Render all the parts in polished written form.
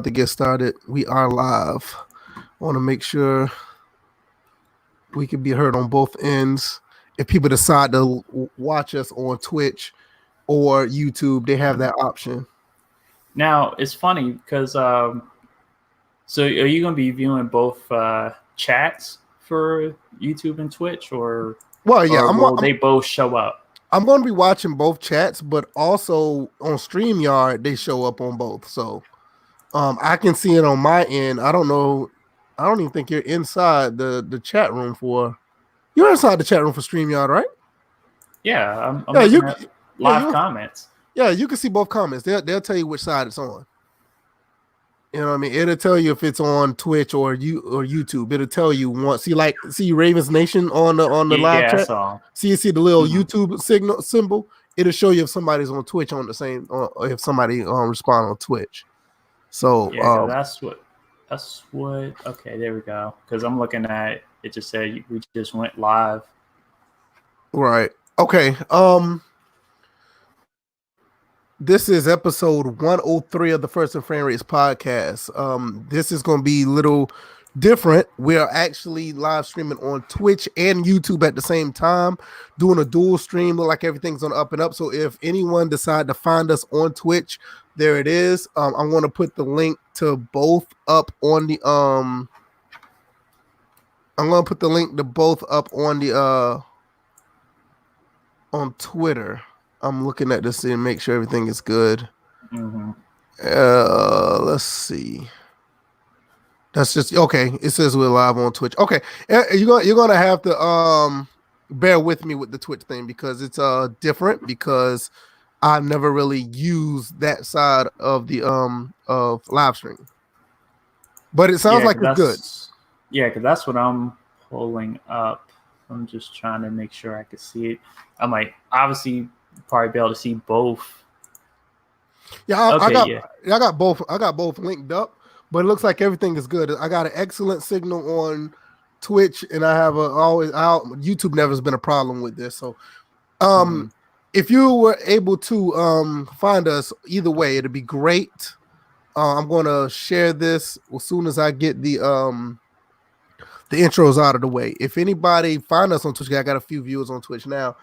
to get started. We are live. I want to make sure we can be heard on both ends. If people decide to watch us on Twitch or YouTube, they have that option. Now it's funny because so are you going to be viewing both chats for YouTube and Twitch, or Well, yeah, will they both show up? I'm going to be watching both chats, but also on StreamYard they show up on both. So I can see it on my end. I don't know. I don't even think you're inside the chat room for. You're inside the chat room for StreamYard, right? Yeah, I'm looking at live comments. Yeah, you can see both comments. They'll tell you which side it's on. You know what I mean? It'll tell you if it's on Twitch or YouTube. It'll tell you once. See Ravens Nation on the live chat. See the little YouTube symbol. It'll show you if somebody's on Twitch on the same, or if somebody respond on Twitch. So yeah, that's what. Okay, there we go. Because I'm looking at it. Just said we just went live. Right. Okay. This is episode 103 of the First and Framerates podcast. This is going to be a little different. We are actually live streaming on Twitch and YouTube at the same time, doing a dual stream. Look like everything's on up and up. So if anyone decide to find us on Twitch, there it is. I'm going to put the link to both up on the I'm going to put the link to both up on the on Twitter. I'm looking at this and make sure everything is good. Let's see. That's just okay. It says we're live on Twitch. Okay, you're gonna have to bear with me with the Twitch thing because it's different because I've never really used that side of the of live stream. But it sounds like it's good. Yeah, because that's what I'm pulling up. I'm just trying to make sure I can see it. I'm like, obviously. Probably be able to see both. Yeah, I got both. I got both linked up, but it looks like everything is good. I got an excellent signal on Twitch, and I have YouTube never has been a problem with this. So, if you were able to find us either way, it'd be great. I'm gonna share this as soon as I get the intros out of the way. If anybody find us on Twitch, I got a few viewers on Twitch now.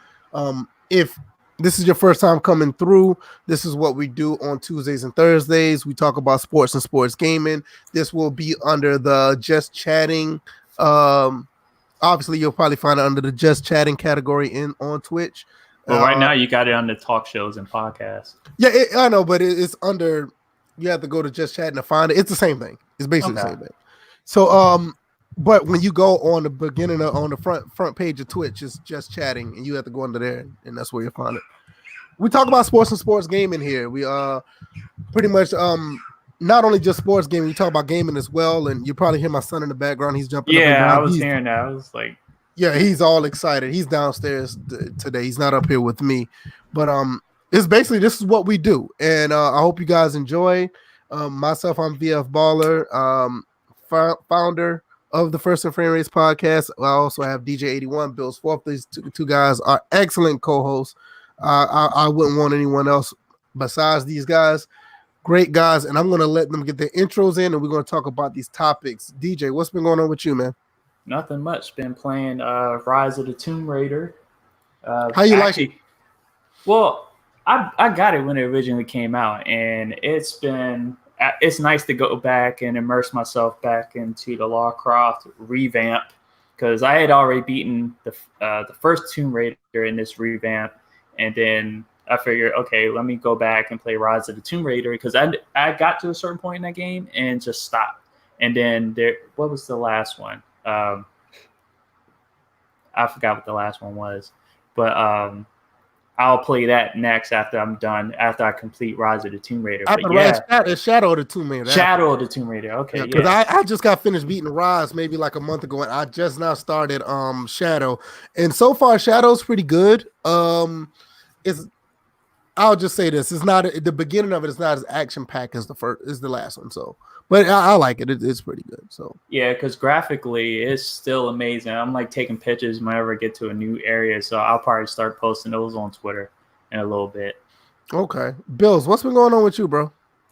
If this is your first time coming through, this is what we do on Tuesdays and Thursdays. We talk about sports and sports gaming. This will be under the Just Chatting. Obviously, you'll probably find it under the Just Chatting category on Twitch. Well, right now you got it under talk shows and podcasts. Yeah, I know, but it's under. You have to go to Just Chatting to find it. It's the same thing. It's basically the same thing. So, but when you go on the beginning on the front page of Twitch, it's Just Chatting, and you have to go under there, and that's where you'll find it. We talk about sports and sports gaming here. We pretty much not only just sports gaming, we talk about gaming as well. And you probably hear my son in the background. He's jumping. Yeah, I was hearing that. I was like, yeah, he's all excited. He's downstairs today. He's not up here with me, but it's basically this is what we do, and I hope you guys enjoy. Myself, I'm VF Baller, founder of the First and Framerates podcast. I also have DJ81, Bill's Fourth. These two guys are excellent co-hosts. I wouldn't want anyone else besides these guys. Great guys, and I'm going to let them get their intros in, and we're going to talk about these topics. DJ, what's been going on with you, man? Nothing much. Been playing Rise of the Tomb Raider. How you like it? Well, I got it when it originally came out, and it's nice to go back and immerse myself back into the Lara Croft revamp because I had already beaten the first Tomb Raider in this revamp, and then I figured, okay, let me go back and play Rise of the Tomb Raider because I got to a certain point in that game and just stopped. And then what was the last one? I forgot what the last one was, but I'll play that next after I'm done, after I complete Rise of the Tomb Raider. It's Shadow of the Tomb Raider. Shadow of the Tomb Raider. Okay, because I just got finished beating Rise maybe like a month ago, and I just now started Shadow, and so far Shadow's pretty good. I'll just say this: it's not the beginning of it. It's not as action packed as the last one. So, but I like it. It's pretty good. So yeah, because graphically it's still amazing. I'm like taking pictures whenever I get to a new area. So I'll probably start posting those on Twitter in a little bit. Okay, Bills, what's been going on with you, bro?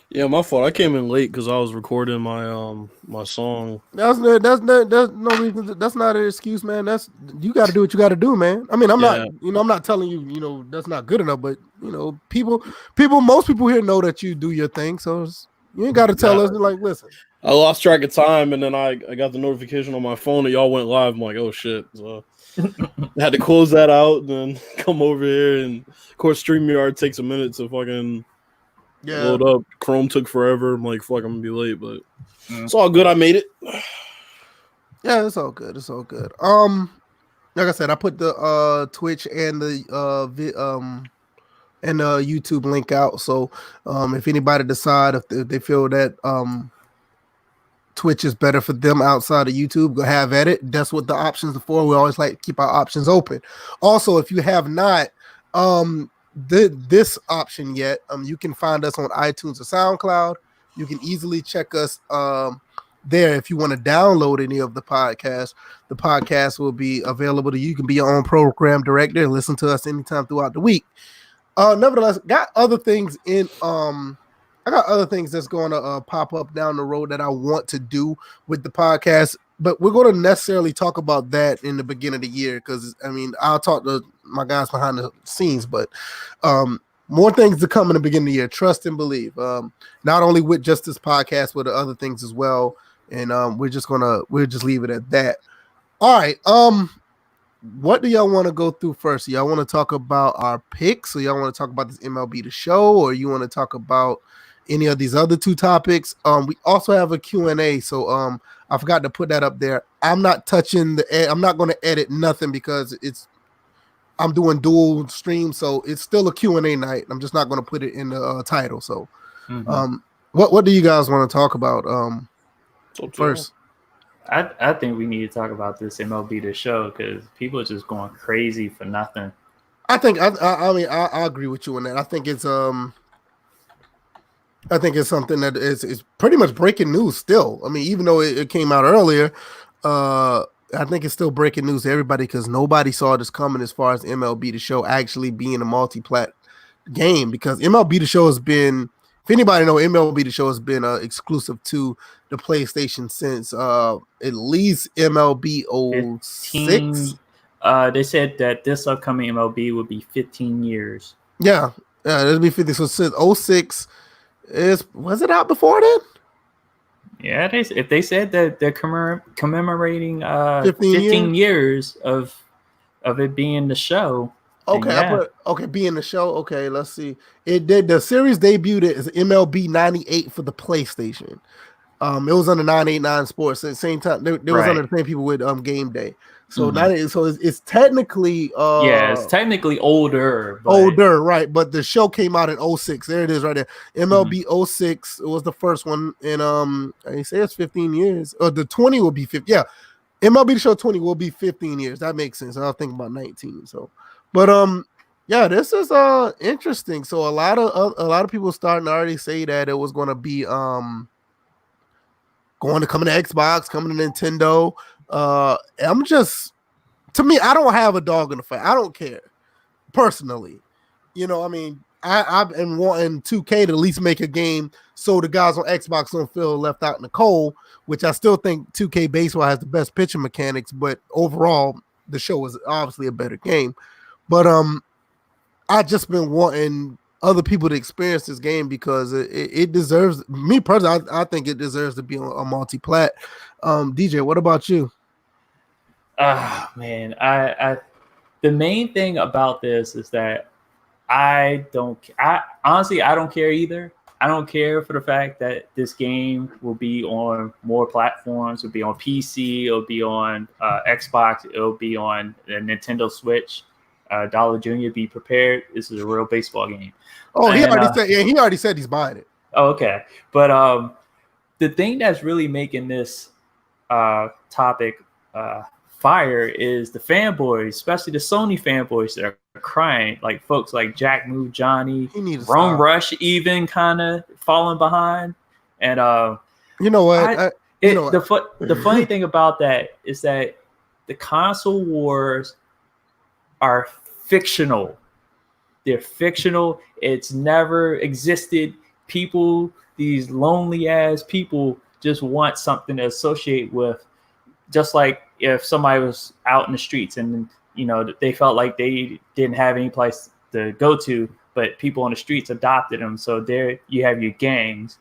Yeah, my fault. I came in late because I was recording my song. That's no reason. That's not an excuse, man. That's you got to do what you got to do, man. I mean, Yeah, I'm not telling you, that's not good enough. But most people here know that you do your thing, so you ain't got to tell yeah. us. Like, listen, I lost track of time, and then I got the notification on my phone that y'all went live. I'm like, oh shit! So I had to close that out and then come over here. And of course, StreamYard takes a minute to fucking yeah, load up. Chrome took forever. I'm like, fuck, I'm gonna be late, but Mm. it's all good. I made it. yeah, it's all good. It's all good. Like I said, I put the Twitch and the and the YouTube link out. So if anybody decide if they feel that Twitch is better for them outside of YouTube, go have at it. That's what the options are for. We always like to keep our options open. Also, if you have not this option yet, you can find us on iTunes or SoundCloud. You can easily check us there if you want to download any of the podcasts. The podcast will be available to you. You can be your own program director and listen to us anytime throughout the week. Nevertheless, got other things in I got other things that's going to pop up down the road that I want to do with the podcast, but we're going to necessarily talk about that in the beginning of the year because I mean I'll talk to my guys behind the scenes, but more things to come in the beginning of the year. Trust and believe. Not only with just this podcast, but other things as well. And we'll just leave it at that. All right. What do y'all want to go through first? Y'all want to talk about our picks, or y'all want to talk about this MLB the show, or you want to talk about any of these other two topics? We also have a Q&A, so I forgot to put that up there. I'm not touching I'm not going to edit nothing because I'm doing dual stream, so it's still a Q&A night. I'm just not going to put it in the title. So what do you guys want to talk about first? I think we need to talk about this MLB the show because people are just going crazy for nothing. I think I agree with you on that. I think it's something that is pretty much breaking news still. I mean, even though it came out earlier, I think it's still breaking news to everybody because nobody saw this coming as far as MLB the show actually being a multi-plat game, because MLB the show has been, if anybody know, MLB the show has been exclusive to the PlayStation since at least MLB 06. They said that this upcoming MLB would be 15 years. Yeah, it'll be 50. So since 06, was it out before then? Yeah, if they said that they're commemorating 15 years of it being the show. Okay, yeah. Being the show. Okay, let's see. It did, the series debuted as MLB 98 for the PlayStation. It was under 989 Sports at the same time. They was under the same people with Game Day. So 98. So it's technically it's technically older. Right? But the show came out in 06. There it is, right there. MLB 06. It was the first one, and they say it's 15 years. Or the 20 will be 50. Yeah, MLB the show 20 will be 15 years. That makes sense. I was thinking about 19. So, but yeah, this is interesting. So a lot of people starting to already say that it was going to be going to come to Xbox, coming to Nintendo. To me, I don't have a dog in the fight. I don't care personally. I mean, I've been wanting 2K to at least make a game so the guys on Xbox don't feel left out in the cold, which I still think 2K Baseball has the best pitching mechanics, but overall the show is obviously a better game. But I just been wanting other people to experience this game because it deserves, me personally, I think it deserves to be on a multi-plat. DJ, what about you? Man, I the main thing about this is that I honestly don't care either. I don't care for the fact that this game will be on more platforms. It'll be on PC. It'll be on Xbox. It'll be on the Nintendo Switch. Dollar Jr., be prepared. This is a real baseball game. Oh, he already said he's buying it. Oh, okay. But the thing that's really making this topic fire is the fanboys, especially the Sony fanboys that are crying. Like folks like Jack Move Johnny, Rome Rush even kind of falling behind. And you know what? The funny thing about that is that the console wars are fictional. They're fictional. It's never existed. people, these lonely ass people, just want something to associate with. Just like if somebody was out in the streets and they felt like they didn't have any place to go to, but people on the streets adopted them. So there you have your gangs.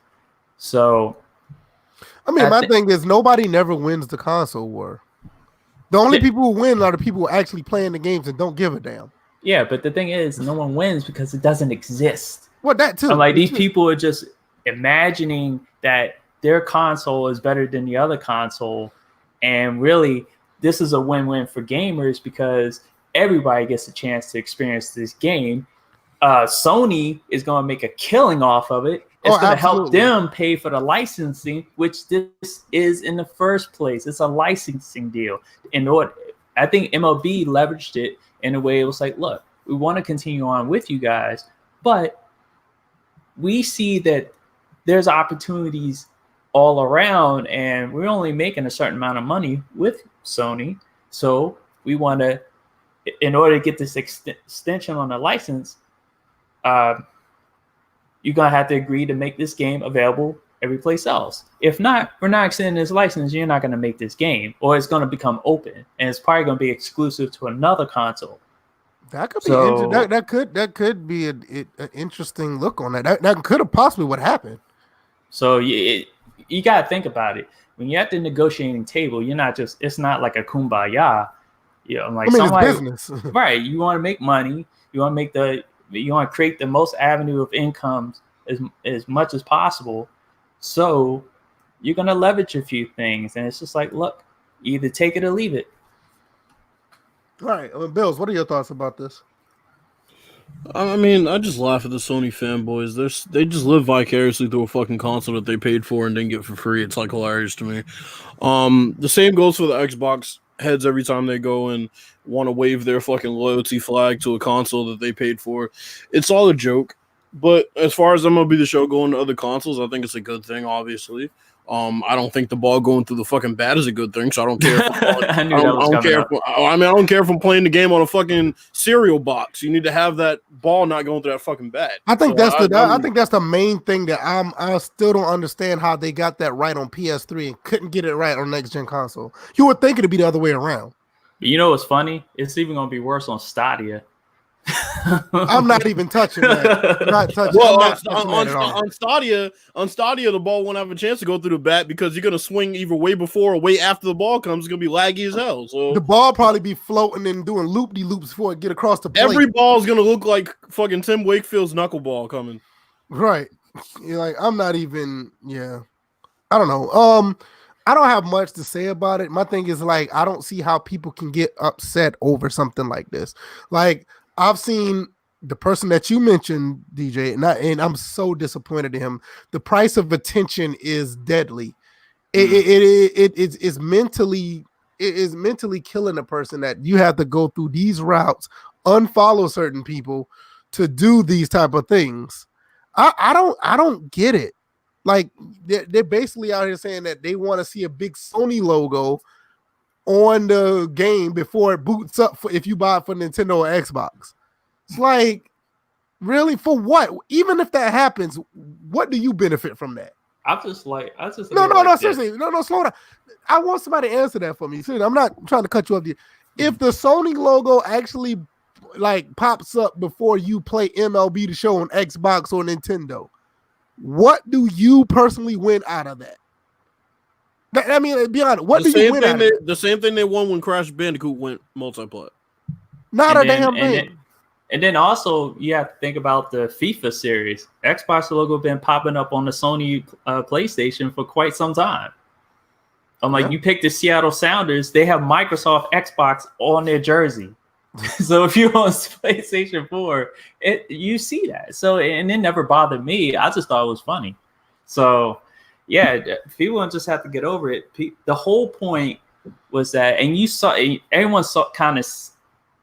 So I mean, my thing is nobody never wins the console war. The only people who win are the people who actually playing the games and don't give a damn. Yeah, but the thing is, no one wins because it doesn't exist. Well, that too. I'm like, these people are just imagining that their console is better than the other console. And really, this is a win-win for gamers because everybody gets a chance to experience this game. Sony is going to make a killing off of it. It's going to help them pay for the licensing, which this is in the first place. It's a licensing deal. I think MLB leveraged it in a way it was like, look, we want to continue on with you guys, but we see that there's opportunities all around, and we're only making a certain amount of money with Sony. So we want to, in order to get this extension on the license, you're going to have to agree to make this game available every place else. If not, we're not extending this license. You're not going to make this game, or it's going to become open, and it's probably going to be exclusive to another console. That could be that could be an interesting look on that. That could have possibly what happened. So you got to think about it. When you're at the negotiating table, it's not like a kumbaya. Like somebody, it's business. Right? You want to make money. You want to create the most avenue of income as much as possible. So you're going to leverage a few things. And it's just like, look, either take it or leave it. All right. Bills, what are your thoughts about this? I mean, I just laugh at the Sony fanboys. They just live vicariously through a fucking console that they paid for and didn't get for free. It's like hilarious to me. The same goes for the Xbox heads every time they go and want to wave their fucking loyalty flag to a console that they paid for. It's all a joke. But as far as MLB The Show going to other consoles, I think it's a good thing, obviously. I don't think the ball going through the fucking bat is a good thing, so I don't care. I don't care if I'm playing the game on a fucking cereal box. You need to have that ball not going through that fucking bat. I think I think that's the main thing that I still don't understand how they got that right on PS3 and couldn't get it right on next gen console. You would think it'd be the other way around. But you know what's funny? It's even going to be worse on Stadia. I'm not even touching that. On Stadia, the ball won't have a chance to go through the bat because you're gonna swing either way before or way after the ball comes. It's gonna be laggy as hell. So the ball probably be floating and doing loop-de-loops before it get across the plate. Every ball is gonna look like fucking Tim Wakefield's knuckleball coming. Right. You're like, I'm not even. Yeah. I don't know. I don't have much to say about it. My thing is like, I don't see how people can get upset over something like this. Like, I've seen the person that you mentioned, DJ, and I'm so disappointed in him. The price of attention is deadly. It is mentally killing a person that you have to go through these routes, unfollow certain people to do these type of things. I don't get it. Like they're basically out here saying that they want to see a big Sony logo on the game before it boots up if you buy it for Nintendo or Xbox. It's like, really, for what? Even if that happens, what do you benefit from that? Seriously, slow down. I want somebody to answer that for me. Seriously, I'm not trying to cut you off. If the Sony logo actually like pops up before you play MLB The Show on Xbox or Nintendo, what do you personally win out of that? I mean, be honest. What do you win out of that? The same thing they won when Crash Bandicoot went multi-plat. Not a damn thing. And then also you have to think about the FIFA series. Xbox logo been popping up on the Sony PlayStation for quite some time. I'm like, you pick the Seattle Sounders, they have Microsoft Xbox on their jersey. So if you're on PlayStation 4, you see that. So, and it never bothered me. I just thought it was funny. So, yeah, people just have to get over it. The whole point was that, and everyone saw kind of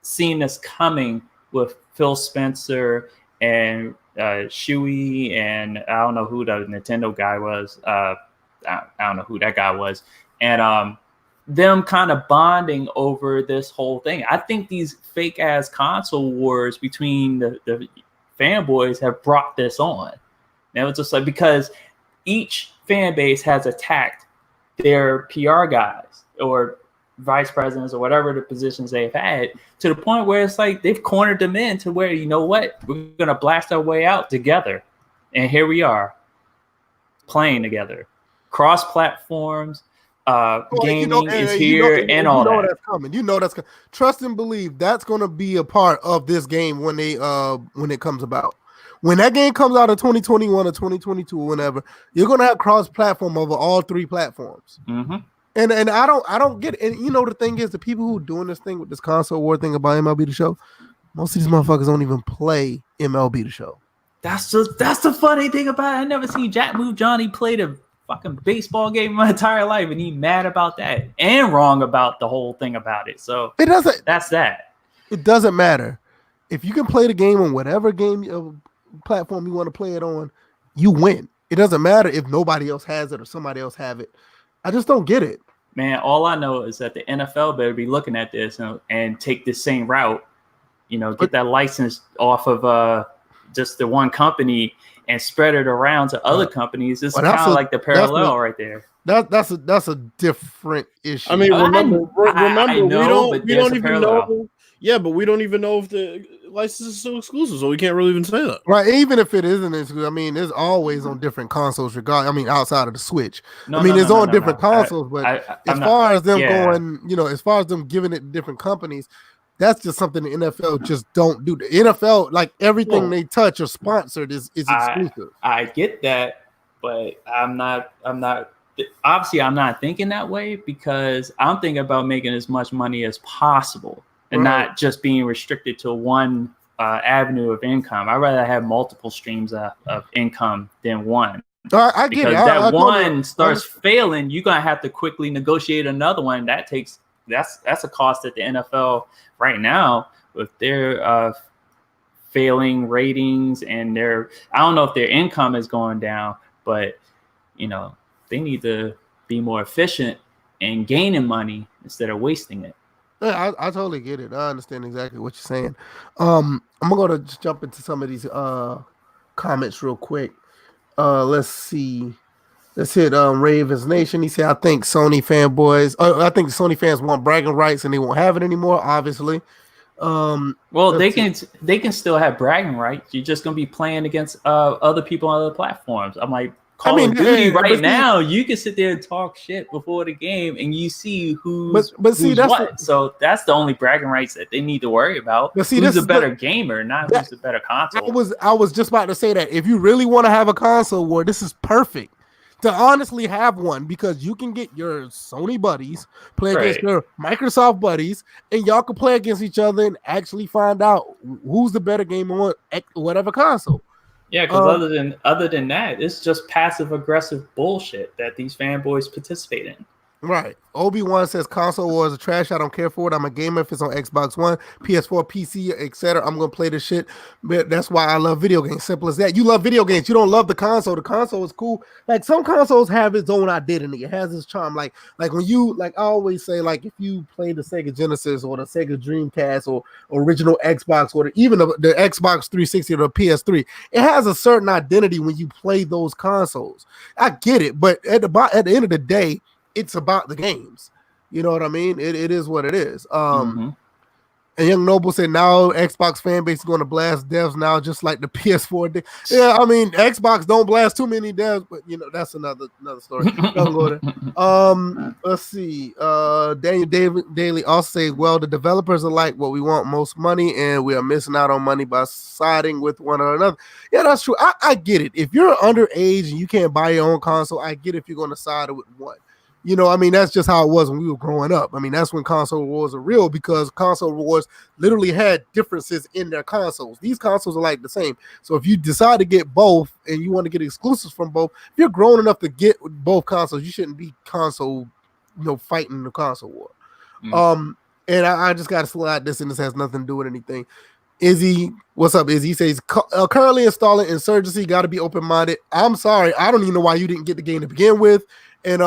seen this coming with Phil Spencer and Shuey, and I don't know who the Nintendo guy was. I don't know who that guy was. And them kind of bonding over this whole thing. I think these fake ass console wars between the fanboys have brought this on. And it was just like, because each fan base has attacked their PR guys or vice presidents or whatever the positions they've had, to the point where it's like they've cornered them in to where, you know what, we're going to blast our way out together. And here we are playing together. Cross platforms, gaming is here, and all that. That's coming. You know that's coming. Trust and believe that's going to be a part of this game when it comes about. When that game comes out in 2021 or 2022 or whenever, you're going to have cross platform over all three platforms. Mm-hmm. And I don't get it. And you know the thing is, the people who are doing this thing with this console war thing about MLB The Show, most of these motherfuckers don't even play MLB The Show. That's the funny thing about it. I never seen Jack Move Johnny play the fucking baseball game in my entire life, and he mad about that and wrong about the whole thing about it. So it doesn't. That's that. It doesn't matter if you can play the game on whatever game platform you want to play it on. You win. It doesn't matter if nobody else has it or somebody else have it. I just don't get it. Man, all I know is that the NFL better be looking at this and take the same route. You know, get that license off of just the one company and spread it around to other companies. It's kind of like the parallel right there. That's a different issue. I mean, remember, we don't even know. Yeah, but we don't even know if the license is still exclusive, so we can't really even say that. Right, even if it isn't exclusive, I mean, it's always on different consoles. Outside of the Switch. It's on different consoles. But as far as them going, as far as them giving it to different companies, that's just something the NFL just don't do. The NFL, like everything they touch or sponsored, is exclusive. I get that, but I'm not. Obviously, I'm not thinking that way, because I'm thinking about making as much money as possible. And not just being restricted to one avenue of income. I'd rather have multiple streams of income than one. I get it. That one starts failing, you're gonna have to quickly negotiate another one. That's a cost that the NFL right now, with their failing ratings and I don't know if their income is going down, but they need to be more efficient and gaining money instead of wasting it. Yeah, I totally get it. I understand exactly what you're saying. I'm gonna just jump into some of these comments real quick. Let's see. Let's hit Ravens Nation. He said, I think Sony fans want bragging rights and they won't have it anymore, obviously. They can still have bragging rights. You're just gonna be playing against other people on other platforms. I'm like, Call of Duty right now, you can sit there and talk shit before the game, and you see who's what. So that's the only bragging rights that they need to worry about. But see, who's a better gamer, not who's a better console. I was just about to say that if you really want to have a console war, this is perfect to honestly have one, because you can get your Sony buddies play against your Microsoft buddies, and y'all can play against each other and actually find out who's the better gamer on whatever console. Yeah, because other than that, it's just passive aggressive bullshit that these fanboys participate in. Right. Obi-Wan says console wars are trash. I don't care for it. I'm a gamer. If it's on Xbox One, PS4, PC, etc., I'm gonna play this shit. But that's why I love video games. Simple as that. You love video games. You don't love the console. The console is cool. Like some consoles have its own identity. It has its charm. Like when you I always say, like if you play the Sega Genesis or the Sega Dreamcast or original Xbox or even the Xbox 360 or the PS3, it has a certain identity when you play those consoles. I get it, but at the end of the day, it's about the games. You know what I mean? It is what it is. And Young Noble said now Xbox fan base is going to blast devs now, just like the PS4 did. Yeah, I mean Xbox don't blast too many devs, but that's another story. Let's see. Daniel Daly also says, well, the developers are like, well, we want most money and we are missing out on money by siding with one or another. Yeah, that's true. I get it. If you're underage and you can't buy your own console, I get if you're going to side with one. That's just how it was when we were growing up. I mean, that's when console wars are real, because console wars literally had differences in their consoles. These consoles are like the same. So if you decide to get both and you want to get exclusives from both, if you're grown enough to get both consoles, you shouldn't be fighting the console war. And I just got to slide this, and this has nothing to do with anything. Izzy, what's up, Izzy? He says, currently installing Insurgency, got to be open-minded. I'm sorry. I don't even know why you didn't get the game to begin with. And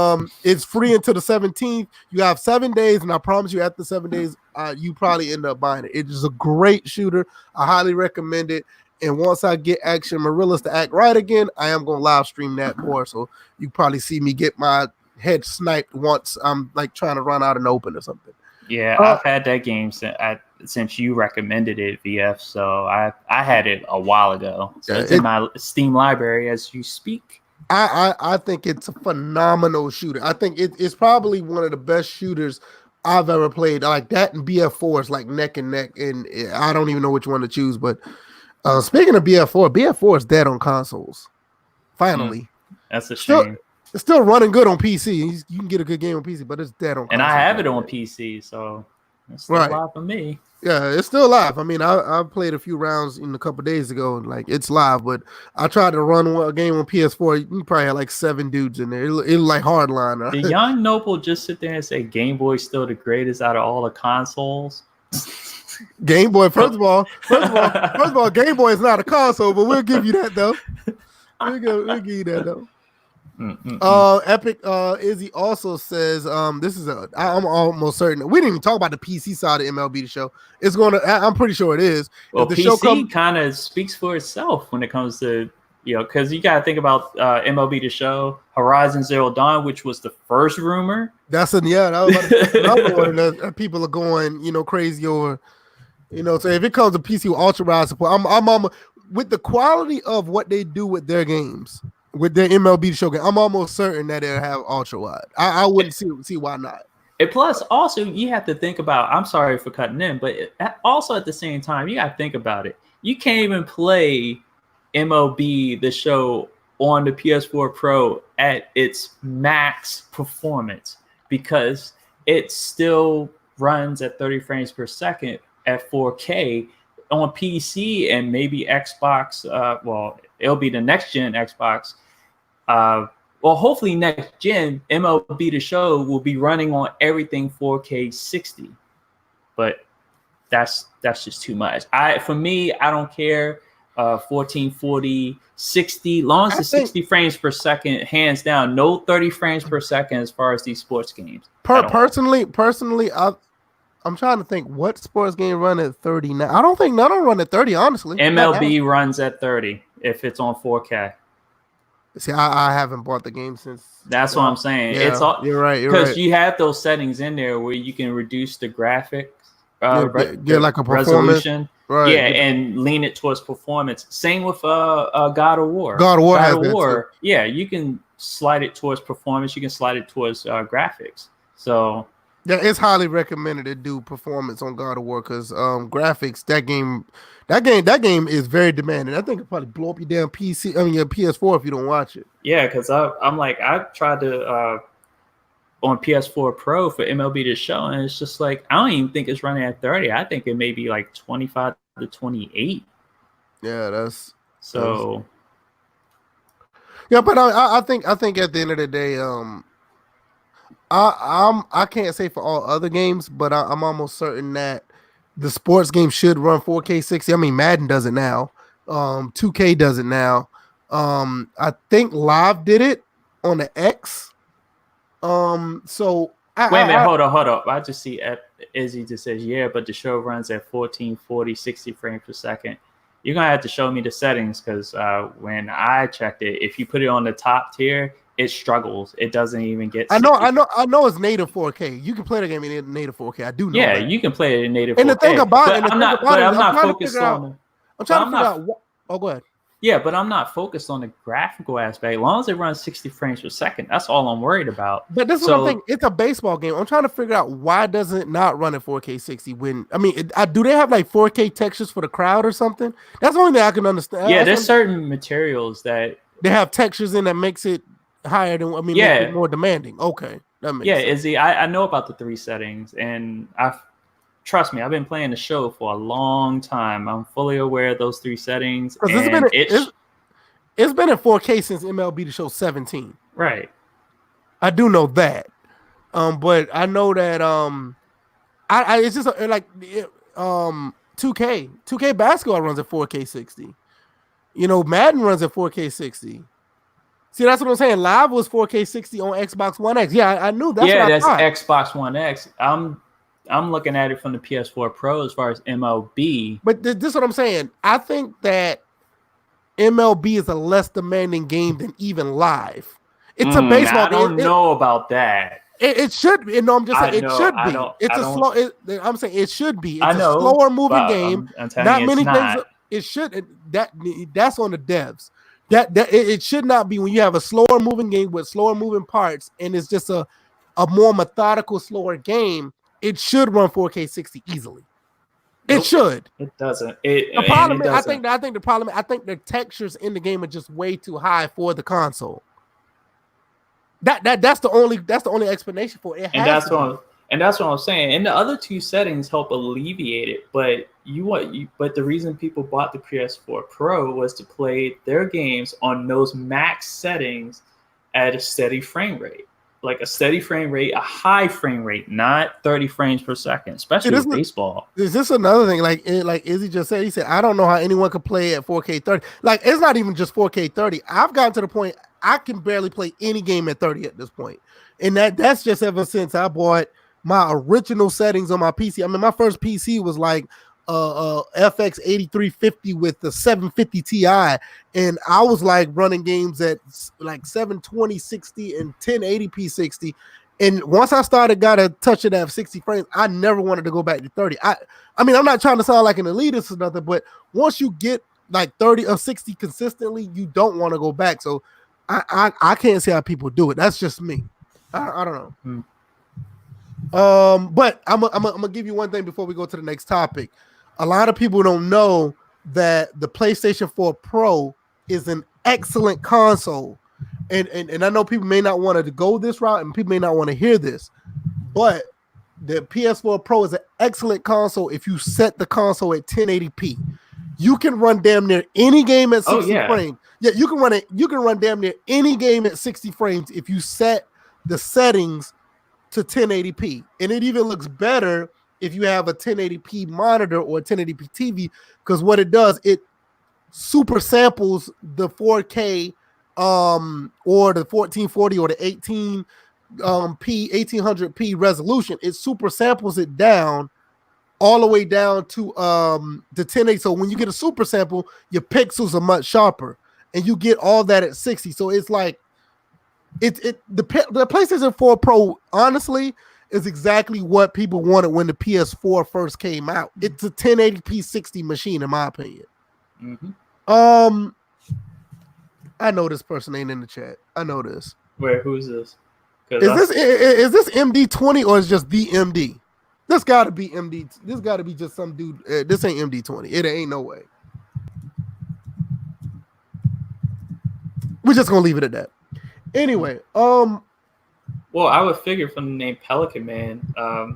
it's free until the 17th. You have 7 days, and I promise you, after 7 days, you probably end up buying it. It is a great shooter. I highly recommend it. And once I get Action Marillas to act right again, I am going to live stream that more. So you probably see me get my head sniped once I'm like trying to run out and open or something. Yeah, I've had that game since you recommended it, VF. So I had it a while ago. So it's in my Steam library as you speak. I think it's a phenomenal shooter. I think it's probably one of the best shooters I've ever played. Like that and BF4 is like neck and neck, and I don't even know which one to choose. But speaking of BF4 is dead on consoles. Finally, that's a shame. It's still running good on PC. You can get a good game on PC, but it's dead on consoles. And I have it on PC, so it's still live for me. Yeah, it's still live. I mean, I played a few rounds a couple days ago, and like it's live. But I tried to run a game on PS4. You probably had like 7 dudes in there. It like hardline. Did Young Noble just sit there and say Game Boy's still the greatest out of all the consoles? Game Boy. First of all, Game Boy is not a console, but we'll give you that though. We'll give you that though. Epic Izzy also says I'm almost certain we didn't even talk about the PC side of MLB The Show. It's I'm pretty sure it is. Well, the PC kind of speaks for itself when it comes to because you got to think about MLB The Show, Horizon Zero Dawn, which was the first rumor. That was another one that people are going crazy over. So if it comes to PC with ultra wide support, I'm with the quality of what they do with their games. With their MLB The Show game, I'm almost certain that it'll have ultra wide. I wouldn't see why not. And plus, also, you have to think about. I'm sorry for cutting in, but also at the same time, you got to think about it. You can't even play MLB The Show on the PS4 Pro at its max performance because it still runs at 30 frames per second at 4K on PC and maybe Xbox. It'll be the next gen Xbox. Hopefully next gen MLB The Show will be running on everything 4K 60, but that's just too much. For me, I don't care. 1440, 60, long as it's 60 frames per second, hands down. No 30 frames per second as far as these sports games. Personally, I'm trying to think what sports game run at 30 now. I don't think none of them run at 30, honestly. MLB runs at 30 if it's on 4K. See, I haven't bought the game since. That's what I'm saying. Yeah, it's all you're right. Because you have those settings in there where you can reduce the graphics, get like a resolution, right? Yeah, and lean it towards performance. Same with God of War. God of War. Yeah, you can slide it towards performance. You can slide it towards graphics. So. Yeah, it's highly recommended to do performance on God of War because graphics. That game is very demanding. I think it'll probably blow up your damn PC. I mean your PS4 if you don't watch it. Yeah, because I'm like I tried to on PS4 Pro for MLB The Show, and it's just like I don't even think it's running at 30. I think it may be like 25 to 28. Yeah, that's so. Yeah, but I think at the end of the day, I can't say for all other games, but I'm almost certain that the sports game should run 4K 60. I mean, Madden does it now. 2K does it now. I think Live did it on the X. So wait a minute, hold up. I just see Izzy just says, yeah, but the show runs at 1440, 60 frames per second. You're gonna have to show me the settings because when I checked it, if you put it on the top tier, it struggles. It doesn't even get. I know it's native 4K. You can play the game in native 4K. I do know. Yeah, that. You can play it in native 4K. And the thing about it, I'm not focused on. I'm trying to figure out what. Oh, go ahead. Yeah, but I'm not focused on the graphical aspect. As long as it runs 60 frames per second, that's all I'm worried about. But this is what I'm thinking. It's a baseball game. I'm trying to figure out why doesn't it not run at 4K 60 when I mean, do they have like 4K textures for the crowd or something? That's the only thing I can understand. Yeah, there's certain materials that they have textures in that makes it higher than makes it more demanding. Okay, that makes sense. Izzy, I know about the 3 settings, and trust me, I've been playing the show for a long time. I'm fully aware of those 3 settings. It's been in 4K since MLB The Show 17. Right. I do know that. But I know that it's just like 2K basketball runs at 4K 60. Madden runs at 4K 60. See, that's what I'm saying. Live was 4K 60 on Xbox One X. Yeah, I knew that. Yeah, that's Xbox One X. I'm looking at it from the PS4 Pro as far as MLB. But this is what I'm saying. I think that MLB is a less demanding game than even live. It's a baseball I don't know about that. It should be. No, I'm just saying it should be. I'm saying it should be. It's a slower moving game. I'm telling you, many it's things. not. It should. That's on the devs. It should not be when you have a slower moving game with slower moving parts, and it's just a more methodical, slower game. It should run 4K 60 easily. It should. It doesn't. The problem is, I think the problem. I think the textures in the game are just way too high for the console. That's the only explanation for it. And that's what I'm saying. And the other two settings help alleviate it. But but the reason people bought the PS4 Pro was to play their games on those max settings at a steady frame rate. Like a steady frame rate, a high frame rate, not 30 frames per second, especially with baseball. Is this another thing? Like Izzy just said, he said, I don't know how anyone could play at 4K 30. Like, it's not even just 4K 30. I've gotten to the point I can barely play any game at 30 at this point. And that's just ever since I bought my original settings on my PC. I mean, my first PC was like FX 8350 with the 750 Ti, and I was like running games at like 720 60 and 1080p 60. And once I got a touch of that 60 frames, I never wanted to go back to 30. I mean, I'm not trying to sound like an elitist or nothing, but once you get like 30 or 60 consistently, you don't want to go back. So I can't see how people do it. That's just me. I don't know. But I'm gonna give you one thing before we go to the next topic. A lot of people don't know that the PlayStation 4 Pro is an excellent console. And I know people may not want to go this route and people may not want to hear this, but the PS4 Pro is an excellent console if you set the console at 1080p. You can run damn near any game at 60 frames. Yeah, you can run damn near any game at 60 frames if you set the settings to 1080p. And it even looks better if you have a 1080p monitor or a 1080p TV, because what it does, it super samples the 4K or the 1440 or the 1800p resolution. It super samples it down all the way down to the 1080. So when you get a super sample, your pixels are much sharper, and you get all that at 60. So it's like the PlayStation 4 Pro, honestly, is exactly what people wanted when the PS4 first came out. It's a 1080p 60 machine, in my opinion. Mm-hmm. I know this person ain't in the chat. I know this. Where? Who is this? Is this MD20 or is just the MD? This got to be MD. This got to be just some dude. This ain't MD20. It ain't no way. We're just gonna leave it at that. Anyway, well, I would figure from the name Pelican Man.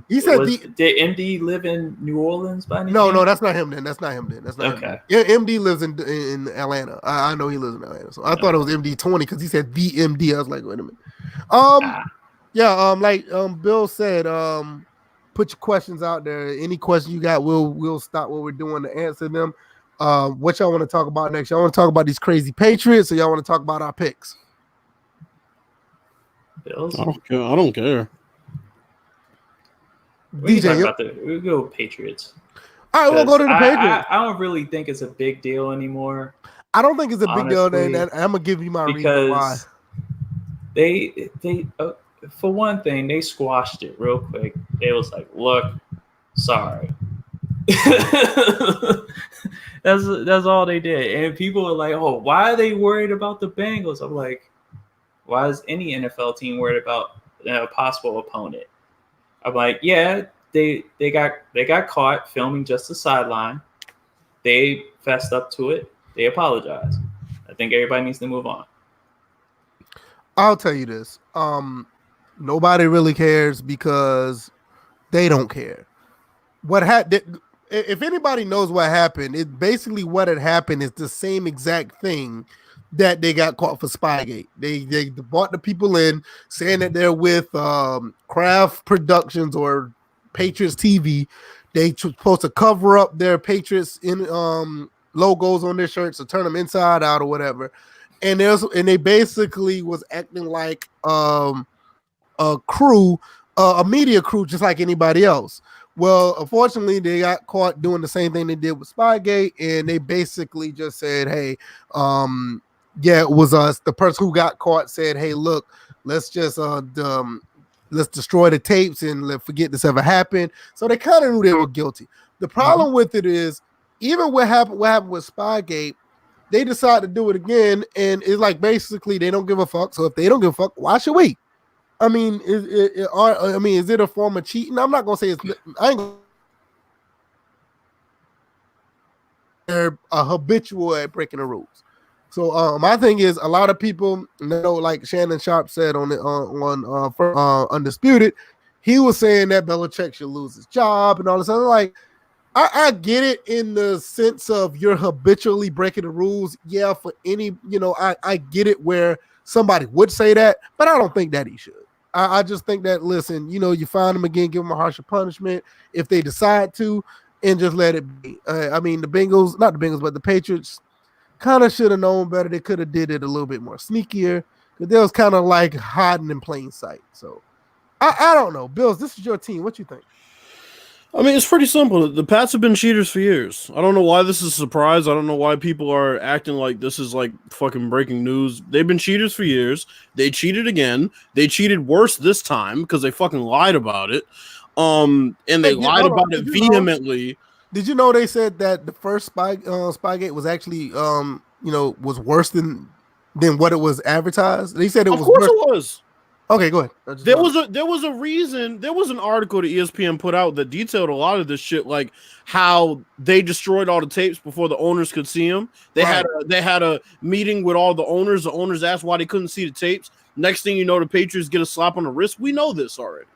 He said, did MD live in New Orleans by any chance? No, that's not him then. That's not him. Okay. MD lives in Atlanta. I know he lives in Atlanta. So I thought it was MD20 because he said the MD. I was like, wait a minute. Yeah, like Bill said, put your questions out there. Any questions you got, we'll stop what we're doing to answer them. What y'all want to talk about next? Y'all want to talk about these crazy Patriots, or y'all want to talk about our picks? Bills? I don't care. We go Patriots. All right, we'll go to the Patriots. I don't really think it's a big deal anymore. I don't think it's a big deal, and I'm gonna give you my reason why. They for one thing, they squashed it real quick. They was like, "Look, sorry." That's all they did, and people were like, "Oh, why are they worried about the Bengals?" I'm like, why is any NFL team worried about a possible opponent? I'm like, yeah, they got caught filming just the sideline. They fessed up to it. They apologized. I think everybody needs to move on. I'll tell you this. Nobody really cares because they don't care. What happened? If anybody knows what happened, it basically what had happened is the same exact thing that they got caught for Spygate. They brought the people in saying that they're with Kraft Productions or Patriots TV. They supposed to cover up their Patriots in logos on their shirts or turn them inside out or whatever. And they basically was acting like a crew, a media crew, just like anybody else. Well, unfortunately, they got caught doing the same thing they did with Spygate, and they basically just said, "Hey, yeah, it was us." The person who got caught said, "Hey, look, let's just let's destroy the tapes and forget this ever happened." So they kind of knew they were guilty. The problem with it is, even what happened with Spygate, they decide to do it again, and it's like basically they don't give a fuck. So if they don't give a fuck, why should we? I mean, is it a form of cheating? I'm not gonna say it's. I ain't. They're a habitual at breaking the rules. So my thing is, a lot of people, like Shannon Sharp said on Undisputed, he was saying that Belichick should lose his job and all this other. Like, I get it in the sense of you're habitually breaking the rules. Yeah, for any, I get it where somebody would say that, but I don't think that he should. I just think that, listen, you find them again, give them a harsher punishment if they decide to, and just let it be. I mean, not the Bengals, but the Patriots kind of should have known better. They could have did it a little bit more sneakier, because they was kind of like hiding in plain sight. So I don't know. Bills, this is your team. What you think? I mean, it's pretty simple. The Pats have been cheaters for years. I don't know why this is a surprise. I don't know why people are acting like this is like fucking breaking news. They've been cheaters for years. They cheated again. They cheated worse this time because they fucking lied about it. And they lied about it vehemently. Did you know they said that the first Spygate was actually was worse than what it was advertised? They said it was worse. Of course it was. Okay, go ahead. There was a reason. There was an article that ESPN put out that detailed a lot of this shit, like how they destroyed all the tapes before the owners could see them. They had a meeting with all the owners. The owners asked why they couldn't see the tapes. Next thing you know, the Patriots get a slap on the wrist. We know this already.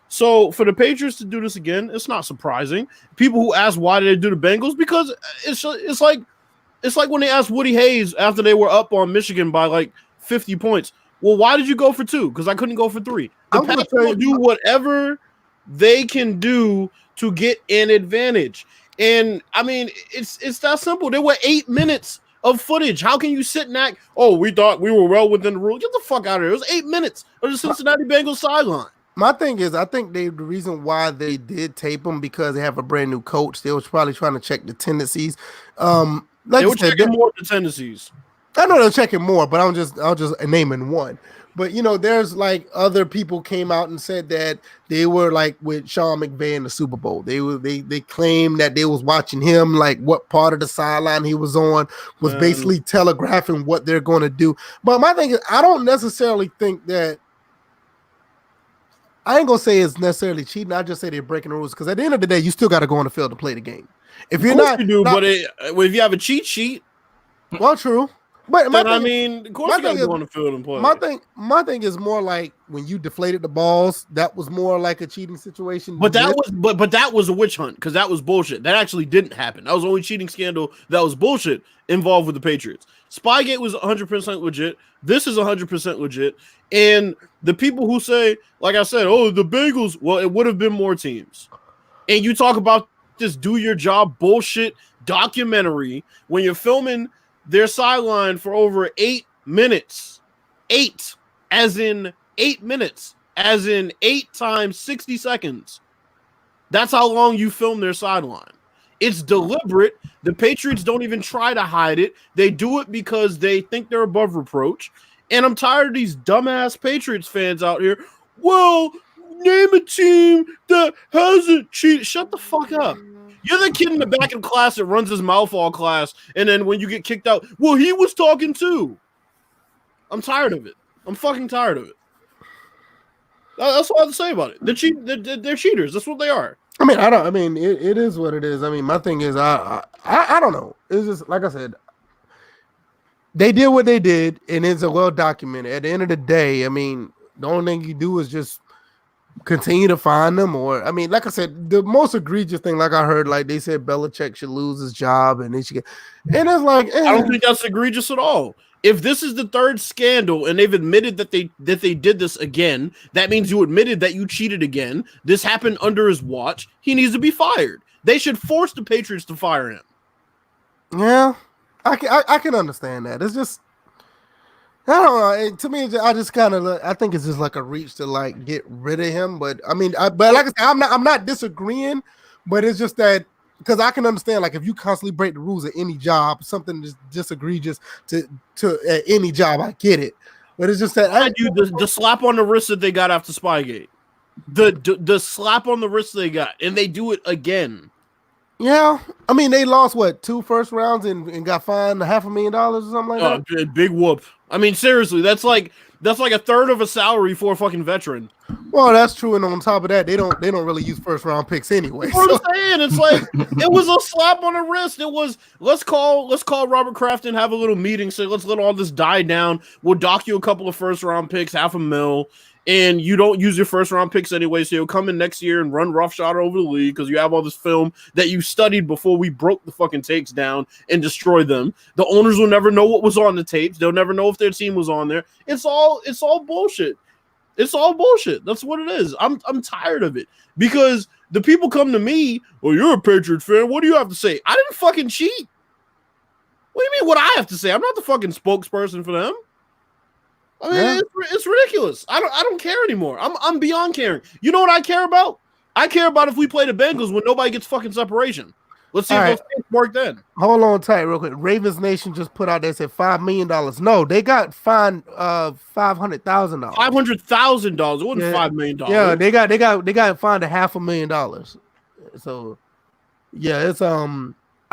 So for the Patriots to do this again, it's not surprising. People who ask why did they do the Bengals, because it's like when they asked Woody Hayes after they were up on Michigan by like 50 points. Well, why did you go for 2? Because I couldn't go for 3. The Pats will do whatever they can do to get an advantage. And, I mean, it's that simple. There were 8 minutes of footage. How can you sit and act, we thought we were well within the rule? Get the fuck out of here. It was 8 minutes of the Cincinnati Bengals sideline. My thing is, I think the reason why they did tape them because they have a brand new coach. They was probably trying to check the tendencies. They were checking more of the tendencies. I know they're checking more, but I'll just naming one. But there's like other people came out and said that they were like with Sean McVay in the Super Bowl. They claimed that they was watching him, like what part of the sideline he was on was basically telegraphing what they're going to do. But my thing is, I don't necessarily think that. I ain't gonna say it's necessarily cheating. I just say they're breaking the rules because at the end of the day, you still got to go on the field to play the game. If you're not, you do, but if you have a cheat sheet, well, true. But of course you got to go on the field and play. My thing is more like when you deflated the balls. That was more like a cheating situation. But that was a witch hunt because that was bullshit. That actually didn't happen. That was the only cheating scandal that was bullshit involved with the Patriots. Spygate was 100% legit. This is 100% legit. And the people who say, like I said, the Bengals, well, it would have been more teams. And you talk about this do your job bullshit documentary when you're filming their sideline for over 8 minutes. 8, as in 8 minutes, as in 8 times 60 seconds. That's how long you film their sideline. It's deliberate. The Patriots don't even try to hide it. They do it because they think they're above reproach. And I'm tired of these dumbass Patriots fans out here. Well, name a team that hasn't cheated. Shut the fuck up. You're the kid in the back of class that runs his mouth all class, and then when you get kicked out, well, he was talking too. I'm tired of it. I'm fucking tired of it. That's all I have to say about it. They're cheaters. That's what they are. I mean, it is what it is. I mean, my thing is, I don't know. It's just like I said. They did what they did, and it's well documented. At the end of the day, I mean, the only thing you do is just continue to find them. Or, I mean, like I said, the most egregious thing, like I heard, like they said Belichick should lose his job, and they should get. And it's like, I don't think that's egregious at all. If this is the third scandal and they've admitted that they did this again, that means you admitted that you cheated again. This happened under his watch. He needs to be fired. They should force the Patriots to fire him. Yeah. I can understand that. It's just I don't know. To me, I just kind of, I think it's just like a reach to like get rid of him. But I mean, but like I said, I'm not disagreeing, but it's just that because I can understand, like, if you constantly break the rules at any job, something just egregious to at any job, I get it. But it's just that the slap on the wrist that they got after Spygate, the slap on the wrist they got, and they do it again. Yeah, I mean, they lost 2 first rounds and got fined $500,000 or something like that. Big whoop. I mean, seriously, that's like a third of a salary for a fucking veteran. Well, that's true, and on top of that, they don't really use first round picks anyway. That's what I'm saying. It's like it was a slap on the wrist. It was let's call Robert Kraft and have a little meeting. Say let's let all this die down. We'll dock you a couple of first round picks, $500,000. And you don't use your first round picks anyway, so you'll come in next year and run roughshod over the league because you have all this film that you studied before we broke the fucking tapes down and destroyed them. The owners will never know what was on the tapes. They'll never know if their team was on there. It's all bullshit. It's all bullshit. That's what it is. I'm tired of it because the people come to me. Well, you're a Patriots fan. What do you have to say? I didn't fucking cheat. What do you mean? What I have to say? I'm not the fucking spokesperson for them. I mean, it's ridiculous. I don't care anymore. I'm beyond caring. You know what I care about? I care about if we play the Bengals when nobody gets fucking separation. Let's see if those things work then. Hold on tight real quick. Ravens Nation just put out, they said $5 million. No, they got fined $500,000. $500,000. It wasn't $5 million. Yeah, they got fined $500,000. So yeah, it's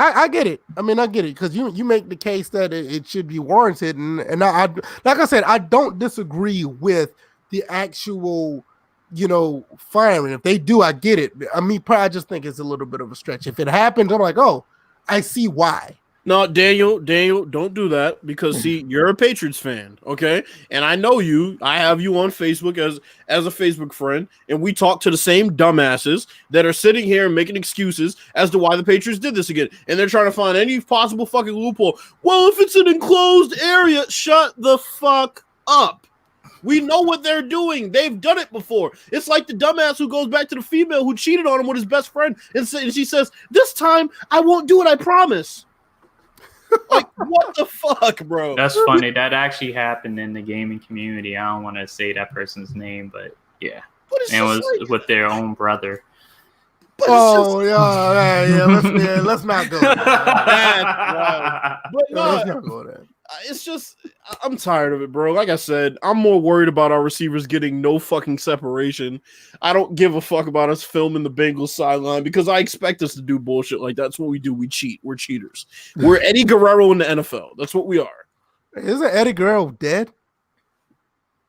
I get it. I mean, I get it because you make the case that it should be warranted, and I like I said, I don't disagree with the actual, firing. If they do, I get it. I mean, I just think it's a little bit of a stretch. If it happens, I'm like, oh, I see why. No, Daniel, don't do that because see, you're a Patriots fan, okay? And I know you. I have you on Facebook as a Facebook friend, and we talk to the same dumbasses that are sitting here and making excuses as to why the Patriots did this again. And they're trying to find any possible fucking loophole. Well, if it's an enclosed area, shut the fuck up. We know what they're doing. They've done it before. It's like the dumbass who goes back to the female who cheated on him with his best friend, and she says, "This time I won't do it, I promise." Like, what the fuck, bro? That's funny. That actually happened in the gaming community. I don't want to say that person's name, but yeah. And it was with their own brother. Oh, yeah. Let's not go there. But no, let's not go there. It's just, I'm tired of it, bro. Like I said, I'm more worried about our receivers getting no fucking separation. I don't give a fuck about us filming the Bengals sideline because I expect us to do bullshit like that. That's what we do. We cheat. We're cheaters. We're Eddie Guerrero in the NFL. That's what we are. Isn't Eddie Guerrero dead?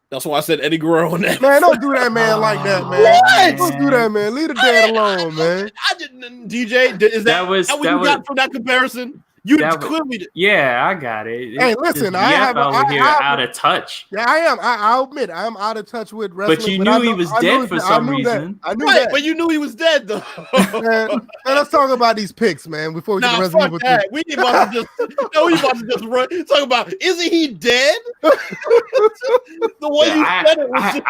That's why I said Eddie Guerrero in the NFL. Man, don't do that, man, like that, man. What? Don't do that, man. Leave the dead alone, man. I didn't, DJ. Is that what you got from that comparison? You clearly did. Yeah, I got it. Hey, listen, I have over here out of touch. Yeah, I am. I'll admit I'm out of touch with wrestling. But you knew he was dead for some reason. I knew that. But you knew he was dead, though. Man, let's talk about these picks, man. Before we get the fuck that. We about to just run. Talk about, isn't he dead? The way you said it was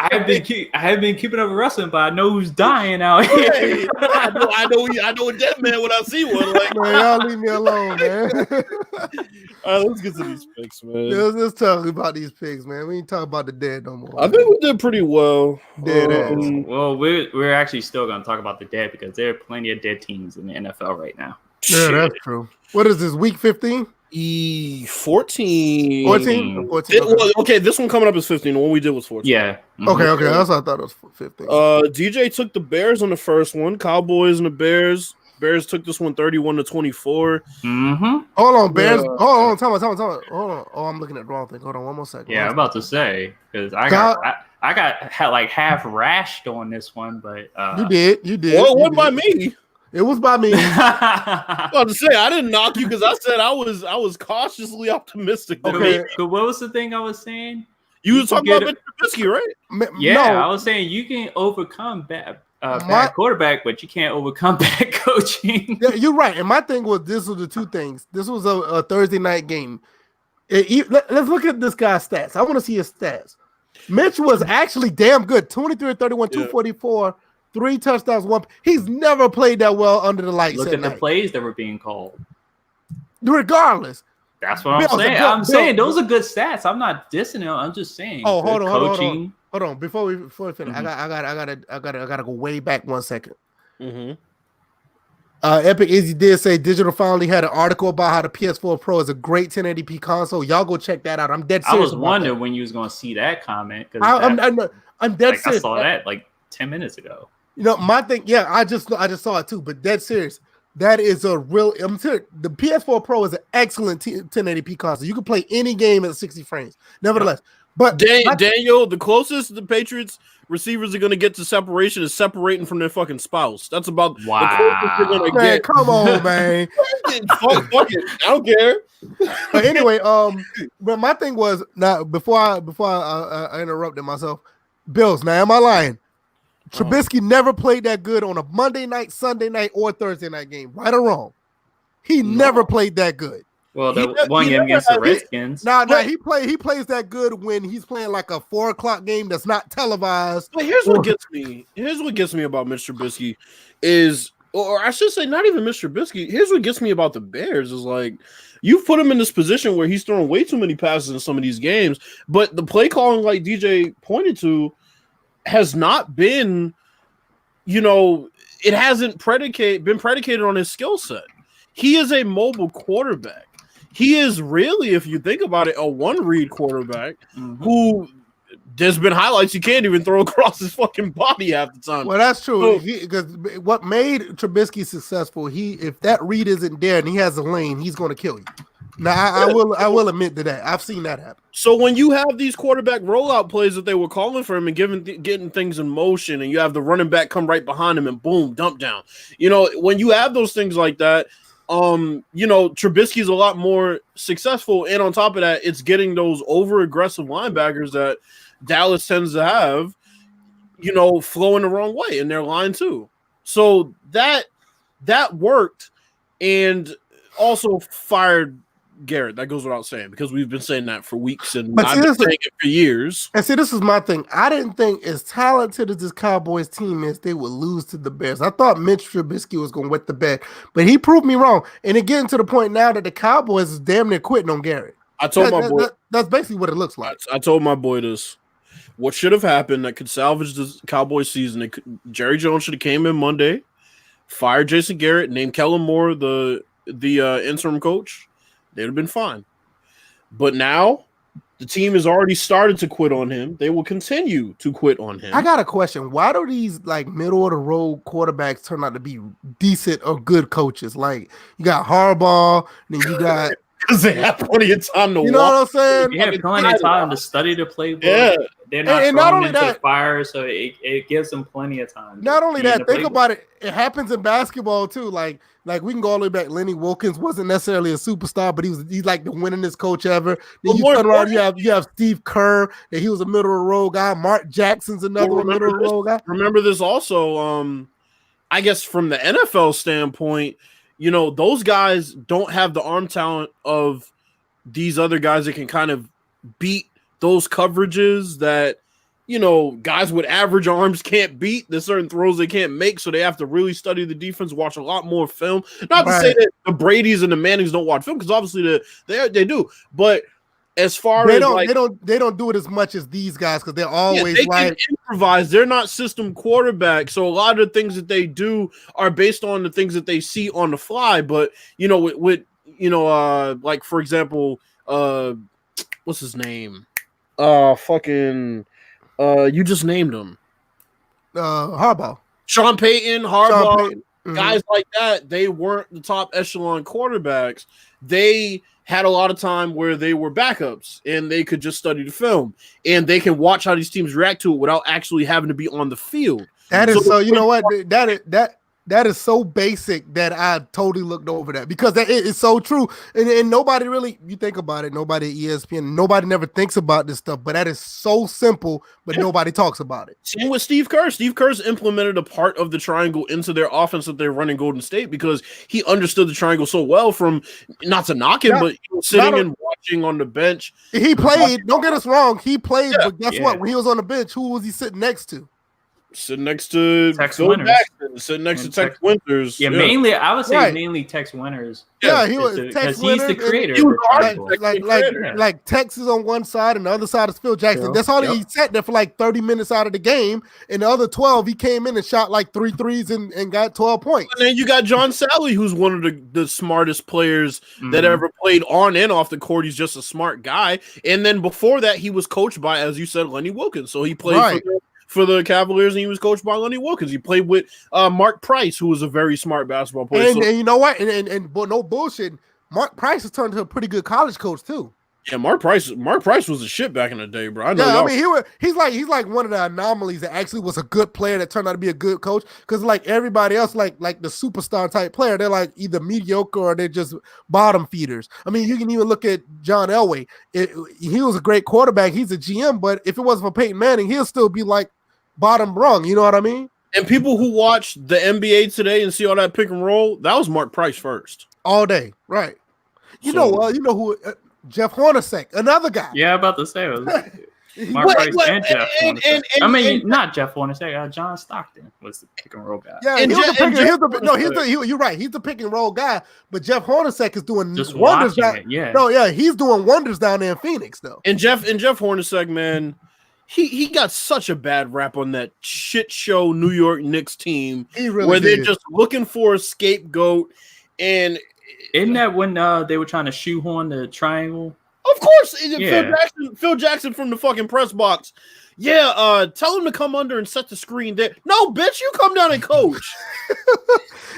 I have been keeping up with wrestling, but I know who's dying out here. Hey, I know a dead man when I see one. Like, man, y'all leave me alone, man. All right, let's get to these picks, man. Let's talk about these picks, man. We ain't talk about the dead no more. I think we did pretty well. Well, we're actually still going to talk about the dead because there are plenty of dead teams in the NFL right now. Yeah, that's true. What is this, week 15? 14. 14? Okay, this one coming up is 15. The one we did was 14. Yeah. Mm-hmm. Okay. That's what I thought it was 15. DJ took the Bears on the first one. Cowboys and the Bears. Bears took this one 31-24. Mm-hmm. Hold on, Bears. Hold on. Tell me. Hold on. Oh, I'm looking at the wrong thing. Hold on, one more second. Yeah, I'm about to say because I got like half rashed on this one, but you did. Well, it wasn't by me. It was by me. I was about to say I didn't knock you because I said I was cautiously optimistic. Okay, but what was the thing I was saying? You was talking about Trubisky, right? Yeah, no. I was saying you can overcome bad quarterback, but you can't overcome bad coaching. Yeah, you're right. And my thing was, this was the two things. This was a Thursday night game. Let's look at this guy's stats. I want to see his stats. Mitch was actually damn good. 23-31, 244, 3 touchdowns, 1. He's never played that well under the lights. Look at the plays that were being called. Regardless, That's what I'm saying. I'm saying those are good stats. I'm not dissing them. I'm just saying. Oh, hold on. Before we finish, Mm-hmm. I gotta go way back 1 second. Mm-hmm. Epic Izzy did say Digital finally had an article about how the PS4 Pro is a great 1080p console. Y'all go check that out. I'm dead serious. I was wondering when you was gonna see that comment. I'm dead serious. I saw that like 10 minutes ago. You know, my thing, yeah, I just saw it too, but dead serious. That is a real. I'm serious. The PS4 Pro is an excellent 1080p console. You can play any game at 60 frames. Nevertheless, but Daniel, the closest the Patriots receivers are going to get to separation is separating from their fucking spouse. That's about the closest they're going to get. Come on, man. Fuck it. I don't care. But anyway, but my thing was now before I interrupted myself. Bills. Now, am I lying? Trubisky never played that good on a Monday night, Sunday night, or Thursday night game. Right or wrong? He never played that good. Well, the one game against the Redskins. He plays that good when he's playing like a 4:00 game that's not televised. But here's what gets me. Here's what gets me about Mr. Trubisky is, or I should say, not even Mr. Trubisky. Here's what gets me about the Bears is like you've put him in this position where he's throwing way too many passes in some of these games, but the play calling, like DJ pointed to, has not been, it hasn't been predicated on his skill set. He is a mobile quarterback. He is really, if you think about it, a one-read quarterback who there's been highlights he can't even throw across his fucking body half the time. Well, that's true. Because what made Trubisky successful, if that read isn't there and he has a lane, he's going to kill you. Now, I will admit to that. I've seen that happen. So when you have these quarterback rollout plays that they were calling for him and getting things in motion, and you have the running back come right behind him and boom, dump down. When you have those things like that, Trubisky's a lot more successful. And on top of that, it's getting those over-aggressive linebackers that Dallas tends to have, flowing the wrong way in their line too. So that worked, and also fired Garrett. That goes without saying because we've been saying that for weeks and I've been saying it for years. And see, this is my thing. I didn't think as talented as this Cowboys team is, they would lose to the Bears. I thought Mitch Trubisky was going to wet the bed, but he proved me wrong. And it's getting to the point now that the Cowboys is damn near quitting on Garrett. I told my boy that's basically what it looks like. I told my boy this. What should have happened that could salvage the Cowboys season? Jerry Jones should have came in Monday, fired Jason Garrett, named Kellen Moore the interim coach. They'd have been fine. But now the team has already started to quit on him. They will continue to quit on him. I got a question. Why do these like middle of the road quarterbacks turn out to be decent or good coaches? Like you got Harbaugh, then you got because they have plenty of time to know what I'm saying? You have plenty of time to study the playbook. Yeah. They're not thrown into the fire, so it gives them plenty of time. Not only that, think about it. It happens in basketball too. Like we can go all the way back. Lenny Wilkins wasn't necessarily a superstar, but he's like the winningest coach ever. Then you turn around, you have Steve Kerr, and he was a middle of the road guy. Mark Jackson's another middle of the road guy. Remember this also. I guess from the NFL standpoint, those guys don't have the arm talent of these other guys that can kind of beat those coverages that, guys with average arms can't beat. There's certain throws they can't make, so they have to really study the defense, watch a lot more film. Not to say that the Bradys and the Mannings don't watch film, because obviously they do. But as far they as don't do it as much as these guys because they're always they can improvise. They're not system quarterbacks, so a lot of the things that they do are based on the things that they see on the fly. But like for example, what's his name? You just named him. Harbaugh. Sean Payton, guys like that, they weren't the top echelon quarterbacks. They had a lot of time where they were backups and they could just study the film and they can watch how these teams react to it without actually having to be on the field. You know what? That is so basic that I totally looked over that because that is so true. And nobody really, you think about it, nobody at ESPN, nobody never thinks about this stuff, but that is so simple, but nobody talks about it. Same with Steve Kerr. Steve Kerr's implemented a part of the triangle into their offense that they're running Golden State because he understood the triangle so well from, not to knock him, but sitting and watching on the bench. He played, don't get us wrong, he played, but guess what? When he was on the bench, who was he sitting next to? Sitting next to Tex Phil Winters. Jackson, sitting next to Tex Winters. Yeah, mainly I would say mainly Tex Winters. Yeah, he was Tex Winters. He's the creator. He was the architect, like Tex is on one side and the other side is Phil Jackson. That's all he sat there for like 30 minutes out of the game. And the other 12, he came in and shot like 3 threes and got 12 points. And then you got John Sally, who's one of the smartest players that ever played on and off the court. He's just a smart guy. And then before that, he was coached by, as you said, Lenny Wilkins. So he played for the Cavaliers, and he was coached by Lenny Wilkins. He played with Mark Price, who was a very smart basketball player. And you know what? And but no bullshit. Mark Price has turned into a pretty good college coach too. Yeah, Mark Price was a shit back in the day, bro. I know. Yeah, I mean he's like one of the anomalies that actually was a good player that turned out to be a good coach. Because like everybody else, like the superstar type player, they're like either mediocre or they're just bottom feeders. I mean, you can even look at John Elway. He was a great quarterback. He's a GM, but if it wasn't for Peyton Manning, he'll still be like bottom rung. You know what I mean? And people who watch the NBA today and see all that pick and roll, that was Mark Price first. All day, right? You know who Jeff Hornacek, another guy. Yeah, about to say it was Mark Price and Jeff Hornacek. I mean, not Jeff Hornacek. John Stockton was the pick and roll guy. Yeah, you're right. He's the pick and roll guy, but Jeff Hornacek is doing just wonders. He's doing wonders down there in Phoenix, though. And Jeff Hornacek, man. He got such a bad rap on that shit show New York Knicks team where they're just looking for a scapegoat. And isn't that when they were trying to shoehorn the triangle? Of course, Phil Jackson from the fucking press box. Yeah, tell him to come under and set the screen there. No, bitch, you come down and coach.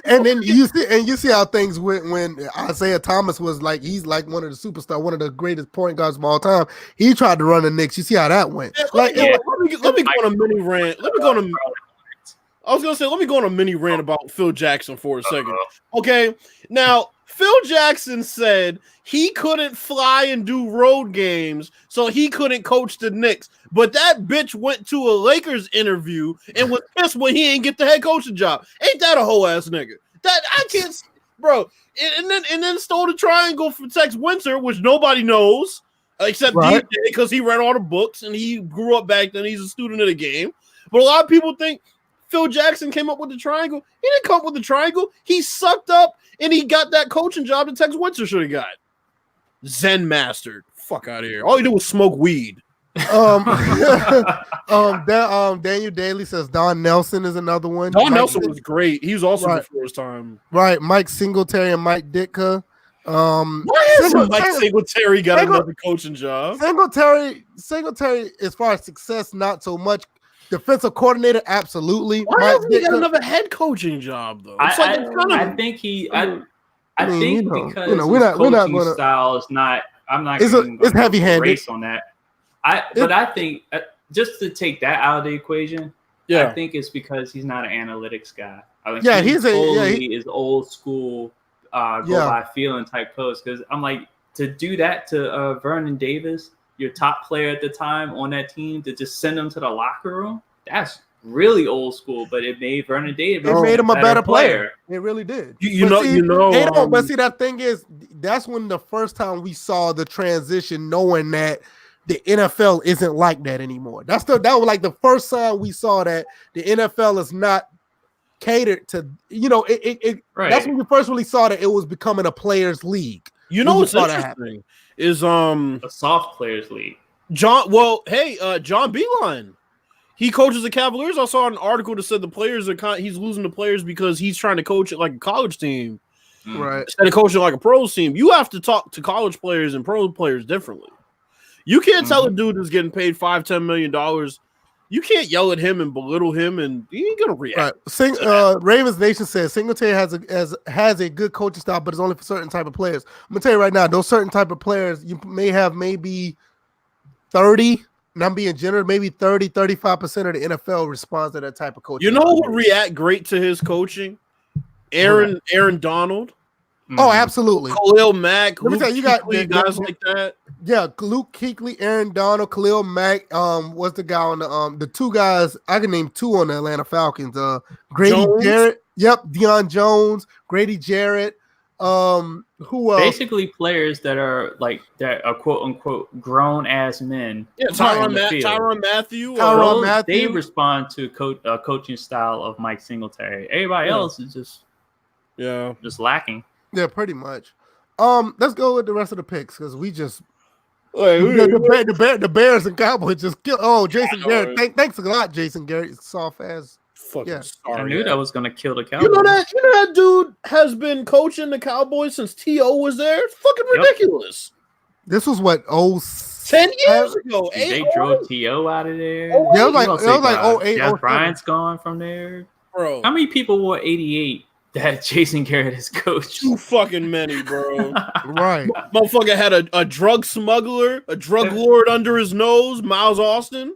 And then you see how things went when Isaiah Thomas was like, he's like one of the superstars, one of the greatest point guards of all time. He tried to run the Knicks. You see how that went. Yeah, let me go on a mini rant. Let me go on a mini rant about Phil Jackson for a second. Okay, now Phil Jackson said he couldn't fly and do road games, so he couldn't coach the Knicks. But that bitch went to a Lakers interview and was pissed when he ain't get the head coaching job. Ain't that a whole ass nigga? That I can't, bro. And then stole the triangle from Tex Winter, which nobody knows except DJ because he read all the books and he grew up back then. He's a student of the game. But a lot of people think Phil Jackson came up with the triangle. He didn't come up with the triangle. He sucked up and he got that coaching job that Tex Winter should have got. Zen master. Fuck out of here. All he did was smoke weed. Daniel Daly says Don Nelson is another one. Nelson was great. He was also before his time. Right. Mike Singletary and Mike Ditka. Why hasn't Mike Singletary got another coaching job? Singletary, as far as success, not so much. Defensive coordinator, absolutely. Why hasn't he got another head coaching job though? I think because we're not going to style is not. I'm not. It's heavy-handed on that. But I think just to take that out of the equation, I think it's because he's not an analytics guy. I think he is old school, go by feeling type coach. Because I'm like, to do that to Vernon Davis, your top player at the time on that team, to just send him to the locker room, that's really old school. But it made Vernon Davis. It made him a better player. It really did. But see, that thing is, that's when the first time we saw the transition, knowing that the NFL isn't like that anymore. That was like the first time we saw that the NFL is not catered to. That's when we first really saw that it was becoming a players' league. You know what's interesting is a soft players' league. John Beilein. He coaches the Cavaliers. I saw an article that said the players he's losing the players because he's trying to coach it like a college team, right? Instead of coaching like a pros team. You have to talk to college players and pro players differently. You can't tell a dude who's getting paid $5-10 million. You can't yell at him and belittle him, and he ain't gonna react. Right. Ravens Nation says Singletary has a good coaching style, but it's only for certain type of players. I'm gonna tell you right now, those certain type of players, you may have maybe 30. And I'm being generous, maybe 30-35% of the NFL responds to that type of coaching. You know who would react great to his coaching? Aaron Donald. Oh, absolutely. Khalil Mack. Let me tell you, got guys like that. Yeah, Luke Kuechly, Aaron Donald, Khalil Mack. What's the guy on the two guys? I can name two on the Atlanta Falcons. Grady Jarrett. Yep, Deion Jones, Grady Jarrett. Who basically players that are quote unquote grown ass men. Yeah, Tyrann Mathieu. They respond to coaching style of Mike Singletary. Everybody else is just lacking. Yeah, pretty much. Let's go with the rest of the picks because we just the Bears and Cowboys just kill. Oh, Jason Garrett. Thanks a lot, Jason Garrett. Soft ass. Fucking I knew that was gonna kill the Cowboys. You know that dude has been coaching the Cowboys since T.O. was there. It's fucking ridiculous. This was what 10 years ago. They drove T.O. out of there. It was like 08. Jeff Bryant's gone from there. Bro, how many people wore 88 that Jason Garrett has coached? Too fucking many, bro. Right. Motherfucker had a drug smuggler, a drug lord under his nose, Miles Austin.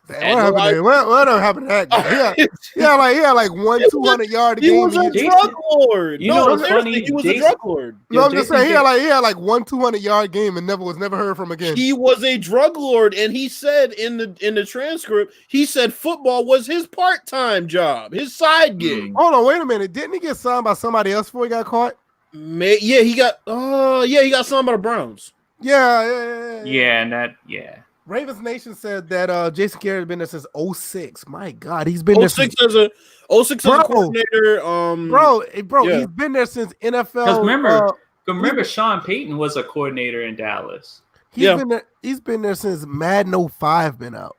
What happened to that guy? He had like 200 yard game. He was a drug lord. You know what's funny? He was a drug lord. No, I'm just saying he had like 200 yard game and was never heard from again. He was a drug lord, and he said in the transcript, he said football was his part-time job, his side gig. Hold on, wait a minute. Didn't he get signed by somebody else before he got caught? He got signed by the Browns. Yeah. Ravens Nation said that Jason Garrett had been there since 06. My God, he's been there since 06 as a coordinator. He's been there since NFL. Remember, Sean Payton was a coordinator in Dallas. He's been there since Madden 05 been out.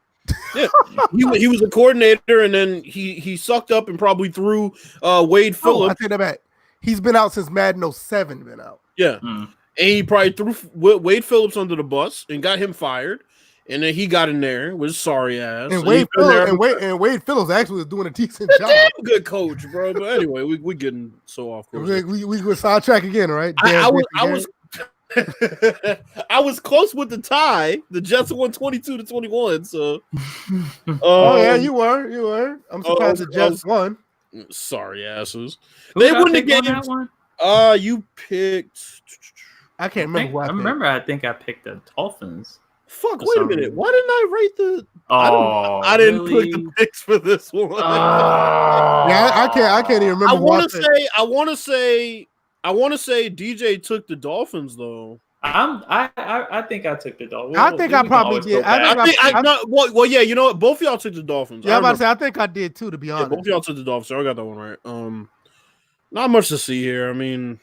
Yeah, he was a coordinator, and then he sucked up and probably threw Wade Phillips. I take that back. He's been out since Madden 07 been out. Yeah, and he probably threw Wade Phillips under the bus and got him fired. And then he got in there with sorry ass. And Wade Phillips actually was doing a decent job. Damn good coach, bro. But anyway, we getting so off course. We would sidetrack again, right? I was close with the tie. The Jets won 22-21. So, you were. I'm surprised the Jets won. Sorry asses. They won the game. You picked. I can't remember who I picked. I remember. I think I picked the Dolphins. Fuck! Wait a minute. Why didn't I rate the? I didn't pick the picks for this one. I can't even remember. I want to say DJ took the Dolphins though. I think I took the Dolphins. I think I probably did. Well, yeah. You know what? Both of y'all took the Dolphins. Yeah, I'm about to say I think I did too. To be honest, both of y'all took the Dolphins. So I got that one right. Not much to see here. I mean.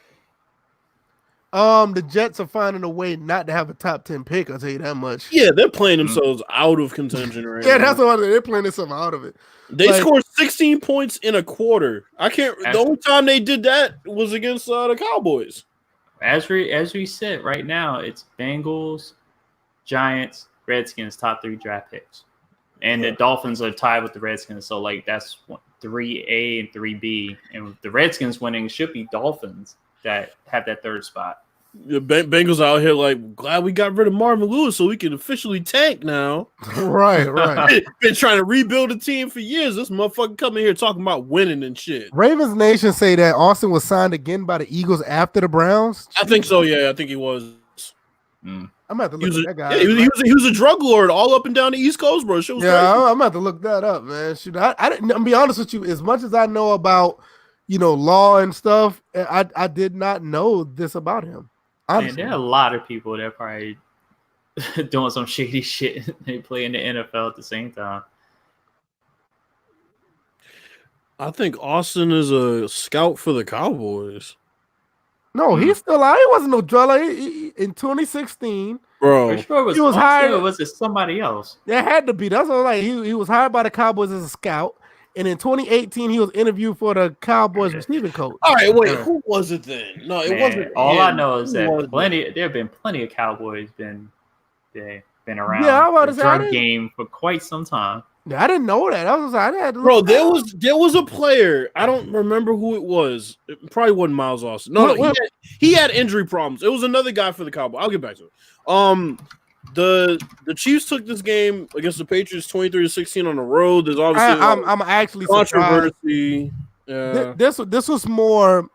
The Jets are finding a way not to have a top 10 pick. I'll tell you that much. Yeah, they're playing themselves out of contention right now. Yeah, that's what they're playing themselves out of it. They scored 16 points in a quarter. The only time they did that was against the Cowboys. As we sit right now, it's Bengals, Giants, Redskins, top 3 draft picks, and the Dolphins are tied with the Redskins. So that's 3A and 3B, and the Redskins winning should be Dolphins that have that third spot. The Bengals out here like, glad we got rid of Marvin Lewis so we can officially tank now. Right. Been trying to rebuild a team for years. This motherfucker coming here talking about winning and shit. Ravens Nation say that Austin was signed again by the Eagles after the Browns. I think so. Yeah, I think he was. I'm gonna have to look at that guy. Yeah, he was a drug lord all up and down the East Coast, bro. I'm gonna have to look that up, man. Shoot, I didn't. I'm be honest with you. As much as I know about law and stuff, I did not know this about him. And there are a lot of people that are probably doing some shady shit. They play in the NFL at the same time. I think Austin is a scout for the Cowboys. No, he's still out. He wasn't no drug in 2016. Bro, he was hired. Or was it somebody else? There had to be. That's what I'm like. He was hired by the Cowboys as a scout. And in 2018, he was interviewed for the Cowboys receiving coach. All right, wait, who was it then? No, it wasn't. All I know is that there have been plenty of Cowboys been around the drug game for quite some time. I didn't know that. I had to look. Bro, there was a player. I don't remember who it was. It probably wasn't Miles Austin. No, he had injury problems. It was another guy for the Cowboys. I'll get back to it. The Chiefs took this game against the Patriots 23-16 on the road. There's obviously I'm actually controversy. This was more.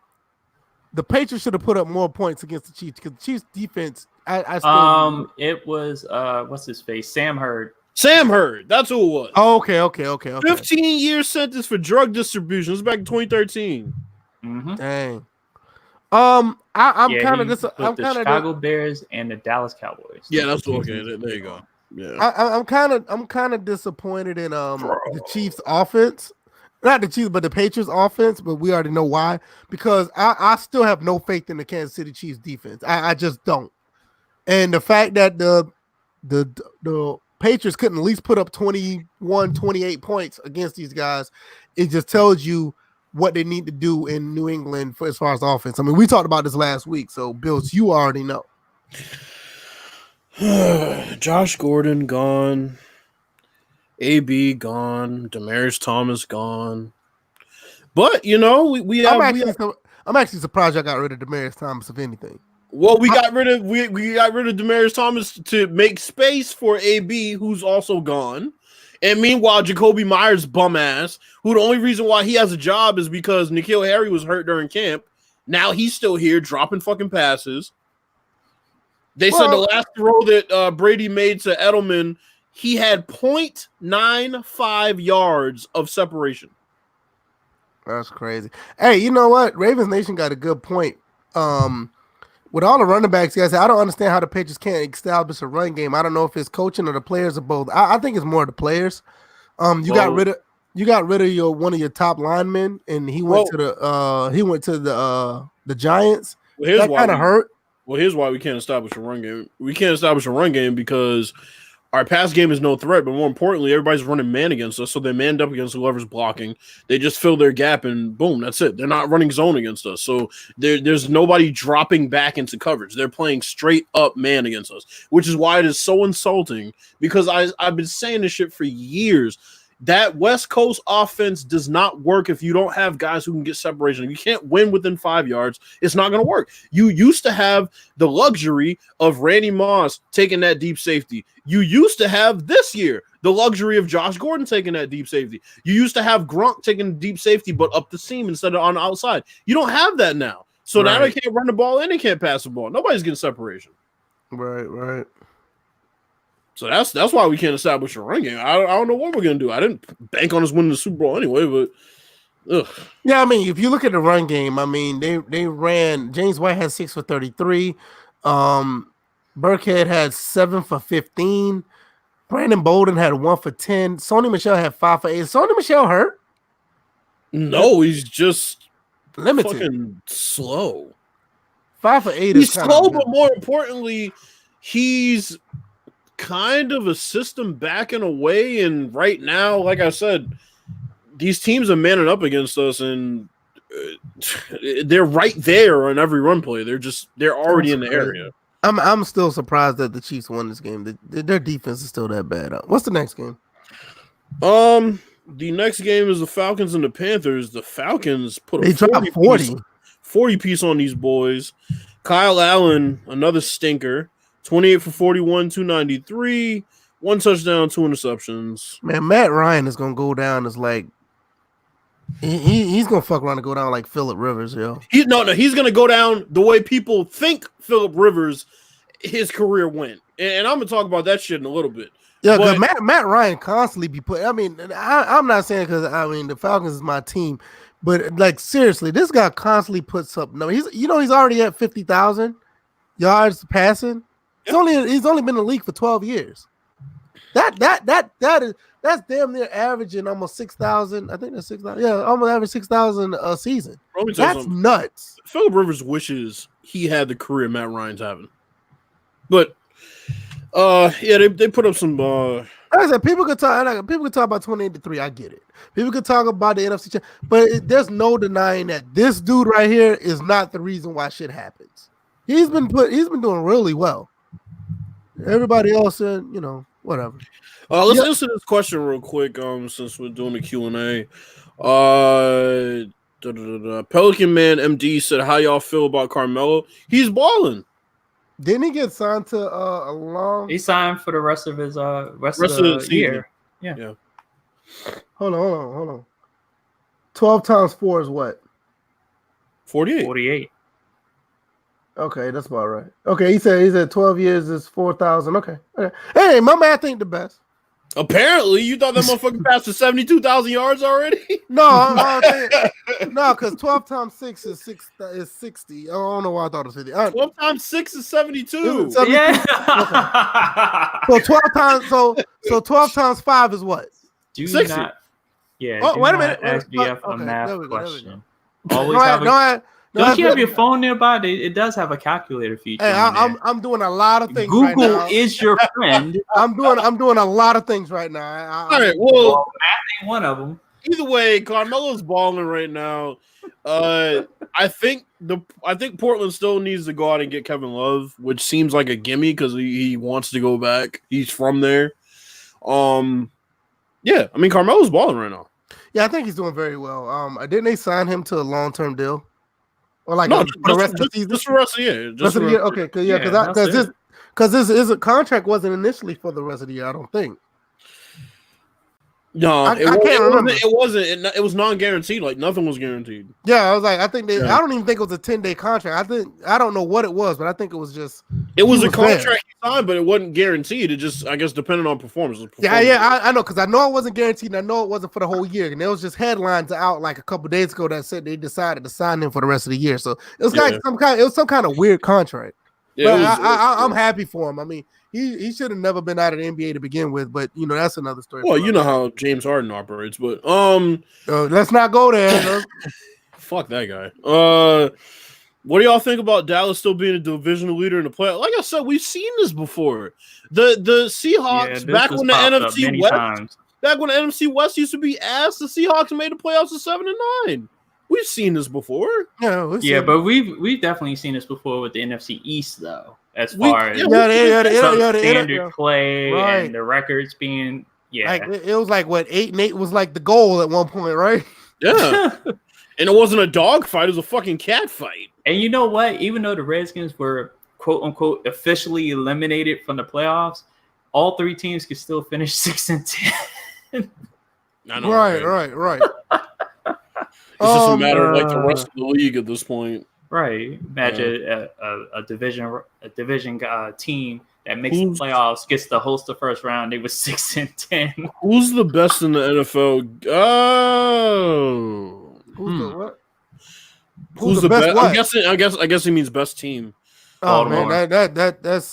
The Patriots should have put up more points against the Chiefs because the Chiefs defense. It was what's his face? Sam Hurd. That's who it was. Oh, okay. 15-year sentence for drug distribution. It was back in 2013. Mm-hmm. Dang. I'm Yeah, kind he of put the Chicago Bears and the Dallas Cowboys. Yeah, that's okay. There you go. Yeah, I'm kind of disappointed in the Chiefs offense. Not the Chiefs, but the Patriots offense, but we already know why. Because I still have no faith in the Kansas City Chiefs defense. I just don't. And the fact that the Patriots couldn't at least put up 21, 28 points against these guys, it just tells you what they need to do in New England for as far as offense. I mean, we talked about this last week, so Bills, you already know. Josh Gordon gone. AB gone. Demaryius Thomas gone. But we I'm have actually surprised I got rid of Demaryius Thomas, if anything. well, we got rid of Demaryius Thomas to make space for AB, who's also gone. And meanwhile, Jacoby Myers bum ass, who the only reason why he has a job is because N'Keal Harry was hurt during camp. Now he's still here dropping fucking passes. They said the last throw that Brady made to Edelman, he had 0.95 yards of separation. That's crazy. Hey, you know what? Ravens Nation got a good point. With all the running backs, guys, I don't understand how the Patriots can't establish a run game. I don't know if it's coaching or the players or both. I think it's more the players. You got rid of one of your top linemen, and he went to the Giants. Well, that kind of hurt. Well, here's why we can't establish a run game. We can't establish a run game because our pass game is no threat, but more importantly, everybody's running man against us, so they manned up against whoever's blocking. They just fill their gap, and boom, that's it. They're not running zone against us, so there's nobody dropping back into coverage. They're playing straight up man against us, which is why it is so insulting, because I've been saying this shit for years. That West Coast offense does not work if you don't have guys who can get separation. If you can't win within 5 yards, it's not going to work. You used to have the luxury of Randy Moss taking that deep safety. You used to have this year the luxury of Josh Gordon taking that deep safety. You used to have Gronk taking deep safety, but up the seam instead of on the outside. You don't have that now. So now they can't run the ball and they can't pass the ball. Nobody's getting separation. Right. So that's why we can't establish a run game. I don't know what we're gonna do. I didn't bank on us winning the Super Bowl anyway, but yeah, I mean, if you look at the run game, I mean, they ran. James White had 6 for 33. Burkhead had 7 for 15. Brandon Bolden had 1 for 10. Sony Michel had 5 for 8. Is Sony Michel hurt? No, he's just limited, fucking slow. 5 for 8. He's slow, but more importantly, he's kind of a system backing away, and right now, like I said, these teams are manning up against us, and they're right there on every run play. They're already in the area. I'm still surprised that the Chiefs won this game. Their defense is still that bad. What's the next game? The next game is the Falcons and the Panthers. The Falcons put a 40 piece on these boys. Kyle Allen, another stinker. 28 for 41, 293, 1 touchdown, 2 interceptions. Man, Matt Ryan is gonna go down as like he's gonna fuck around and go down like Phillip Rivers, yo. He's gonna go down the way people think Phillip Rivers his career went, and I'm gonna talk about that shit in a little bit. Yeah, because Matt Ryan constantly be put. I mean, I'm not saying because the Falcons is my team, but like seriously, this guy constantly puts up. No, he's already at 50,000 yards passing. He's only been in the league for 12 years. That's damn near averaging almost 6,000. I think that's 6,000. Yeah, almost average 6,000 a season. That's nuts. Phillip Rivers wishes he had the career Matt Ryan's having. But they put up some. Like I said, people could talk about 28-3. I get it. People could talk about the NFC, but there's no denying that this dude right here is not the reason why shit happens. He's been doing really well. Everybody else said, whatever. Let's answer this question real quick. Since we're doing the Q&A, Pelican Man MD said, "How y'all feel about Carmelo? He's balling. Didn't he get signed to a long? He signed for the rest of his rest of the year. Yeah. Hold on. 12 times 4 is what? 48. Okay, that's about right. Okay, he said 12 years is 4,000. Okay. Hey, my math ain't the best. Apparently, you thought that motherfucker passed for 72,000 yards already? No, no, because 12 times 6 is 60. I don't know why I thought it was 50. 12 times 6 is 72. 72? Yeah. Okay. So 12 times 5 is what? Do 60. not. Yeah. Oh, do wait a not minute. Ask BF a Okay, math there we go. question. Always have don't you have your phone nearby? It does have a calculator feature. Hey, I'm doing a lot of things. Google right now. is your friend. I'm doing a lot of things right now. All right, well, math ain't one of them. Either way, Carmelo's balling right now. I think Portland still needs to go out and get Kevin Love, which seems like a gimme because he wants to go back. He's from there. Yeah, I mean Carmelo's balling right now. Yeah, I think he's doing very well. Didn't they sign him to a long-term deal? Or like no, for the rest of the season? Just for the rest of the year. Rest of the year? Okay, because this contract wasn't initially for the rest of the year, I don't think. No, I can't remember. It wasn't. It was non-guaranteed. Like nothing was guaranteed. Yeah, I was like, I don't even think it was a 10-day contract. I don't know what it was, but I think it was just. It was a contract he signed, but it wasn't guaranteed. It just, I guess, depended on performance. Yeah, I know because I know it wasn't guaranteed, and I know it wasn't for the whole year. And there was just headlines out like a couple days ago that said they decided to sign him for the rest of the year. So it was like some kind of weird contract. Yeah, but I'm happy for him. I mean, he should have never been out of the NBA to begin with, but that's another story. Well, you know how James Harden operates, but let's not go there. Fuck that guy. What do y'all think about Dallas still being a divisional leader in the playoffs? Like I said, we've seen this before. The Seahawks back when the NFC West used to be ass, the Seahawks made the playoffs of 7-9. We've seen this before. Yeah, but we've definitely seen this before with the NFC East though. As far as standard play and the records being like it was like what 8-8 was like the goal at one point, right? Yeah. And it wasn't a dog fight, it was a fucking cat fight. And you know what? Even though the Redskins were quote unquote officially eliminated from the playoffs, all three teams could still finish 6-10. I know, right. It's just a matter of like the rest of the league at this point. Right. Imagine a division team that makes the playoffs gets to host the first round. They were 6-10. Who's the best in the NFL? Oh, who's the what? Who's the best? I guess he means best team. Oh Baltimore. Man, that's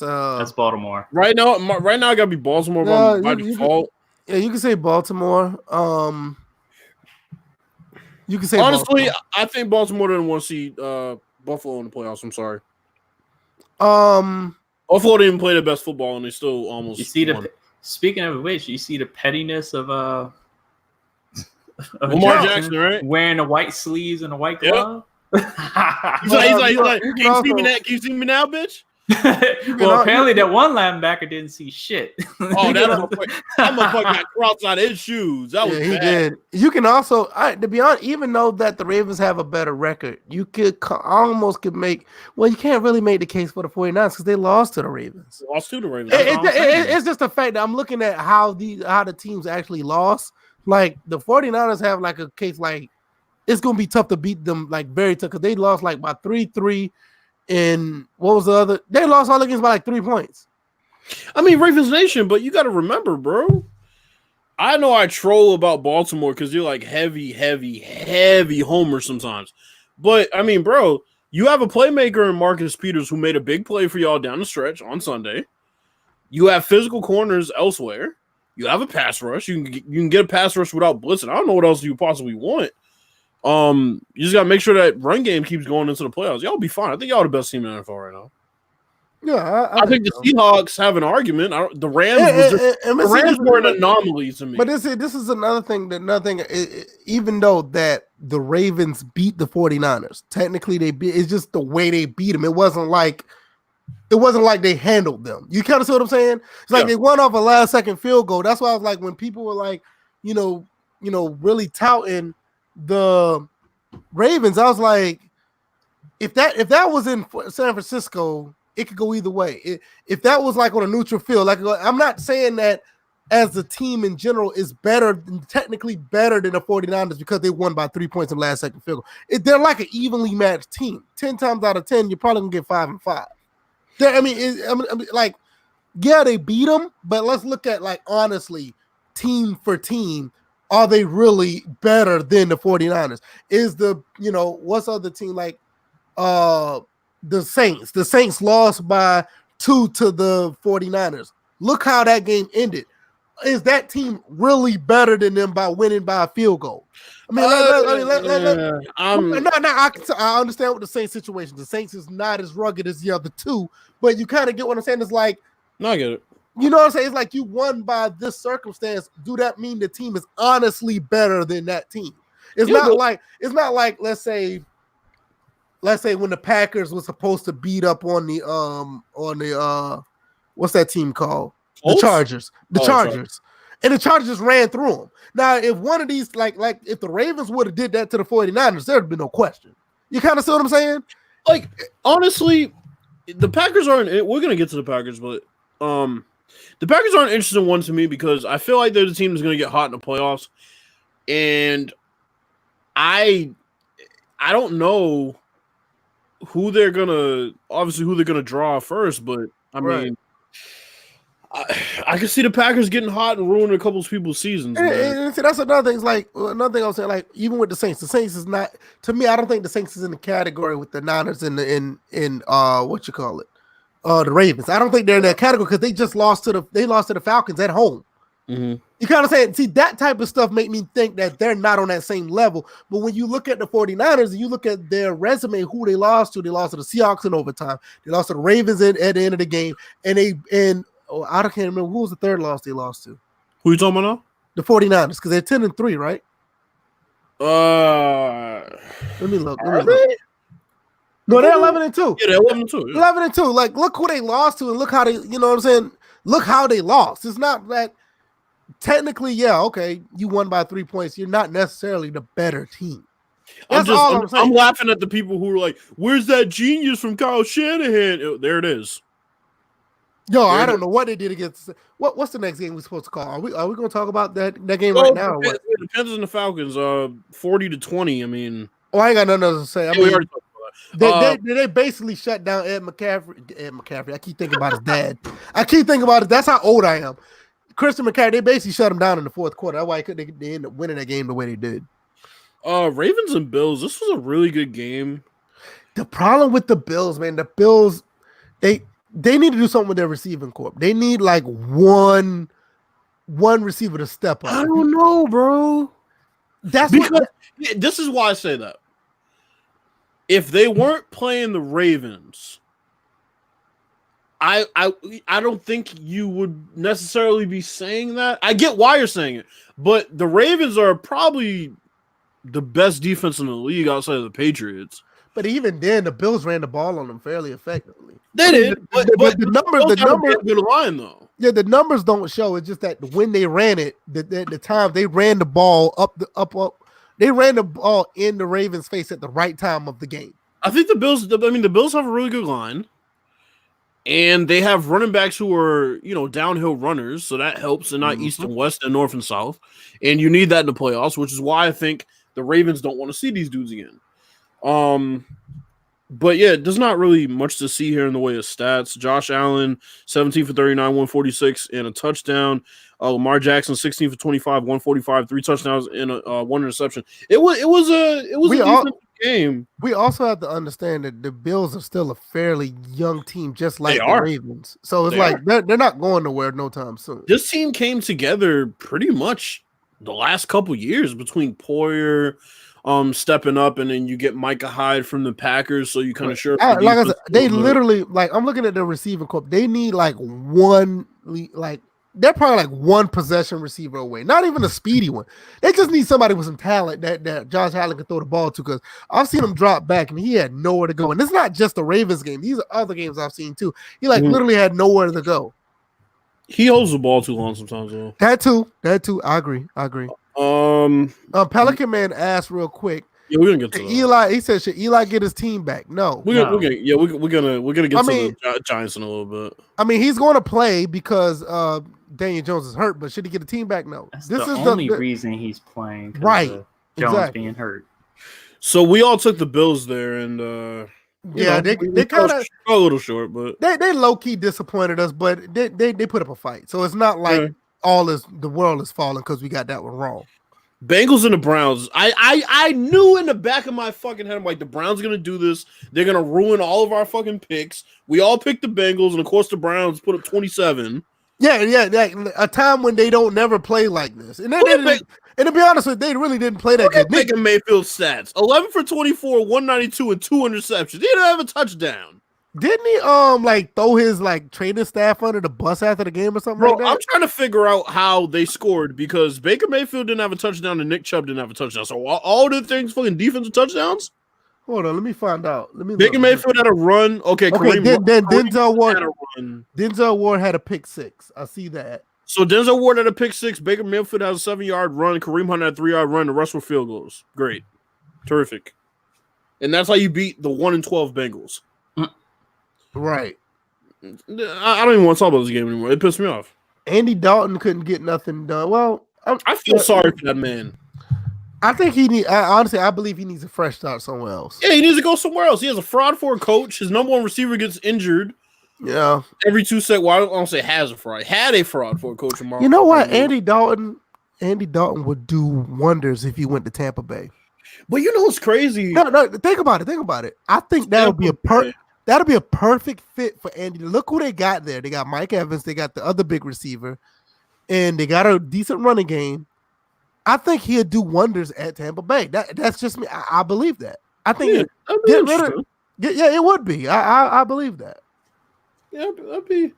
Baltimore. Right now, I gotta be Baltimore by default. You can say Baltimore. You can say honestly, Baltimore. I think Baltimore didn't want to see Buffalo in the playoffs. I'm sorry. Buffalo didn't play the best football, and they still almost. You see won. Speaking of which, you see the pettiness of Lamar Jackson, right? Wearing the white sleeves and a white glove. He's like, can you see me now, bitch? Well, apparently that one linebacker didn't see shit. Oh, that motherfucker got crossed out of his shoes. That was bad. He did. You can also, to be honest, even though that the Ravens have a better record, you you can't really make the case for the 49ers because they lost to the Ravens. It's just the fact that I'm looking at how the teams actually lost. Like the 49ers have like a case like it's gonna be tough to beat them, like very tough because they lost like by 3-3. And what was the other? They lost all against by like 3 points. I mean, Ravens Nation, but you got to remember, bro. I know I troll about Baltimore because you're like heavy homer sometimes. But, I mean, bro, you have a playmaker in Marcus Peters who made a big play for y'all down the stretch on Sunday. You have physical corners elsewhere. You have a pass rush. You can get a pass rush without blitzing. I don't know what else you possibly want. You just gotta make sure that run game keeps going into the playoffs. Y'all be fine. I think y'all the best team in the NFL right now. Yeah, I think the Seahawks have an argument. The Rams were an anomaly to me. But this is another thing. Even though that the Ravens beat the 49ers, technically it's just the way they beat them. It wasn't like they handled them. You kind of see what I'm saying? It's like they won off a last second field goal. That's why I was like, when people were like, really touting the Ravens, I was like, if that was in San Francisco, it could go either way. If that was like on a neutral field, like I'm not saying that as a team in general is technically better than the 49ers because they won by 3 points in the last second field goal. They're like an evenly matched team. 10 times out of 10, you're probably gonna get 5 and 5. They beat them, but let's look at like honestly team for team, are they really better than the 49ers? Is the, what's other team like the Saints? The Saints lost by 2 to the 49ers. Look how that game ended. Is that team really better than them by winning by a field goal? I mean, I understand what the Saints situation. The Saints is not as rugged as the other two, but you kind of get what I'm saying. It's like, no, I get it. You know what I'm saying? It's like you won by this circumstance. Do that mean the team is honestly better than that team? It's not like let's say when the Packers was supposed to beat up on the what's that team called? The Chargers. Chargers. And the Chargers ran through them. Now, if one of these, like if the Ravens would have did that to the 49ers, there'd be no question. You kind of see what I'm saying? Like, honestly, the Packers aren't. We're gonna get to the Packers, but the Packers aren't an interesting one to me because I feel like they're the team that's gonna get hot in the playoffs, and I don't know who they're gonna draw first, but I mean. I can see the Packers getting hot and ruining a couple of people's seasons. And see, that's another thing. It's like another thing I was saying. Like even with the Saints is not, to me. I don't think the Saints is in the category with the Niners and the Ravens. I don't think they're in that category because they just lost to the Falcons at home. Mm-hmm. You kind of say, see, that type of stuff make me think that they're not on that same level. But when you look at the 49ers and you look at their resume, who they lost to the Seahawks in overtime. They lost to the Ravens at the end of the game, I can't remember who was the third loss they lost to. Who you talking about now? The 49ers, because they're 10-3, right? Let me look. Are they? No, they're 11-2. Yeah, they're 11-2. Yeah. 11-2. Like, look who they lost to, and look how they. You know what I'm saying? Look how they lost. It's not that technically, yeah, okay, you won by 3 points. You're not necessarily the better team. I'm laughing at the people who are like, "Where's that genius from Kyle Shanahan?" There it is. Yo, I don't know what they did against. What's the next game we're supposed to call? Are we going to talk about that game right now? Or what? It depends on the Falcons. 40-20. I mean, I ain't got nothing else to say. I we mean, already talked about that. they basically shut down Ed McCaffrey. I keep thinking about his dad. I keep thinking about it. That's how old I am. Christian McCaffrey. They basically shut him down in the fourth quarter. That's why they end up winning that game the way they did. Ravens and Bills. This was a really good game. The problem with the Bills, man, the Bills, they need to do something with their receiving corps. They need like one receiver to step up. I don't know, bro. This is why I say that. If they weren't playing the Ravens, I don't think you would necessarily be saying that. I get why you're saying it, but the Ravens are probably the best defense in the league outside of the Patriots. But even then, the Bills ran the ball on them fairly effectively. They did, but the numbers, good line though. Yeah, the numbers don't show. It's just that when they ran it, the time they ran the ball up. They ran the ball in the Ravens' face at the right time of the game. I think the Bills have a really good line, and they have running backs who are downhill runners, so that helps. And not east and west and north and south, and you need that in the playoffs, which is why I think the Ravens don't want to see these dudes again. But yeah, there's not really much to see here in the way of stats. Josh Allen, 17 for 39, 146, and a touchdown. Lamar Jackson, 16 for 25, 145, 3 touchdowns and one interception. It was a decent game. We also have to understand that the Bills are still a fairly young team, just like the Ravens. So it's they're not going nowhere no time soon. This team came together pretty much the last couple years between Poyer, stepping up, and then you get Micah Hyde from the Packers, so you kind of sure. Like I said, they literally I'm looking at the receiving corps. They need they're probably like one possession receiver away, not even a speedy one. They just need somebody with some talent that Josh Allen can throw the ball to, because I've seen him drop back and he had nowhere to go. And it's not just the Ravens game; these are other games I've seen too. He literally had nowhere to go. He holds the ball too long sometimes, though. That too. I agree. Pelican Man asked real quick. Yeah, we're gonna get to Eli. He said, "Should Eli get his team back?" No. We're gonna get to the Giants in a little bit. I mean, he's going to play because Daniel Jones is hurt, but should he get a team back? No. This is the only reason he's playing. Right. Jones being hurt. So we all took the Bills there, and they kind of a little short, but they low key disappointed us, but they put up a fight. So it's not like the world is falling because we got that one wrong. Bengals and the Browns. I knew in the back of my fucking head, I'm like, the Browns are gonna do this. They're gonna ruin all of our fucking picks. We all picked the Bengals, and of course the Browns put up 27. Yeah, a time when they don't never play like this. And to be honest with you, they really didn't play that good. Baker Mayfield stats: 11 for 24, 192, and 2 interceptions. He didn't have a touchdown. Didn't he throw his training staff under the bus after the game or something like that? I'm trying to figure out how they scored because Baker Mayfield didn't have a touchdown and Nick Chubb didn't have a touchdown. So all the things fucking defensive touchdowns. Hold on, let me find out. Baker Mayfield had a run. Okay, then Denzel Ward had a pick 6. I see that. So Denzel Ward had a pick 6. Baker Mayfield has a 7-yard run. Kareem Hunt had a 3-yard run. The rest were field goals. Great, terrific, and that's how you beat the 1-12 Bengals. Right. I don't even want to talk about this game anymore. It pissed me off. Andy Dalton couldn't get nothing done. Well, I feel sorry for that man. I think I believe he needs a fresh start somewhere else. Yeah, he needs to go somewhere else. He has a fraud for a coach. His number one receiver gets injured. Yeah. Every 2 seconds. Well, I don't say has a fraud. Had a fraud for a coach. You know what? Andy Dalton would do wonders if he went to Tampa Bay. But you know what's crazy? No, think about it. I think that would be that'll be a perfect fit for Andy. Look who they got there. They got Mike Evans. They got the other big receiver. And they got a decent running game. I think he'll do wonders at Tampa Bay. That's just me. I believe that. I think it would be. I believe that. Yeah, that'd be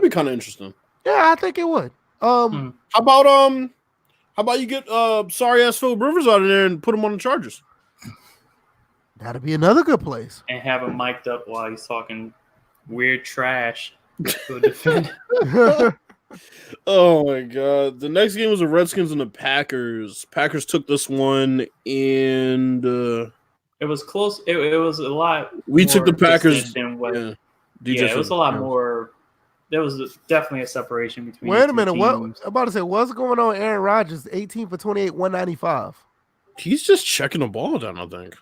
kind of interesting. Yeah, I think it would. How about you get sorry ass Phil Rivers out of there and put him on the Chargers? That'd be another good place. And have him mic'd up while he's talking weird trash to a defender. Oh my god! The next game was the Redskins and the Packers. Packers took this one, and it was close. It was a lot. We took the Packers. It was a lot more. There was definitely a separation between. Wait a minute. Teams. What I'm about to say? What's going on? Aaron Rodgers, 18 for 28, 195. He's just checking the ball down, I think.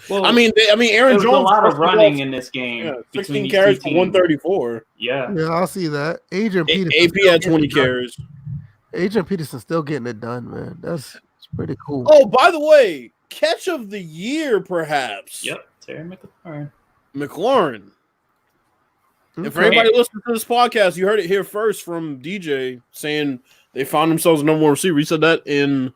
Well, I mean, Aaron Jones. A lot of running in this game. Yeah, 16 carries for 134. Yeah, I'll see that. Adrian Peterson. AP had 20 carries. Adrian Peterson still getting it done, man. That's pretty cool. Oh, by the way, catch of the year, perhaps. Yep, Terry McLaurin. Okay. If anybody listening to this podcast, you heard it here first from DJ saying they found themselves a number 1 receiver. He said that in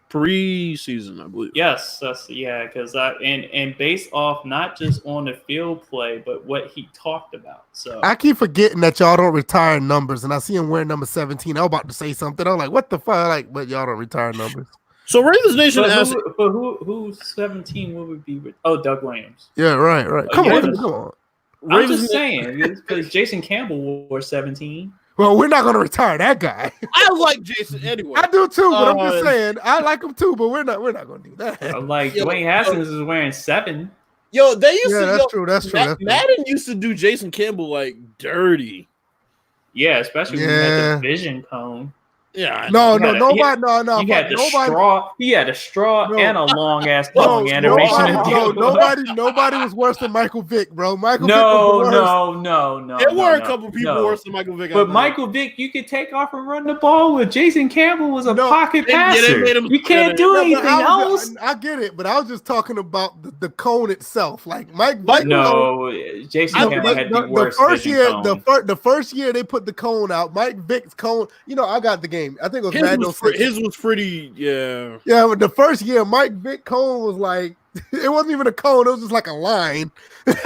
preseason, I believe. Yes, because and based off not just on the field play, but what he talked about. So I keep forgetting that y'all don't retire numbers, and I see him wearing number 17. I was about to say something. I'm like, what the fuck? But y'all don't retire numbers. So Ravens Nation asked, but who's 17 would we be with? Oh, Doug Williams. Yeah, right. Come on. I'm just saying because Jason Campbell wore 17. Well, we're not going to retire that guy. I like Jason anyway. I do too, but I'm just saying I like him too, but we're not going to do that. I'm like Dwayne Haskins is wearing 7. Yo, they used to. That's true. That's true. Madden used to do Jason Campbell like dirty. Yeah, especially when you had the vision cone. Yeah. Nobody. He had a straw and a long ass long animation. Nobody was worse than Michael Vick, bro. No. There were a couple people worse than Michael Vick. But Michael Vick, you could take off and run the ball with. Jason Campbell was a pocket passer. You can't do anything else. I get it, but I was just talking about the cone itself. Like Jason Campbell had the worst vision cone. The first year they put the cone out, Mike Vick's cone. I got the game. I think it was Madden 06. His was pretty, yeah. Yeah, but the first year, Mike Vick cone was like, it wasn't even a cone. It was just like a line. And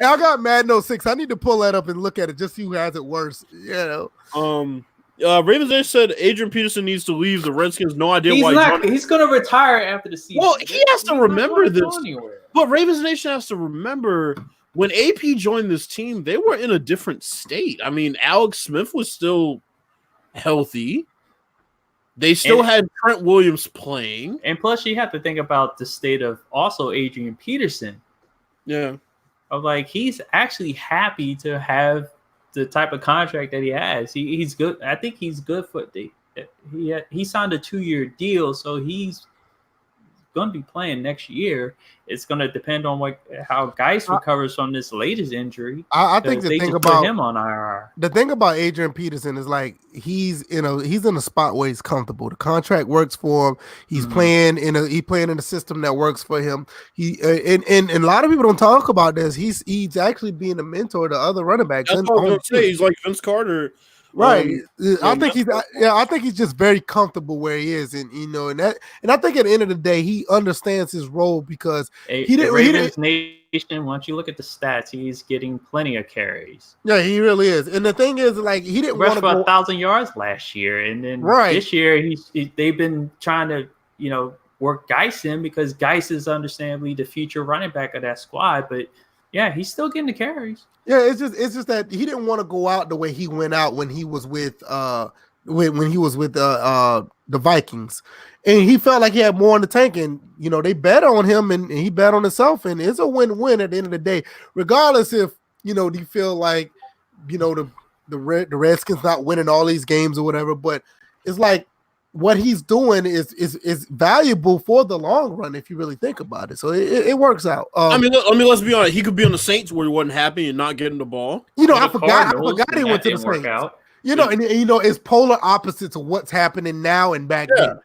I got Madden 06. I need to pull that up and look at it, just see who has it worse. Ravens Nation said Adrian Peterson needs to leave the Redskins. No idea why. He's going to retire after the season. Well, he has to remember this. But Ravens Nation has to remember when AP joined this team, they were in a different state. I mean, Alex Smith was still healthy. They still had Trent Williams playing. And plus, you have to think about the state of also Adrian Peterson. Yeah. Of like, he's actually happy to have the type of contract that he has. He's good. I think he's good for he signed a 2-year deal, so he's going to be playing next year. It's going to depend on how Geis recovers from this latest injury. I think they just put him on IR. The thing about Adrian Peterson is like he's in a spot where he's comfortable. The contract works for him. He's playing in a system that works for him. And a lot of people don't talk about this. He's actually being a mentor to other running backs. That's what I was gonna say. He's like Vince Carter. Right. I think he's just very comfortable where he is, and I think at the end of the day he understands his role because Nation, once you look at the stats, he's getting plenty of carries. Yeah, he really is. And the thing is, like, he didn't rush for 1,000 yards last year, and then this year they've been trying to work Geis in because Geis is understandably the future running back of that squad, but yeah, he's still getting the carries. Yeah, it's just that he didn't want to go out the way he went out when he was with when he was with the Vikings, and he felt like he had more in the tank, and they bet on him, and he bet on himself, and it's a win-win at the end of the day, regardless if you feel like the Redskins not winning all these games or whatever, but it's like what he's doing is valuable for the long run if you really think about it. So it works out. I mean, let's be honest. He could be on the Saints where he wasn't happy and not getting the ball. I forgot he went to the Saints. And it's polar opposite to what's happening now and back then.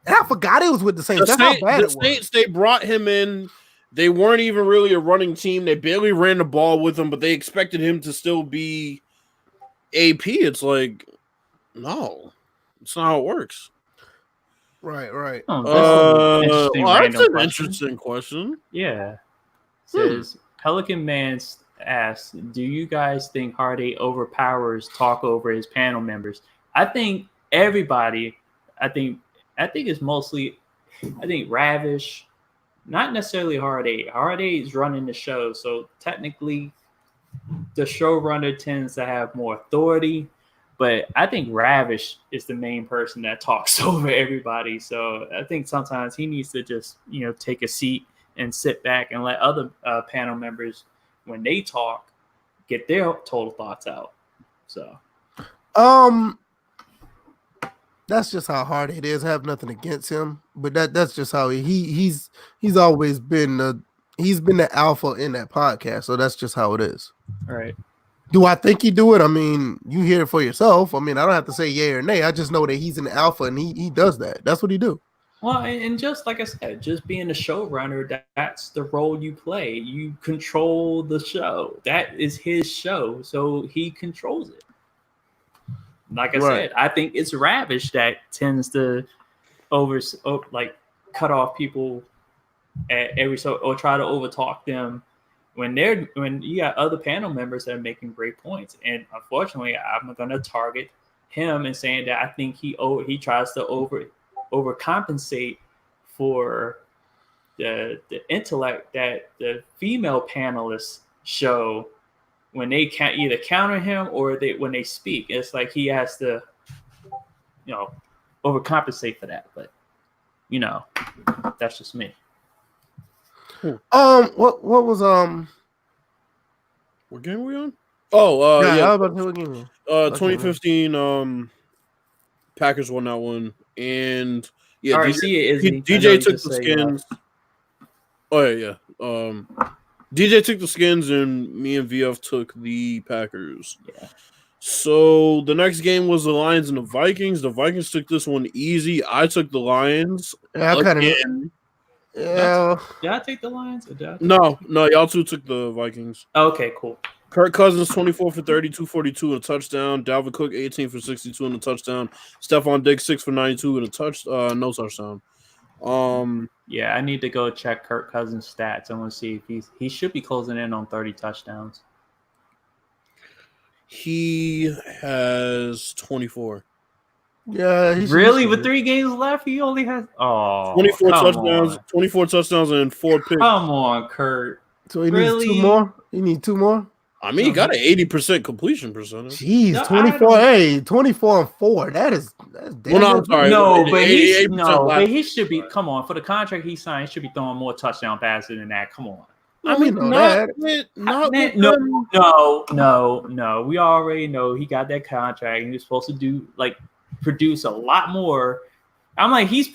And I forgot it was with the Saints. That's how bad it was. The Saints, they brought him in. They weren't even really a running team. They barely ran the ball with him, but they expected him to still be AP. It's like, no. That's not how it works. Right. Oh, that's an interesting question. Yeah. Says Pelican Man asks, do you guys think Hardy overpowers talk over his panel members? I think everybody, I think it's mostly, Ravish, not necessarily Hardy. Hardy is running the show, so technically the showrunner tends to have more authority. But I think Ravish is the main person that talks over everybody. So I think sometimes he needs to just, take a seat and sit back and let other panel members, when they talk, get their total thoughts out. So, that's just how hard it is. I have nothing against him, but that's just how he's always been he's been the alpha in that podcast. So that's just how it is. All right. Do I think he do it? I mean, you hear it for yourself. I mean, I don't have to say yay or nay. I just know that he's an alpha and he does that. That's what he do. Well, and just like I said, just being a showrunner, that's the role you play. You control the show. That is his show, so he controls it. Like I said, I think it's Ravish that tends to cut off people at or try to overtalk them. When you got other panel members that are making great points, and unfortunately, I'm going to target him and saying that I think he tries to overcompensate for the intellect that the female panelists show when they can't either counter him or when they speak. It's like he has to, overcompensate for that. But that's just me. What was what game are we on? Oh, I was about to what game? 2015 Packers won that one, and DJ took the Skins. Oh yeah. DJ took the Skins, and me and VF took the Packers. Yeah. So the next game was the Lions and the Vikings. The Vikings took this one easy. I took the Lions. Yeah, Did I take the Lions? No, y'all two took the Vikings. Okay, cool. Kirk Cousins, 24 for 30, 242 and a touchdown. Dalvin Cook, 18 for 62 and a touchdown. Stephon Diggs, 6 for 92 and a no touchdown. Yeah, I need to go check Kirk Cousins' stats. I want to see if he should be closing in on 30 touchdowns. He has 24. Yeah, really? With 3 games left, he only has 24 touchdowns, 24 touchdowns and 4 picks. Come on, Kurt. So he needs 2 more. He needs 2 more. I mean, he got an 80% completion percentage. Jeez, 24. Hey, 24 and 4. That's damn. Well, no, I'm sorry. But he should be. Come on, for the contract he signed, he should be throwing more touchdown passes than that. Come on. I mean, no. We already know he got that contract. He was supposed to produce a lot more. I'm like, he's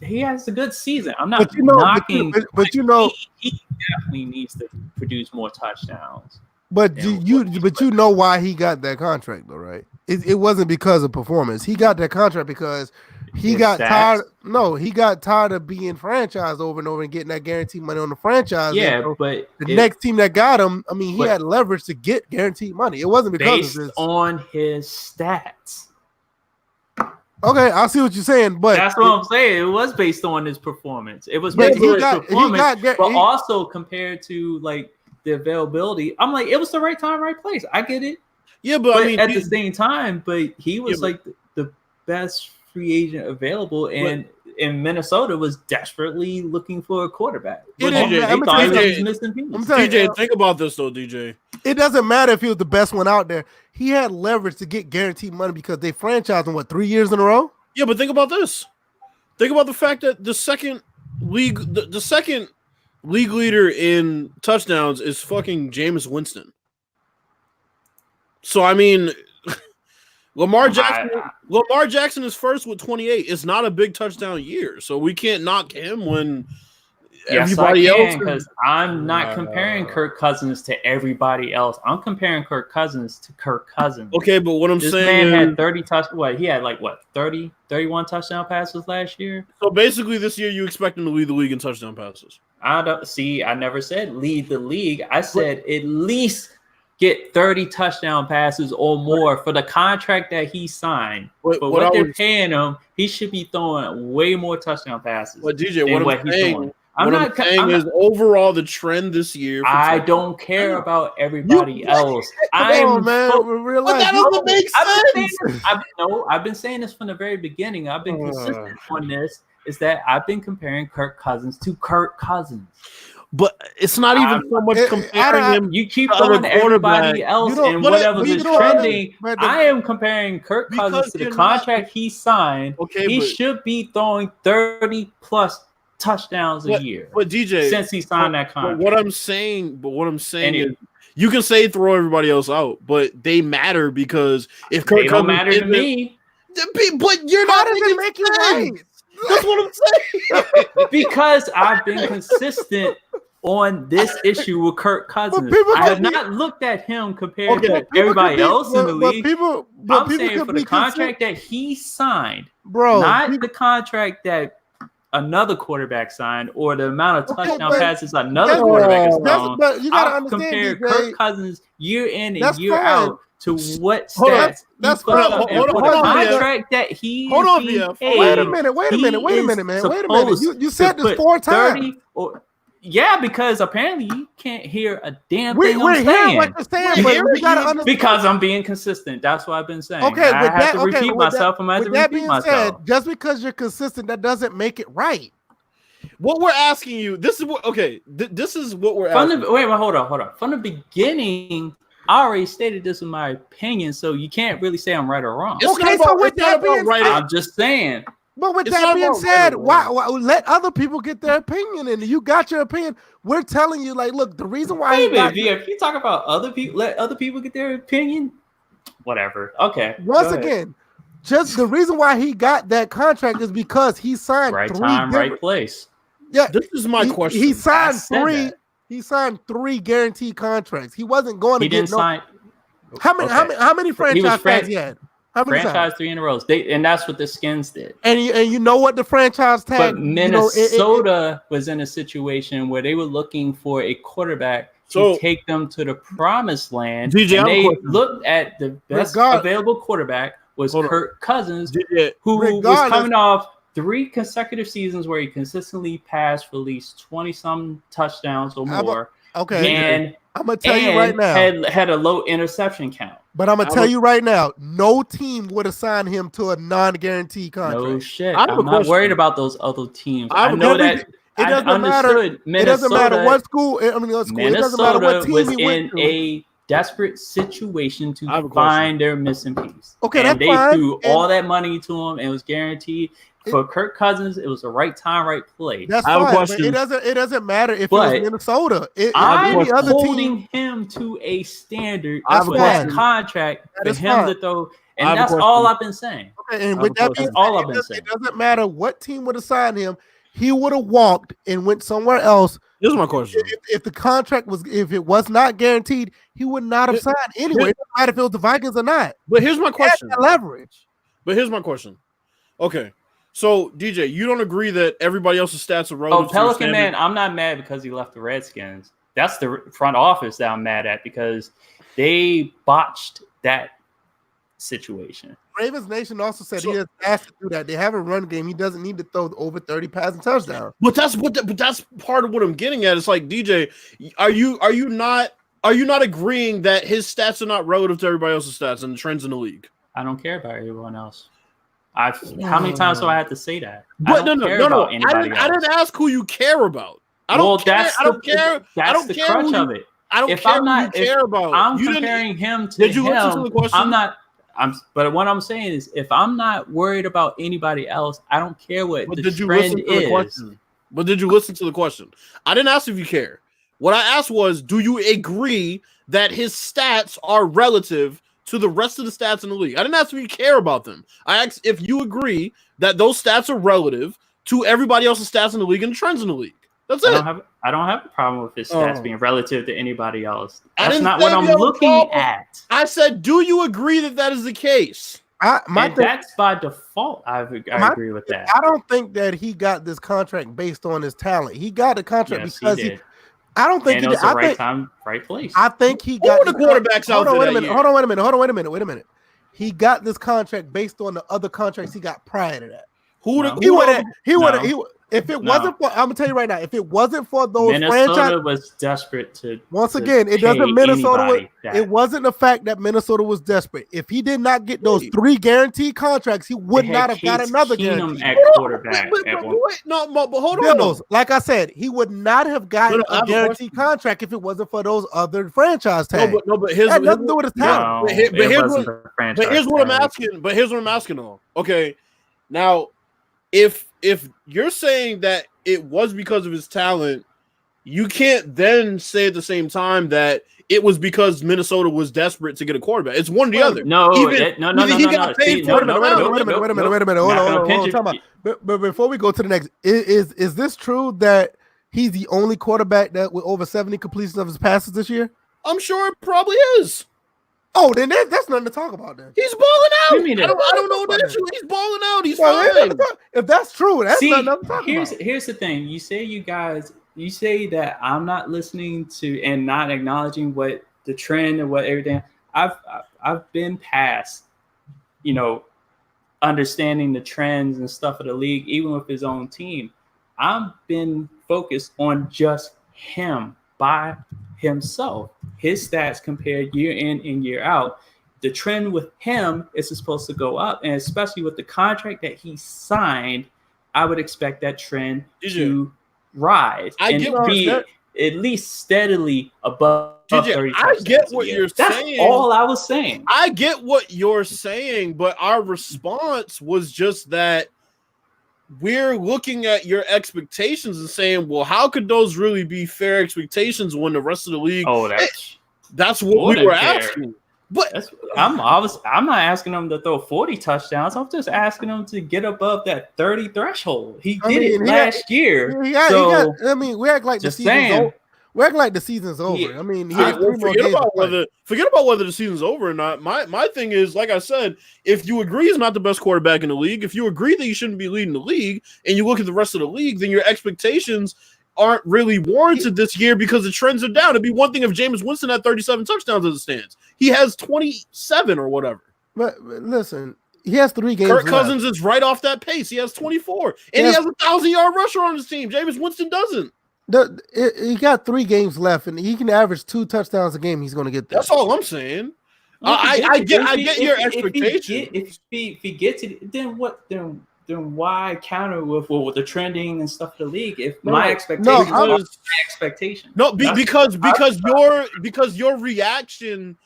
he has a good season. I'm not But you know, knocking, but you know, he definitely needs to produce more touchdowns. but you know why he got that contract though, right? It wasn't because of performance. He got that contract because he got tired. No, he got tired of being franchised over and over and getting that guaranteed money on the franchise. Yeah, so but the next team that got him, I mean, he had leverage to get guaranteed money. It wasn't because of this. On his stats. Okay, I see what you're saying, but that's what I'm saying. It was based on his performance. It was based on his performance, but also compared to like the availability. I'm like, it was the right time, right place. I get it. Yeah, but I mean, at the same time, but he was like the best free agent available, and in Minnesota was desperately looking for a quarterback. DJ, think about this though, DJ. It doesn't matter if he was the best one out there. He had leverage to get guaranteed money because they franchised him 3 years in a row. Yeah, but think about this. Think about the fact that the second league leader in touchdowns is fucking Jameis Winston. So I mean, Lamar Jackson is first with 28. It's not a big touchdown year, so we can't knock him when everybody else. Because I'm not comparing Kirk Cousins to everybody else. I'm comparing Kirk Cousins to Kirk Cousins. Okay, but what I'm saying is, man had 30 he had 31 touchdown passes last year. So basically, this year you expect him to lead the league in touchdown passes. I never said lead the league. I said at least get 30 touchdown passes or more for the contract that he signed. But what they're paying him, he should be throwing way more touchdown passes. But DJ, what I'm saying is overall the trend this year. I don't care about everybody else. Man, that doesn't make sense. I've been saying this from the very beginning. I've been consistent on this. Is that I've been comparing Kirk Cousins to Kirk Cousins. But it's not even so much comparing him. You keep throwing everybody else and whatever is trending. I am comparing Kirk Cousins to the contract he signed. Okay, he should be throwing 30 plus touchdowns a year. But DJ, since he signed that contract. What I'm saying is you can say throw everybody else out, but they matter because if Kirk Cousins don't matter to me. But you're not making right. That's what I'm saying. Because I've been consistent on this issue with Kirk Cousins. I have not looked at him compared to everybody else in the league. I'm saying for the contract that he signed, not the contract that another quarterback signed or the amount of touchdown passes another quarterback has thrown. I've compared Kirk Cousins year in and year out to what stats that's for the contract that he is being paid. Wait a minute, man. Wait a minute. You said this 4 times. Because apparently you can't hear a damn thing I'm saying. What you're saying, but you gotta understand. Because I'm being consistent. That's what I've been saying. Okay, I have to repeat myself. I'm going to have to repeat myself. Just because you're consistent, that doesn't make it right. What we're asking you, this is what we're asking. Hold on. From the beginning, I already stated this in my opinion, so you can't really say I'm right or wrong. I'm just saying. But with that being said, why let other people get their opinion in? You got your opinion. We're telling you, like, look, the reason why if you talk about other people, let other people get their opinion. Whatever. Okay. Once again, just the reason why he got that contract is because he signed right time, right place. Yeah, this is my question. He signed 3. He signed 3 guaranteed contracts. He wasn't going to get sign. How many franchise tags he had? Franchise 3 in a row. And that's what the Skins did. And you know what the franchise tag? But Minnesota was in a situation where they were looking for a quarterback to take them to the promised land. And they looked at the best available quarterback was Kirk Cousins, who was coming off 3 consecutive seasons where he consistently passed for at least 20-some touchdowns or more. And I'm gonna tell you right now, had a low interception count. But I'm gonna tell you right now, no team would assign him to a non-guaranteed contract. No shit. I'm not worried about those other teams. I know that. It doesn't matter. It doesn't matter what school. It doesn't matter what team was he went in a desperate situation to find their missing piece. Okay, and they threw all that money to him and it was guaranteed. For Kirk Cousins, it was the right time, right play. That's I have a fine. question. But it doesn't matter if But it was Minnesota. I'm Any other holding team, him to a standard I have for a that question. contract That for is him fine. to throw. I And have a that's question. all I've been saying. okay, and I with have a that being question. That's all said, I've been saying. it doesn't matter what team would have signed him. He would have walked and went somewhere else. Here's my question. If the contract if it was not guaranteed, he would not have signed anyway. It doesn't matter if it was the Vikings or not. But here's my He had question. that leverage. But here's my question. Okay, so DJ, you don't agree that everybody else's stats are relative to your Pelican standard? Man, I'm not mad because he left the Redskins. That's the front office that I'm mad at because they botched that situation. Ravens Nation also said he has asked to do that. They have a run game. He doesn't need to throw over 30 passing touchdowns. But that's part of what I'm getting at. It's like, DJ, are you not agreeing that his stats are not relative to everybody else's stats and the trends in the league? I don't care about everyone else. How many times do I have to say that? But I didn't ask who you care about. I don't care. That's I don't care. That's the crutch of it. I don't If care I'm not, who you care about. I'm You comparing him to Did you him. listen to the question? But what I'm saying is, if I'm not worried about anybody else, I don't care what But the did you trend listen to the is. question? But did you listen to the question? I didn't ask if you care. What I asked was, do you agree that his stats are relative to the rest of the stats in the league? I didn't ask if you care about them. I asked if you agree that those stats are relative to everybody else's stats in the league and the trends in the league. That's it. I don't have a problem with his stats being relative to anybody else. I That's didn't not say what I'm you have a looking problem. at. I said, do you agree that that is the case? That's by default. I agree with that. I don't think that he got this contract based on his talent. He got the contract because he did. I don't think and he it was did. the right time, right place. I think he got the quarterbacks out there. Wait a minute. He got this contract based on the other contracts he got prior to that. If it wasn't for, I'm gonna tell you right now, if it wasn't for those Minnesota was desperate to. Once again, it doesn't. Minnesota. It wasn't the fact that Minnesota was desperate. If he did not get those 3 guaranteed contracts, he would not have got another guarantee. At quarterback. But hold on. Like I said, he would not have gotten a guaranteed contract if it wasn't for those other franchise tags. But here's that nothing to do with his talent. But here's what I'm asking. But here's what I'm asking on. Okay, now if you're saying that it was because of his talent, you can't then say at the same time that it was because Minnesota was desperate to get a quarterback. It's one or the other. No. Wait a minute. Hold on. But before we go to the next, is this true that he's the only quarterback that with over 70 completions of his passes this year? I'm sure it probably is. Oh, then that's nothing to talk about. Then he's balling out. I don't know that issue. He's balling out. He's fine. If that's true, that's nothing to talk about. Here's the thing. You say that I'm not listening to and not acknowledging what the trend and what everything. I've been past, understanding the trends and stuff of the league, even with his own team. I've been focused on just him by himself, his stats compared year in and year out. The trend with him is supposed to go up, and especially with the contract that he signed, I would expect that trend to rise and be at least steadily above 30. I get what you're saying. That's all I was saying. I get what you're saying, but our response was just that we're looking at your expectations and saying, well, how could those really be fair expectations when the rest of the league? Oh, that's what we were asking. But I'm not asking him to throw 40 touchdowns. I'm just asking him to get above that 30 threshold. He did it last year. We act like the season's over. We're acting like the season's over. Forget about whether the season's over or not. My thing is, like I said, if you agree he's not the best quarterback in the league, if you agree that you shouldn't be leading the league, and you look at the rest of the league, then your expectations aren't really warranted this year because the trends are down. It'd be one thing if Jameis Winston had 37 touchdowns as it stands. He has 27 or whatever. But listen, he has 3 games. Kirk Cousins is right off that pace. He has 24, and he has a 1,000-yard rusher on his team. Jameis Winston doesn't. He got 3 games left, and he can average 2 touchdowns a game. He's going to get there. That's all I'm saying. I get your expectation. If he gets it, then what? Then why counter with the trending and stuff of the league? If my expectation, because your reaction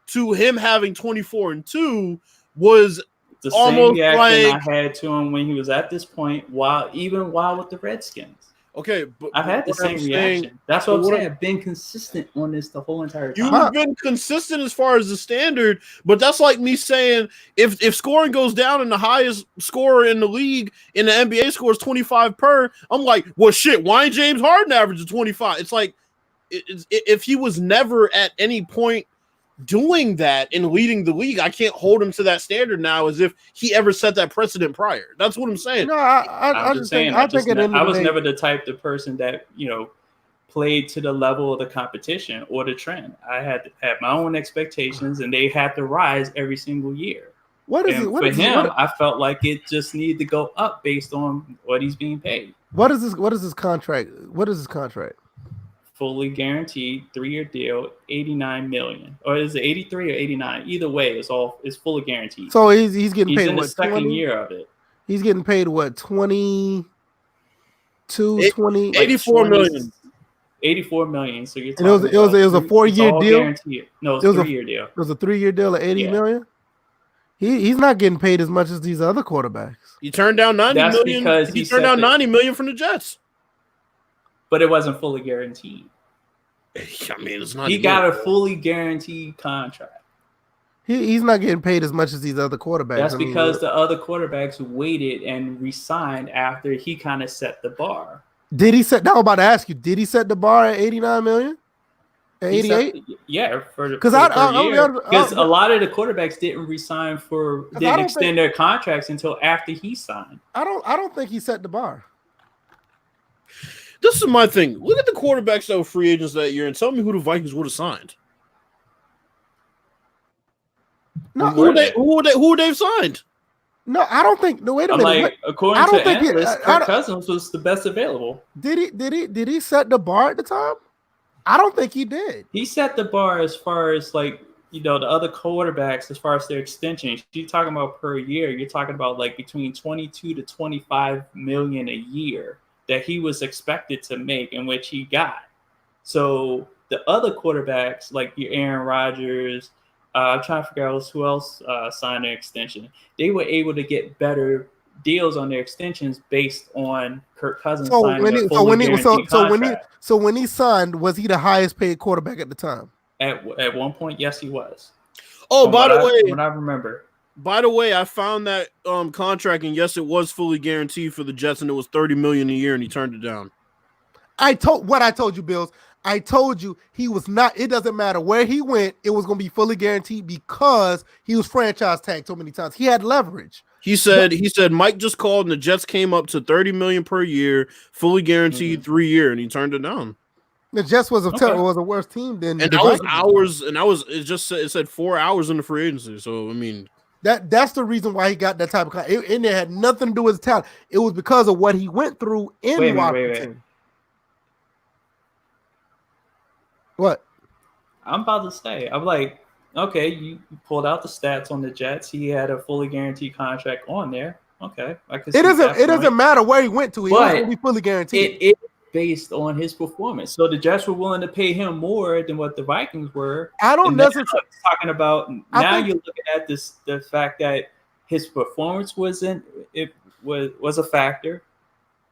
to him having 24-2 was The same reaction I had to him when he was at this point, while with the Redskins. Okay, but I've had the same reaction. That's what I'm saying. I've been consistent on this the whole entire time. You've been consistent as far as the standard, but that's like me saying if scoring goes down and the highest scorer in the league in the NBA scores 25 per, I'm like, well, shit, why ain't James Harden averaging 25? It's like if he was never at any point doing that and leading the league, I can't hold him to that standard now as if he ever set that precedent prior. That's what I'm saying. No, I'm just saying. I was never the type of person that played to the level of the competition or the trend. I had my own expectations, and they had to rise every single year. I felt like it just needed to go up based on what he's being paid. What is his contract? What is his contract? Fully guaranteed 3-year deal, $89 million, or is it 83 or 89? Either way, it's fully guaranteed. So he's getting paid in the second year of it. He's getting paid what, 22, 20, 84 million. 84 million. So you're talking it was a 4-year deal. Guaranteed. No, it was a 3-year deal. It was a 3-year deal at 80 million. He's not getting paid as much as these other quarterbacks. He turned down 90 million. Because he turned down 90 million from the Jets. But it wasn't fully guaranteed. I mean, it's not. He got a fully guaranteed contract. He's not getting paid as much as these other quarterbacks. That's because the other quarterbacks waited and resigned after he kind of set the bar. Did he set? Now I'm about to ask you. Did he set the bar at 89 million? At 88? Yeah, because a lot of the quarterbacks didn't extend their contracts until after he signed. I don't think he set the bar. This is my thing. Look at the quarterbacks that were free agents that year and tell me who the Vikings would have signed. No, who would they have signed? No, I don't think. No, wait a minute. According to analysts, Kirk Cousins was the best available. Did he set the bar at the time? I don't think he did. He set the bar as far as the other quarterbacks as far as their extensions. You're talking about per year. You're talking about between 22 to 25 million a year that he was expected to make, and which he got. So the other quarterbacks, like your Aaron Rodgers, I'm trying to figure out who else signed their extension. They were able to get better deals on their extensions based on Kirk Cousins signing a fully guaranteed contract. So when he signed, was he the highest paid quarterback at the time? At one point, yes, he was. Oh, by the way, when I remember. By the way, I found that contract, and yes, it was fully guaranteed for the Jets, and it was $30 million a year, and he turned it down. I told you, Bills. I told you he was not. It doesn't matter where he went; it was going to be fully guaranteed because he was franchise tagged so many times. He had leverage. He said Mike just called, and the Jets came up to $30 million per year, fully guaranteed 3-year, and he turned it down. The Jets was a worse team than. And that was hours, and it said 4 hours in the free agency. So I mean. That's the reason why he got that type of contract. And it had nothing to do with his talent. It was because of what he went through in Washington. What? I'm about to say. I'm like, okay, you pulled out the stats on the Jets. He had a fully guaranteed contract on there. Okay, I can see it doesn't matter where he went to. He was going to be fully guaranteed. It based on his performance. So the Jets were willing to pay him more than what the Vikings were. I don't necessarily talking about now. You're looking at the fact that his performance was a factor,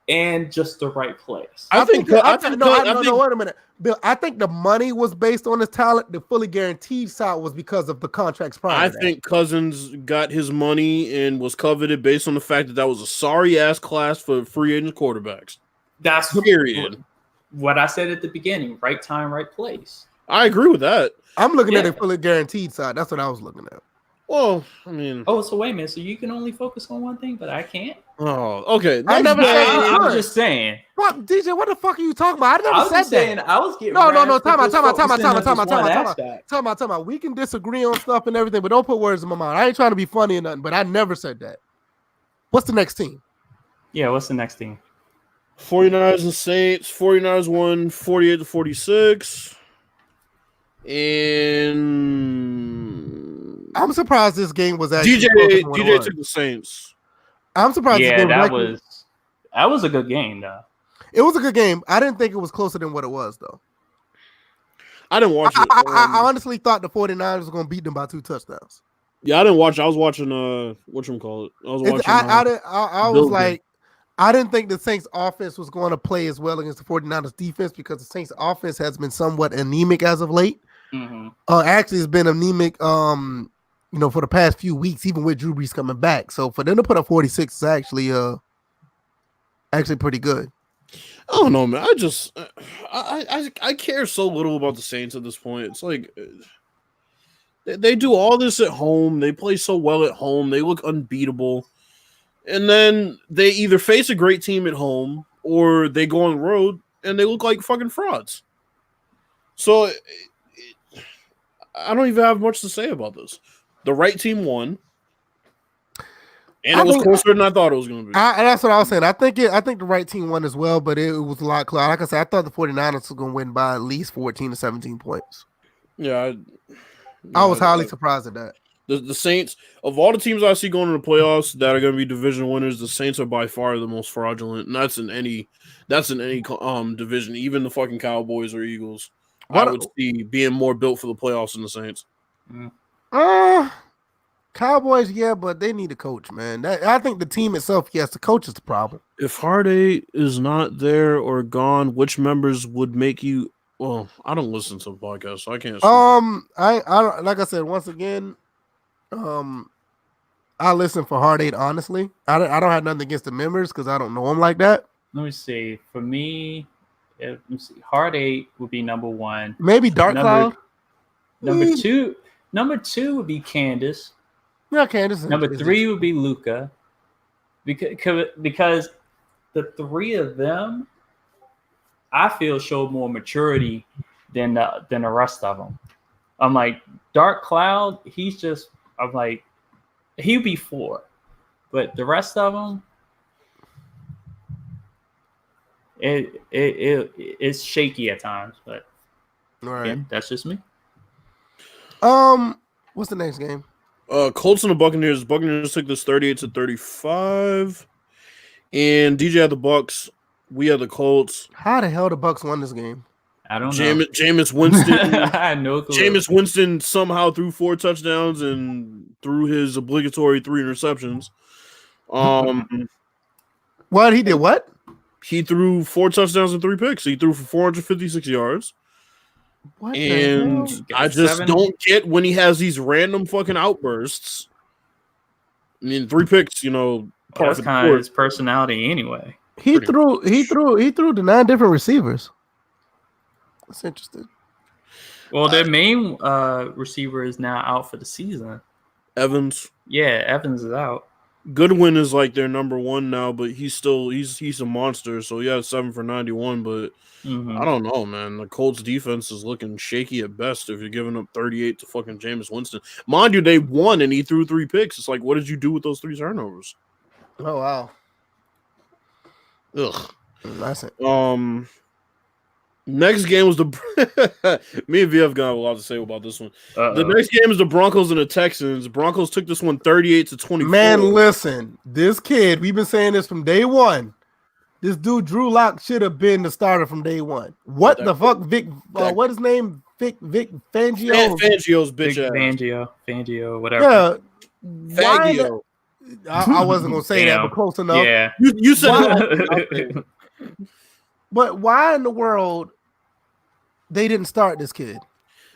and just the right place. Wait a minute, Bill. I think the money was based on his talent. The fully guaranteed side was because of the contracts prior. I think Cousins got his money and was coveted based on the fact that was a sorry ass class for free agent quarterbacks. That's period. What I said at the beginning: right time, right place. I agree with that. I'm looking at the fully guaranteed side. That's what I was looking at. Well, I mean, so wait a minute. So you can only focus on one thing, but I can't. Oh, okay. I never said I'm just saying. What, DJ? What the fuck are you talking about? I never said that. I was getting no. Time out. We can disagree on stuff and everything, but don't put words in my mouth. I ain't trying to be funny or nothing, but I never said that. What's the next team? Yeah, what's the next team? 49ers and Saints. 49ers won 48-46. And I'm surprised this game was actually DJ took the Saints. I'm surprised. Yeah, that was a good game though. It was a good game. I didn't think it was closer than what it was though. I didn't watch it. I honestly thought the 49ers were going to beat them by 2 touchdowns. Yeah, I didn't watch. I was watching whatchamacallit. I was watching. I was like, I didn't think the Saints offense was going to play as well against the 49ers defense because the Saints offense has been somewhat anemic as of late. Mm-hmm. Actually, it's been anemic, for the past few weeks, even with Drew Brees coming back. So for them to put up 46 is actually pretty good. I don't know, man. I care so little about the Saints at this point. It's like they do all this at home. They play so well at home. They look unbeatable. And then they either face a great team at home or they go on the road and they look like fucking frauds. So I don't even have much to say about this. The right team won. And it was closer than I thought it was going to be. That's what I was saying. I think the right team won as well, but it was a lot closer. Like I said, I thought the 49ers were going to win by at least 14 to 17 points. Yeah. I was highly surprised at that. The Saints, of all the teams I see going to the playoffs that are going to be division winners, the Saints are by far the most fraudulent, and that's in any division, even the fucking Cowboys or Eagles. I would see being more built for the playoffs than the Saints. Cowboys, yeah, but they need a coach, man. I think the team itself, yes, the coach is the problem. If Harday is not there or gone, which members would make you? Well, I don't listen to the podcast, so I can't. I don't, like I said, once again. I listen for Heartache, honestly. I don't have nothing against the members because I don't know them like that. Let me see. For me, Heartache would be number one. Maybe Dark Cloud. Number two would be Candace. Yeah, Candace. Number three would be Luca. Because the three of them, I feel, showed more maturity than the rest of them. I'm like, Dark Cloud, I'm like, he'd be 4, but the rest of them, it's shaky at times. But again, that's just me. What's the next game? Colts and the Buccaneers. Buccaneers took this 38-35, and DJ had the Bucks. We had the Colts. How the hell the Bucks won this game? I don't know. Jameis Winston. I had no clue. Jameis Winston somehow threw 4 touchdowns and threw his obligatory 3 interceptions. What he did? What he threw 4 touchdowns and 3 picks. He threw for 456 yards. What? And I just don't get when he has these random fucking outbursts. I mean, 3 picks. That's kind of his personality anyway. He threw to 9 different receivers. That's interesting. Well, their main receiver is now out for the season. Evans. Yeah, Evans is out. Goodwin is like their number 1 now, but he's a monster. So he had 7 for 91, but I don't know, man. The Colts defense is looking shaky at best if you're giving up 38 to fucking Jameis Winston. Mind you, they won and he threw 3 picks. It's like, what did you do with those 3 turnovers? Oh wow. Ugh. That's it. Next game was me and VF got a lot to say about this one. The next game is the Broncos and the Texans. Broncos took this one 38-24. Man, listen, this kid, we've been saying this from day one. This dude, Drew Lock, should have been the starter from day one. What the fuck, Vic? What his name? Vic Fangio? Fangio's bitch Vic ass. Fangio, whatever. Yeah. Fangio. I wasn't gonna say that, but close enough. Yeah. You said it. But why in the world they didn't start this kid?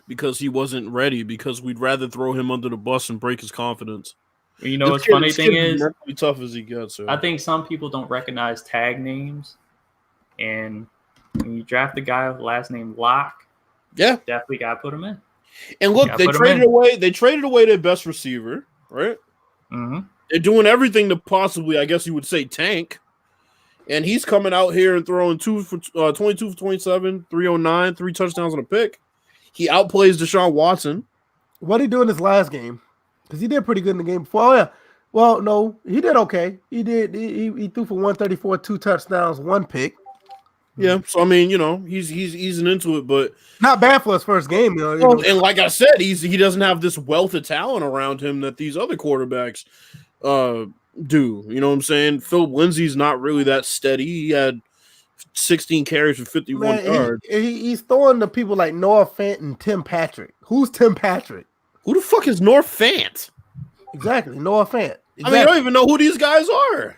Because he wasn't ready. Because we'd rather throw him under the bus and break his confidence. You know what's funny thing is, mentally tough as he gets. I think some people don't recognize tag names, and when you draft a guy with the last name Locke, definitely gotta put him in. And look, they traded away. They traded away their best receiver, right? Mm-hmm. They're doing everything to possibly, I guess you would say, tank. And he's coming out here and throwing 22 for 27, 309, 3 touchdowns and a pick. He outplays Deshaun Watson. What did he do in his last game? Because he did pretty good in the game before. Oh, yeah. Well, no, he did okay. He did. He threw for 134, 2 touchdowns, 1 pick. Yeah, so I mean, he's easing into it, but not bad for his first game. And like I said, he doesn't have this wealth of talent around him that these other quarterbacks do. You know what I'm saying? Philip Lindsay's not really that steady. He had 16 carries for 51 yards. He's throwing to people like Noah Fant and Tim Patrick. Who's Tim Patrick? Who the fuck is Noah Fant? Exactly. Noah Fant. Exactly. I mean, I don't even know who these guys are.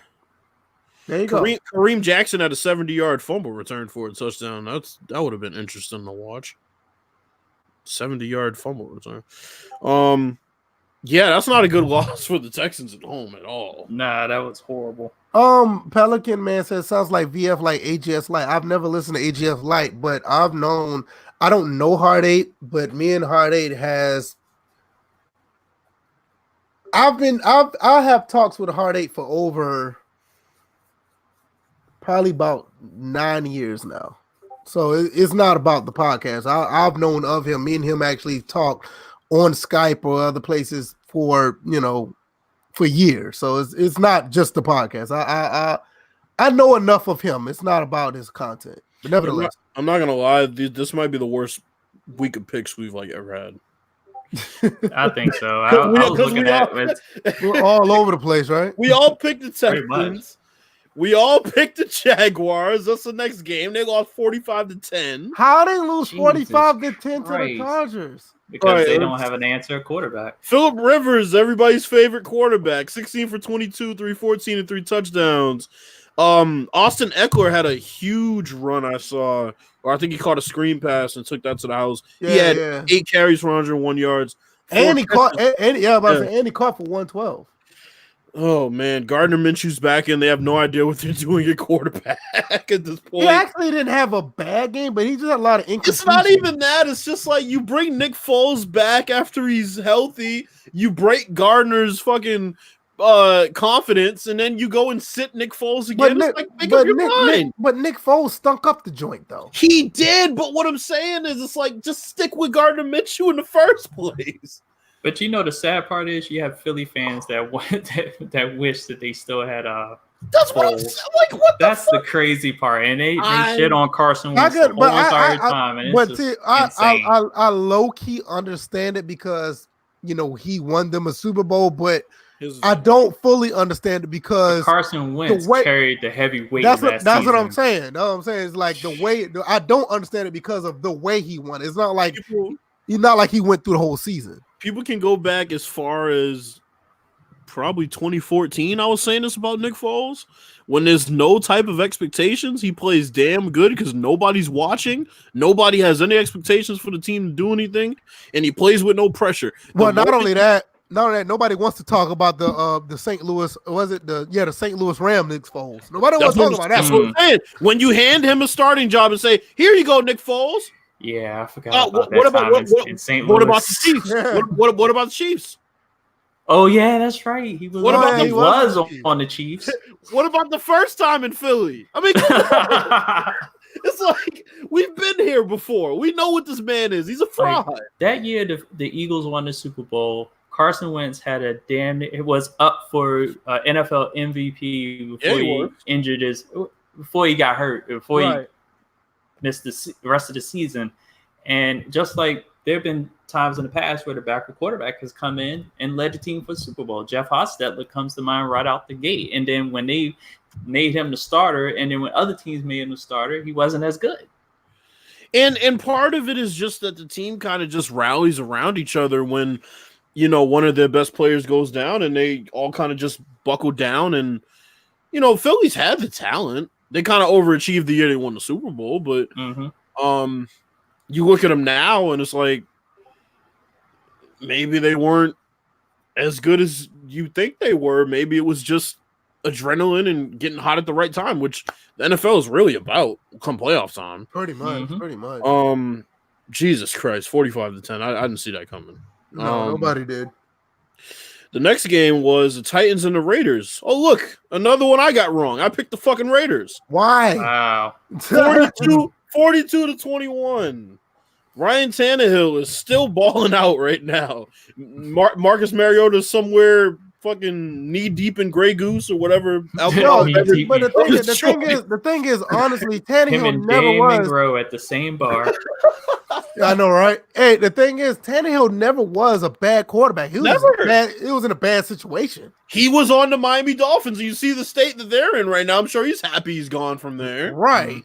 There you go. Kareem Jackson had a 70-yard fumble return for a touchdown. That would have been interesting to watch. 70-yard fumble return. Yeah, that's not a good loss for the Texans at home at all. Nah, that was horrible. Pelican Man says sounds like VF like AGS Light. I've never listened to AGS Light, but I don't know Hard 8, but me and Hard 8 has I have talks with Hard 8 for over probably about 9 years now. So it's not about the podcast. I've known of him. Me and him actually talk on Skype or other places for years. So it's not just the podcast. I know enough of him. It's not about his content. But nevertheless, I'm not gonna lie. This might be the worst week of picks we've ever had. I think so. I was looking at it. We're all over the place, right? We all picked the Texans. We all picked the Jaguars. That's the next game. They lost 45-10. How they lose 45-10 to the Chargers? Because they don't have an answer quarterback. Phillip Rivers, everybody's favorite quarterback, 16 for 22, 314, and 3 touchdowns. Austin Eckler had a huge run I saw, or I think he caught a screen pass and took that to the house. He had 8 carries for 101 yards. And he caught for 112. Oh man, Gardner Minshew's back in. They have no idea what they're doing at quarterback at this point. He actually didn't have a bad game, but he just had a lot of incompletions. It's not even that. It's just like you bring Nick Foles back after he's healthy. You break Gardner's fucking confidence, and then you go and sit Nick Foles again. But Nick Foles stunk up the joint, though. He did, but what I'm saying is, it's like just stick with Gardner Minshew in the first place. But the sad part is you have Philly fans that wish that they still had That's what I'm saying. Like, what That's the crazy part, and they shit on Carson Wentz the whole entire time, and it's insane. I low key understand it because he won them a Super Bowl, but I don't fully understand it because Carson Wentz carried the heavy weight. That's what I'm saying. No, I'm saying it's like the way I don't understand it because of the way he won. It's not like he went through the whole season. People can go back as far as probably 2014. I was saying this about Nick Foles. When there's no type of expectations, he plays damn good because nobody's watching. Nobody has any expectations for the team to do anything, and he plays with no pressure. Well, not only that, nobody wants to talk about the St. Louis. Was it the St. Louis Rams Nick Foles? Nobody wants to talk about that. That's what I'm saying. When you hand him a starting job and say, "Here you go, Nick Foles." Yeah, I forgot about that time in St. Louis. What about the Chiefs? What about the Chiefs? Oh yeah, that's right. He was. What about he was on the Chiefs? What about the first time in Philly? I mean, it's like we've been here before. We know what this man is. He's a fraud. That year, the Eagles won the Super Bowl. Carson Wentz had it was up for NFL MVP before he injured before he got hurt, before he missed the rest of the season. And just like there have been times in the past where the backup quarterback has come in and led the team for the Super Bowl. Jeff Hostetler comes to mind right out the gate. And then when they made him the starter, and then when other teams made him the starter, he wasn't as good. And part of it is just that the team kind of just rallies around each other when, one of their best players goes down, and they all kind of just buckle down. And, Philly's had the talent. They kind of overachieved the year they won the Super Bowl, but you look at them now, and it's like maybe they weren't as good as you think they were. Maybe it was just adrenaline and getting hot at the right time, which the NFL is really about come playoff time. Pretty much. Jesus Christ, 45-10. I didn't see that coming. No, nobody did. The next game was the Titans and the Raiders. Oh, look, another one I got wrong. I picked the fucking Raiders. Why? Wow. 42-21. Ryan Tannehill is still balling out right now. Marcus Mariota is somewhere fucking knee deep in Grey Goose or whatever. But the thing is, honestly, Tannehill never was. Monroe at the same bar. I know, right? Hey, the thing is, Tannehill never was a bad quarterback. It was in a bad situation. He was on the Miami Dolphins. You see the state that they're in right now. I'm sure he's happy he's gone from there. Right.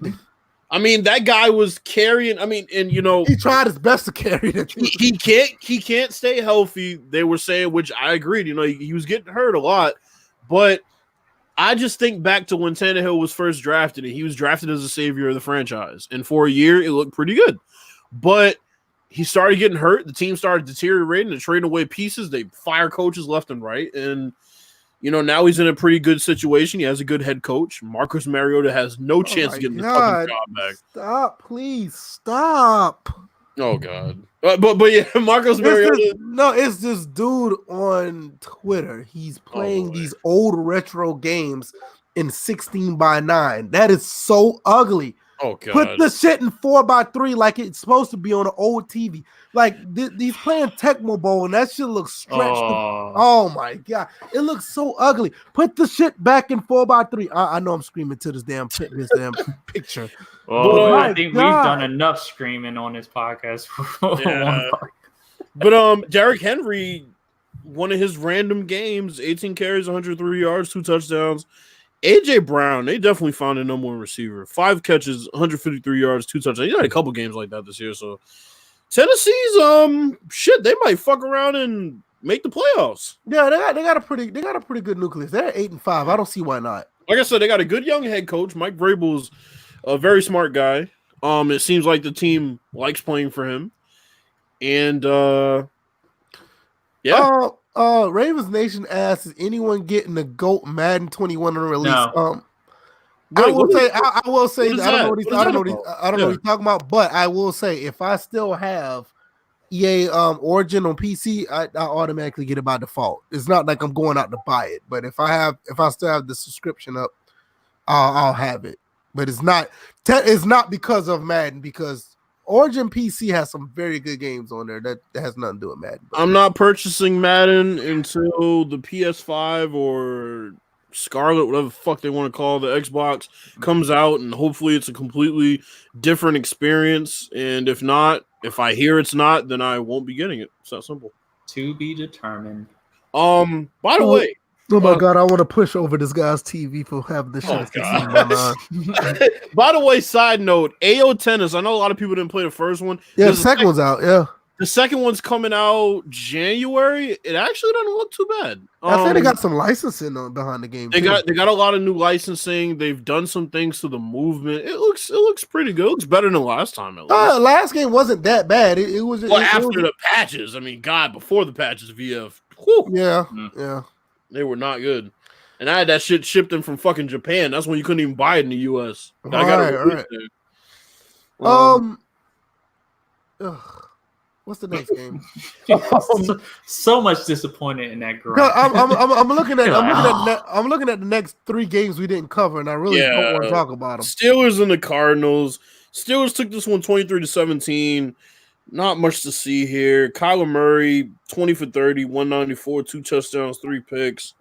I mean, that guy was carrying. I mean, and he tried his best to carry it. He can't stay healthy. They were saying, which I agreed. He was getting hurt a lot, but I just think back to when Tannehill was first drafted, and he was drafted as a savior of the franchise. And for a year, it looked pretty good, but he started getting hurt. The team started deteriorating and trading away pieces. They fire coaches left and right, and now he's in a pretty good situation. He has a good head coach. Marcus Mariota has no chance of getting the fucking job back. Stop, please, stop. Oh, God. But yeah, Marcus Mariota. It's this dude on Twitter. He's playing these old retro games in 16:9. That is so ugly. Oh, God. Put the shit in 4:3 like it's supposed to be on an old TV. Like he's playing Tecmo Bowl and that shit looks stretched. Oh my God. It looks so ugly. Put the shit back in 4:3. I know I'm screaming to this damn picture. Well, I think we've done enough screaming on this podcast. But Derrick Henry, one of his random games, 18 carries, 103 yards, 2 touchdowns. AJ Brown, they definitely found a number 1 receiver. 5 catches, 153 yards, 2 touchdowns. He had a couple games like that this year. So Tennessee's they might fuck around and make the playoffs. Yeah, they got a pretty good nucleus. They're 8-5. I don't see why not. Like I said, they got a good young head coach. Mike Vrabel's a very smart guy. It seems like the team likes playing for him. And Ravens Nation asks, is anyone getting the GOAT Madden 21 on release? No. I will say I don't know what he's talking about, but I will say if I still have EA Origin on PC, I automatically get it by default. It's not like I'm going out to buy it, but if I still have the subscription up, I'll have it. But it's not because of Madden, because Origin PC has some very good games on there that has nothing to do with Madden. I'm not purchasing Madden until the PS5 or Scarlet, whatever the fuck they want to call the Xbox, comes out, and hopefully it's a completely different experience. And if not, if I hear it's not, then I won't be getting it. It's that simple. To be determined. By the way, oh my God, I want to push over this guy's TV for having the shots. By the way, side note, AO Tennis. I know a lot of people didn't play the first one. Yeah, the second one's out. Yeah. The second one's coming out January. It actually doesn't look too bad. I think they got some licensing behind the game. They got a lot of new licensing. They've done some things to the movement. It looks pretty good. It looks better than last time. Last game wasn't that bad. It was after the patches. I mean, God, before the patches, VF. Whew. Yeah. They were not good. And I had that shit shipped in from fucking Japan. That's when you couldn't even buy it in the US. I got it. What's the next game? So much disappointed in that grind. I'm looking at the next 3 games we didn't cover, and I really don't want to talk about them. Steelers and the Cardinals. Steelers took this one 23-17. Not much to see here. Kyler Murray, 20 for 30, 194, 2 touchdowns, 3 picks.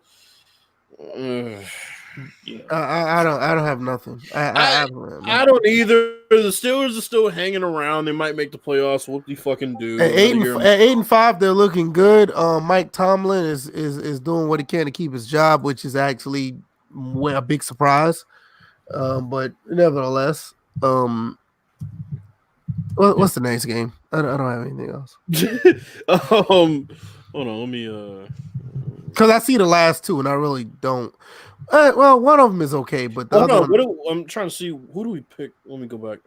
I don't have nothing. I don't either. The Steelers are still hanging around. They might make the playoffs. What do you fucking do? At 8-5, they're looking good. Mike Tomlin is doing what he can to keep his job, which is actually a big surprise. But nevertheless, what's the next game? I don't have anything else. Hold on, let me because I see the last 2 and I really don't. Well, one of them is okay, but the other one... I'm trying to see, who do we pick? Let me go back.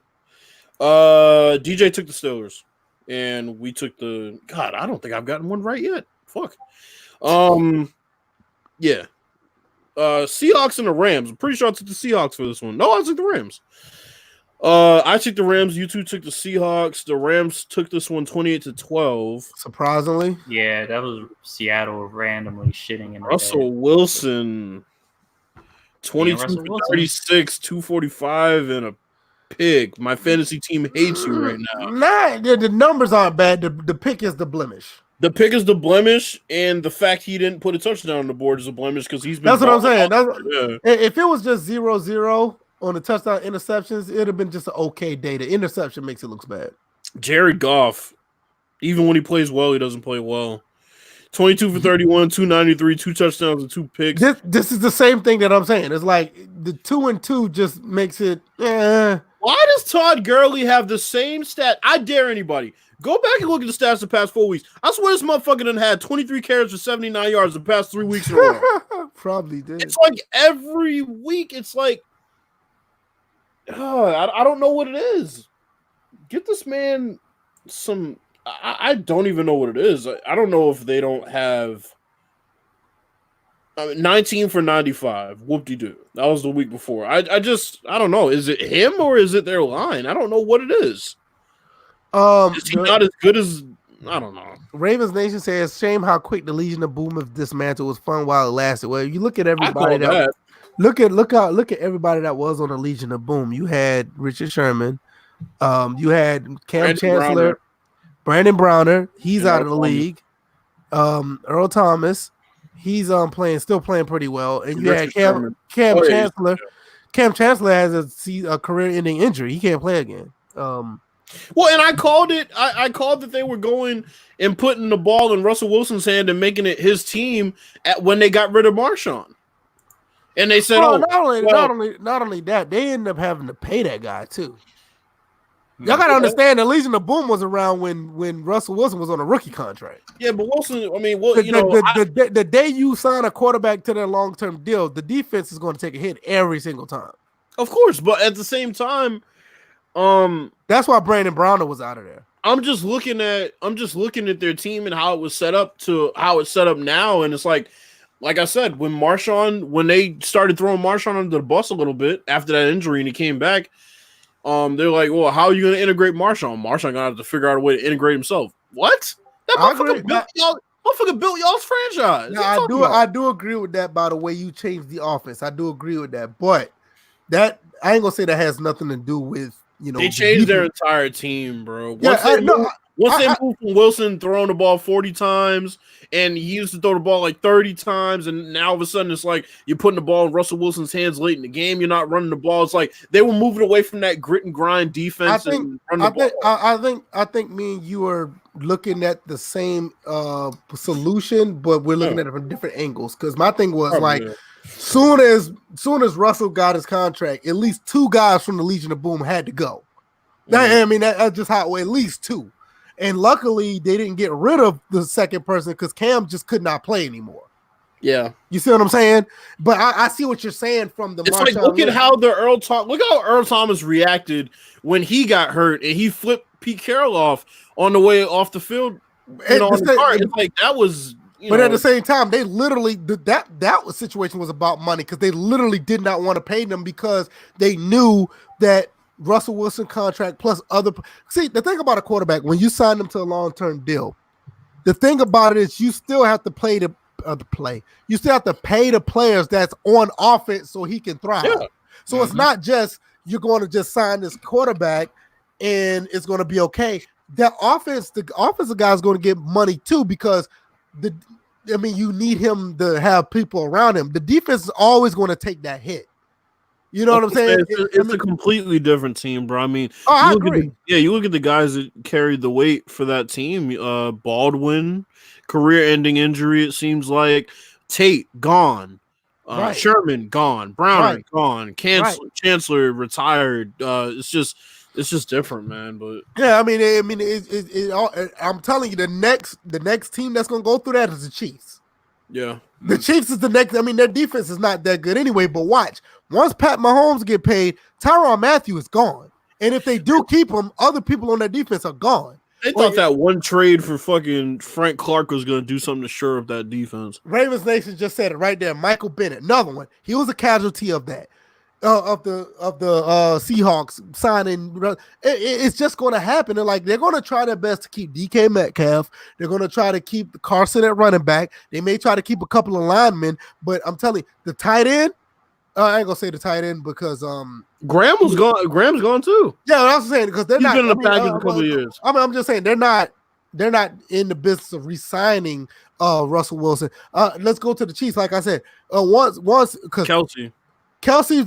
DJ took the Steelers, and we took the... God, I don't think I've gotten one right yet. Fuck. Yeah. Seahawks and the Rams. I'm pretty sure I took the Seahawks for this one. No, I took the Rams. I took the Rams. You two took the Seahawks. The Rams took this one 28-12. Surprisingly. Yeah, that was Seattle randomly shitting in the Russell Wilson, 22 for 36, 245, and a pick. My fantasy team hates you right now. Nah, the numbers aren't bad. The pick is the blemish. The pick is the blemish, and the fact he didn't put a touchdown on the board is a blemish because he's been. That's what I'm saying. If it was just 0-0 on the touchdown interceptions, it'd have been just an okay day. The interception makes it look bad. Jared Goff, even when he plays well, he doesn't play well. 22 for 31, 293, 2 touchdowns and 2 picks. This is the same thing that I'm saying. It's like the 2-2 just makes it. Why does Todd Gurley have the same stat? I dare anybody. Go back and look at the stats the past 4 weeks. I swear this motherfucker done had 23 carries for 79 yards the past 3 weeks in a row. Probably did. It's like every week, it's like, I don't know what it is. Get this man some. I don't even know what it is. I don't know if they don't have 19 for 95. Whoop-de-doo. That was the week before. I don't know. Is it him or is it their line? I don't know what it is. Is he not as good as, I don't know. Ravens Nation says, shame how quick the Legion of Boom of dismantle was fun while it lasted. Well, you look at everybody look at everybody that was on the Legion of Boom. You had Richard Sherman, you had Cam Chancellor, Brandon Browner, he's out of the league. Earl Thomas, he's still playing pretty well. And you had Cam Chancellor. Cam Chancellor has a career-ending injury. He can't play again. Well, and I called it. I called that they were going and putting the ball in Russell Wilson's hand and making it his team when they got rid of Marshawn. And they said, not only that, they ended up having to pay that guy too. Y'all gotta understand the Legion of Boom was around when Russell Wilson was on a rookie contract. Yeah, but Wilson, I mean, the day you sign a quarterback to their long-term deal, the defense is going to take a hit every single time. Of course, but at the same time, that's why Brandon Browner was out of there. I'm just looking at their team and how it was set up to how it's set up now, and it's like I said, when they started throwing Marshawn under the bus a little bit after that injury and he came back, they're like, well, how are you going to integrate Marshawn? Marshawn gonna have to figure out a way to integrate himself. What? That motherfucker built y'all's franchise. No, I do agree with that. By the way, you changed the offense. I do agree with that, but that I ain't gonna say that has nothing to do with. They changed their entire team, bro. Once they moved from Wilson throwing the ball 40 times, and he used to throw the ball like 30 times, and now all of a sudden it's like you're putting the ball in Russell Wilson's hands late in the game. You're not running the ball. It's like they were moving away from that grit and grind defense. I think me and you are looking at the same solution, but we're looking at it from different angles. Because my thing was soon as Russell got his contract, at least 2 guys from the Legion of Boom had to go. I mean, that's just how it went, at least 2. And luckily, they didn't get rid of the second person because Cam just could not play anymore. Yeah. You see what I'm saying? But I see what you're saying from the. It's like, look at how Earl Thomas reacted when he got hurt and he flipped Pete Carroll off on the way off the field. It's like that was. But at the same time, they literally that situation was about money because they literally did not want to pay them because they knew that Russell Wilson contract plus other. See, the thing about a quarterback when you sign them to a long-term deal, the thing about it is you still have to play You still have to pay the players that's on offense so he can thrive. Yeah. So it's not just you're going to just sign this quarterback and it's going to be okay. The offensive guy is going to get money too because you need him to have people around him. The defense is always going to take that hit. You know what I'm saying? It's a completely different team, bro. I mean, I agree. You look at the guys that carried the weight for that team. Baldwin, career-ending injury, it seems like. Tate, gone. Right. Sherman, gone. Browner, gone. Chancellor, retired. It's just different, man. But yeah, I'm telling you, the next team that's gonna go through that is the Chiefs. Yeah, the Chiefs is the next. Their defense is not that good anyway. But watch, once Pat Mahomes get paid, Tyrann Mathieu is gone, and if they do keep him, other people on that defense are gone. They thought that one trade for fucking Frank Clark was gonna do something to shore up that defense. Ravens Nation just said it right there. Michael Bennett, another one. He was a casualty of that. Of the Seahawks signing, it's just going to happen. And they're going to try their best to keep DK Metcalf. They're going to try to keep Carson at running back. They may try to keep a couple of linemen, but I'm telling you, the tight end. I ain't gonna say the tight end because Graham was gone. Graham's gone too. Yeah, I was saying because he's been in the package a couple of years. I'm just saying they're not in the business of re-signing Russell Wilson. Let's go to the Chiefs. Like I said, once because Kelsey,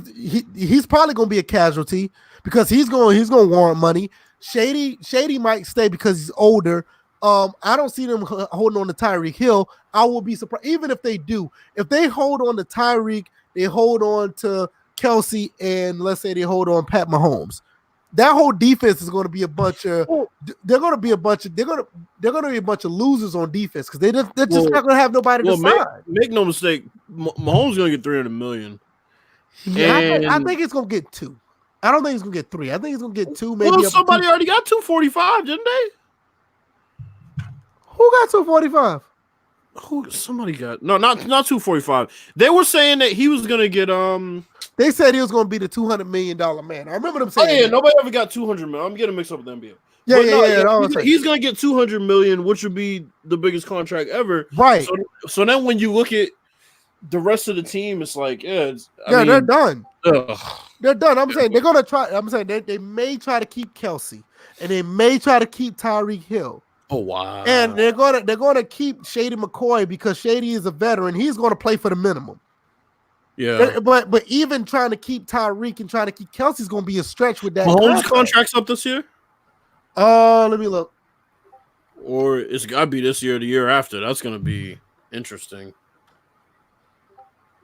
he's probably going to be a casualty because he's going to warrant money. Shady might stay because he's older. I don't see them holding on to Tyreek Hill. I will be surprised even if they do. If they hold on to Tyreek, they hold on to Kelsey, and let's say they hold on Pat Mahomes. that whole defense is going to be a bunch of. They're going to be a bunch of. They're going to be a bunch of losers on defense because they're just not going to have nobody to sign. Make no mistake, Mahomes is going to get $300 million. Yeah, I think it's going to get 2. I don't think he's going to get 3. I think he's going to get 2. Maybe somebody already got 245, didn't they? Who got 245? Somebody got not 245. They were saying that he was gonna get They said he was gonna be the $200 million man. I remember them saying. Oh yeah, nobody ever got 200 million. I'm getting mixed up with the NBA. Yeah. He's gonna get 200 million, which would be the biggest contract ever. Right. So then when you look at the rest of the team, it's like they're done. Ugh. They're done. I'm saying they're gonna try. I'm saying they may try to keep Kelsey, and they may try to keep Tyreek Hill. Oh wow! And they're gonna keep Shady McCoy because Shady is a veteran. He's gonna play for the minimum. Yeah, but even trying to keep Tyreek and trying to keep Kelsey's gonna be a stretch with that. Mahomes' contract's up this year. Let me look. Or it's gotta be this year or the year after. That's gonna be interesting.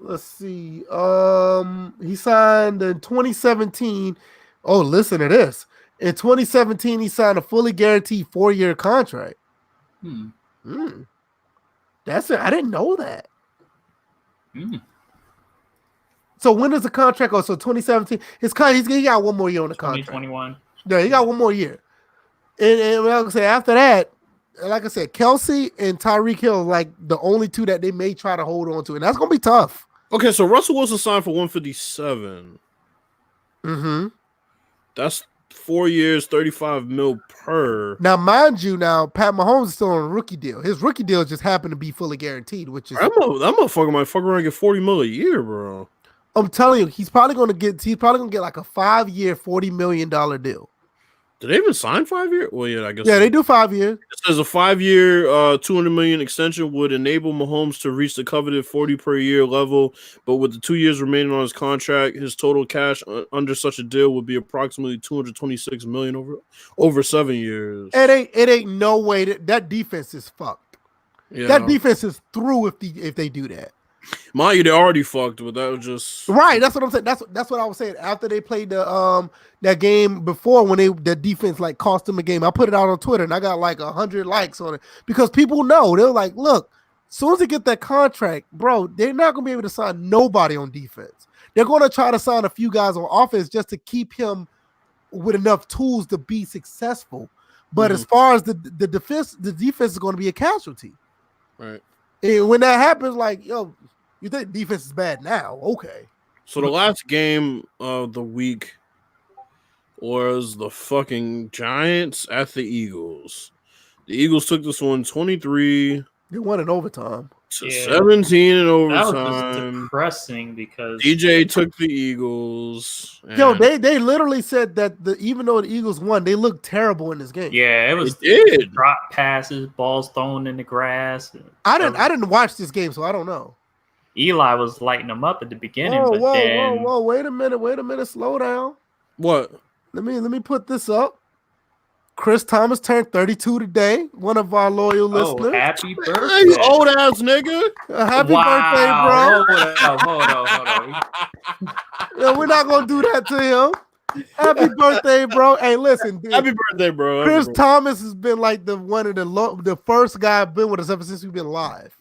Let's see. He signed in 2017. Oh, listen to this. In 2017, he signed a fully guaranteed 4-year contract. That's it. I didn't know that. So when does the contract go? So 2017. He got 1 more year on the contract. 2021. Yeah, he got 1 more year. And like I said, after that, like I said, Kelsey and Tyreek Hill are like the only 2 that they may try to hold on to, and that's gonna be tough. Okay, so Russell Wilson signed for 157. That's 4 years, 35 mil per. Now, mind you, Pat Mahomes is still on a rookie deal. His rookie deal just happened to be fully guaranteed, which is that motherfucker might fuck around and get 40 mil a year, bro. I'm telling you, he's probably gonna get like a 5-year, $40 million deal. Did they even sign 5 years? Well, yeah, I guess. Yeah, they do 5 years. It says a 5-year, $200 million extension would enable Mahomes to reach the coveted 40 per year level, but with the 2 years remaining on his contract, his total cash under such a deal would be approximately $226 million over 7 years. It ain't no way that defense is fucked. Yeah. That defense is through if they do that. Mind you, they already fucked, but that was just right. That's what I'm saying. That's what I was saying. After they played the that game before, when the defense like cost them a game, I put it out on Twitter and I got like 100 likes on it because people know. They're like, look, as soon as they get that contract, bro, they're not gonna be able to sign nobody on defense. They're gonna try to sign a few guys on offense just to keep him with enough tools to be successful. But as far as the defense is going to be a casualty. Right. And when that happens, like, yo, you think defense is bad now? Okay. So the last game of the week was the fucking Giants at the Eagles. The Eagles took this one 23. They won in overtime. 17 in overtime. That was depressing because DJ took the Eagles. Yo, they literally said that even though the Eagles won, they looked terrible in this game. Yeah, it was drop passes, balls thrown in the grass. I didn't watch this game, so I don't know. Eli was lighting them up at the beginning. Whoa! Wait a minute! Slow down. What? Let me put this up. Chris Thomas turned 32 today. One of our loyal listeners. Happy birthday, hey, you old ass nigga! Happy birthday, bro! Hold on. Yeah, we're not gonna do that to him. Happy birthday, bro! Hey, listen, dude. Happy birthday, bro! Chris Thomas has been like the first guy been with us ever since we've been live,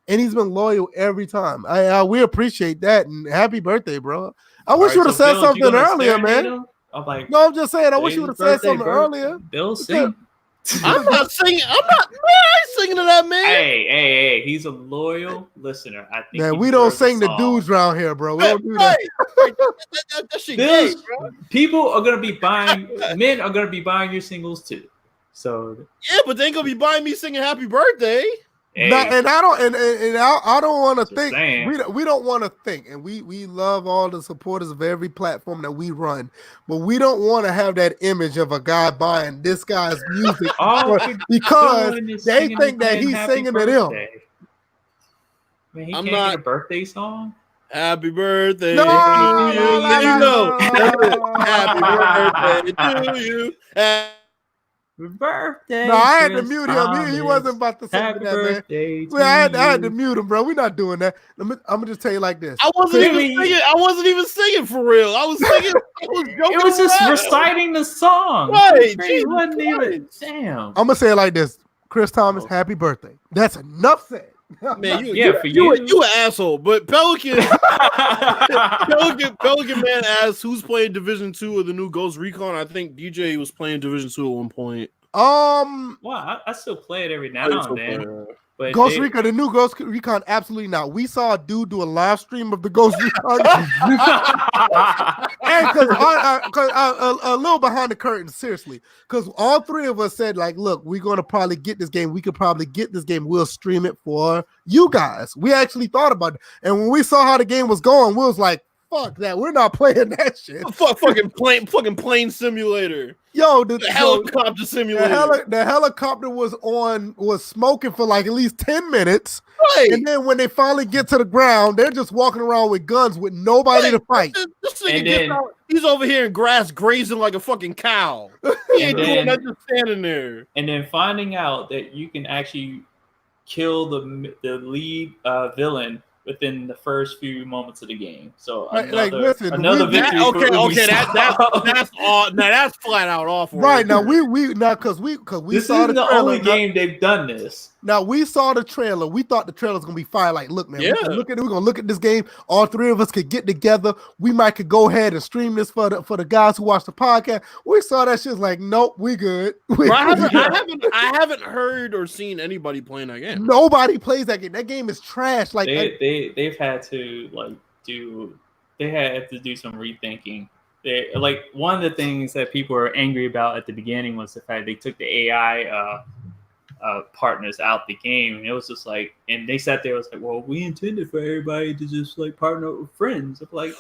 and he's been loyal every time. We appreciate that, and happy birthday, bro! I wish you would have said something earlier, man. I'm just saying. I wish you would have said something earlier. Bill, sing. I'm not singing. Man, I ain't singing to that man. Hey, he's a loyal listener. I think. Man, we don't sing the dudes around here, bro. We don't do that. That shit gay, bro. People are gonna be buying. Men are gonna be buying your singles too. So yeah, but they ain't gonna be buying me singing "Happy Birthday." Hey, and I don't want to think. Saying. We don't want to think, and we love all the supporters of every platform that we run, but we don't want to have that image of a guy buying this guy's music because they think that he's singing to them. Man, he can't get a birthday song. Happy birthday no, to you. No. Happy birthday to you. Birthday. No, I had to Chris mute him. He wasn't about to sing Happy that, man. birthday to I had to you. mute him, bro. We're not doing that. I'm gonna just tell you like this. I wasn't even singing for real. I was singing. I was joking. It was just around. reciting the song. Right. It wasn't even. Damn. I'm gonna say it like this. Chris Thomas, happy birthday. That's enough said. Man, you an asshole. But Pelican man asked who's playing Division 2 of the new Ghost Recon. I think DJ was playing Division 2 at one point. Well, I still play it every now and then. But Ghost Recon, the new Ghost Recon, absolutely not. We saw a dude do a live stream of the Ghost Recon. And because a little behind the curtain, seriously, because all three of us said, like, look, we're going to probably get this game. We could probably get this game. We'll stream it for you guys. We actually thought about it. And when we saw how the game was going, we was like, fuck that. We're not playing that shit. Fucking plane simulator. Yo, the helicopter simulator. The helicopter was smoking for like at least 10 minutes. Right. And then when they finally get to the ground, they're just walking around with guns with nobody to fight. This nigga gets out. He's over here in grass grazing like a fucking cow. He ain't doing nothing, just standing there. And then finding out that you can actually kill the lead villain within the first few moments of the game. So another victory. Okay, that's all. Now that's flat out awful. Right now we because we this saw is the only game they've done this. Now we saw the trailer. We thought the trailer was gonna be fire. Like, look, man, we're gonna look at this game. All three of us could get together. We could go ahead and stream this for the guys who watch the podcast. We saw that shit. Like, nope, we good. I haven't heard or seen anybody playing that game. Nobody plays that game. That game is trash. Like they've had to do some rethinking. One of the things that people are angry about at the beginning was the fact they took the AI partners out the game. And it was just like, and they sat there, it was like, well, we intended for everybody to just like partner up with friends. I'm like,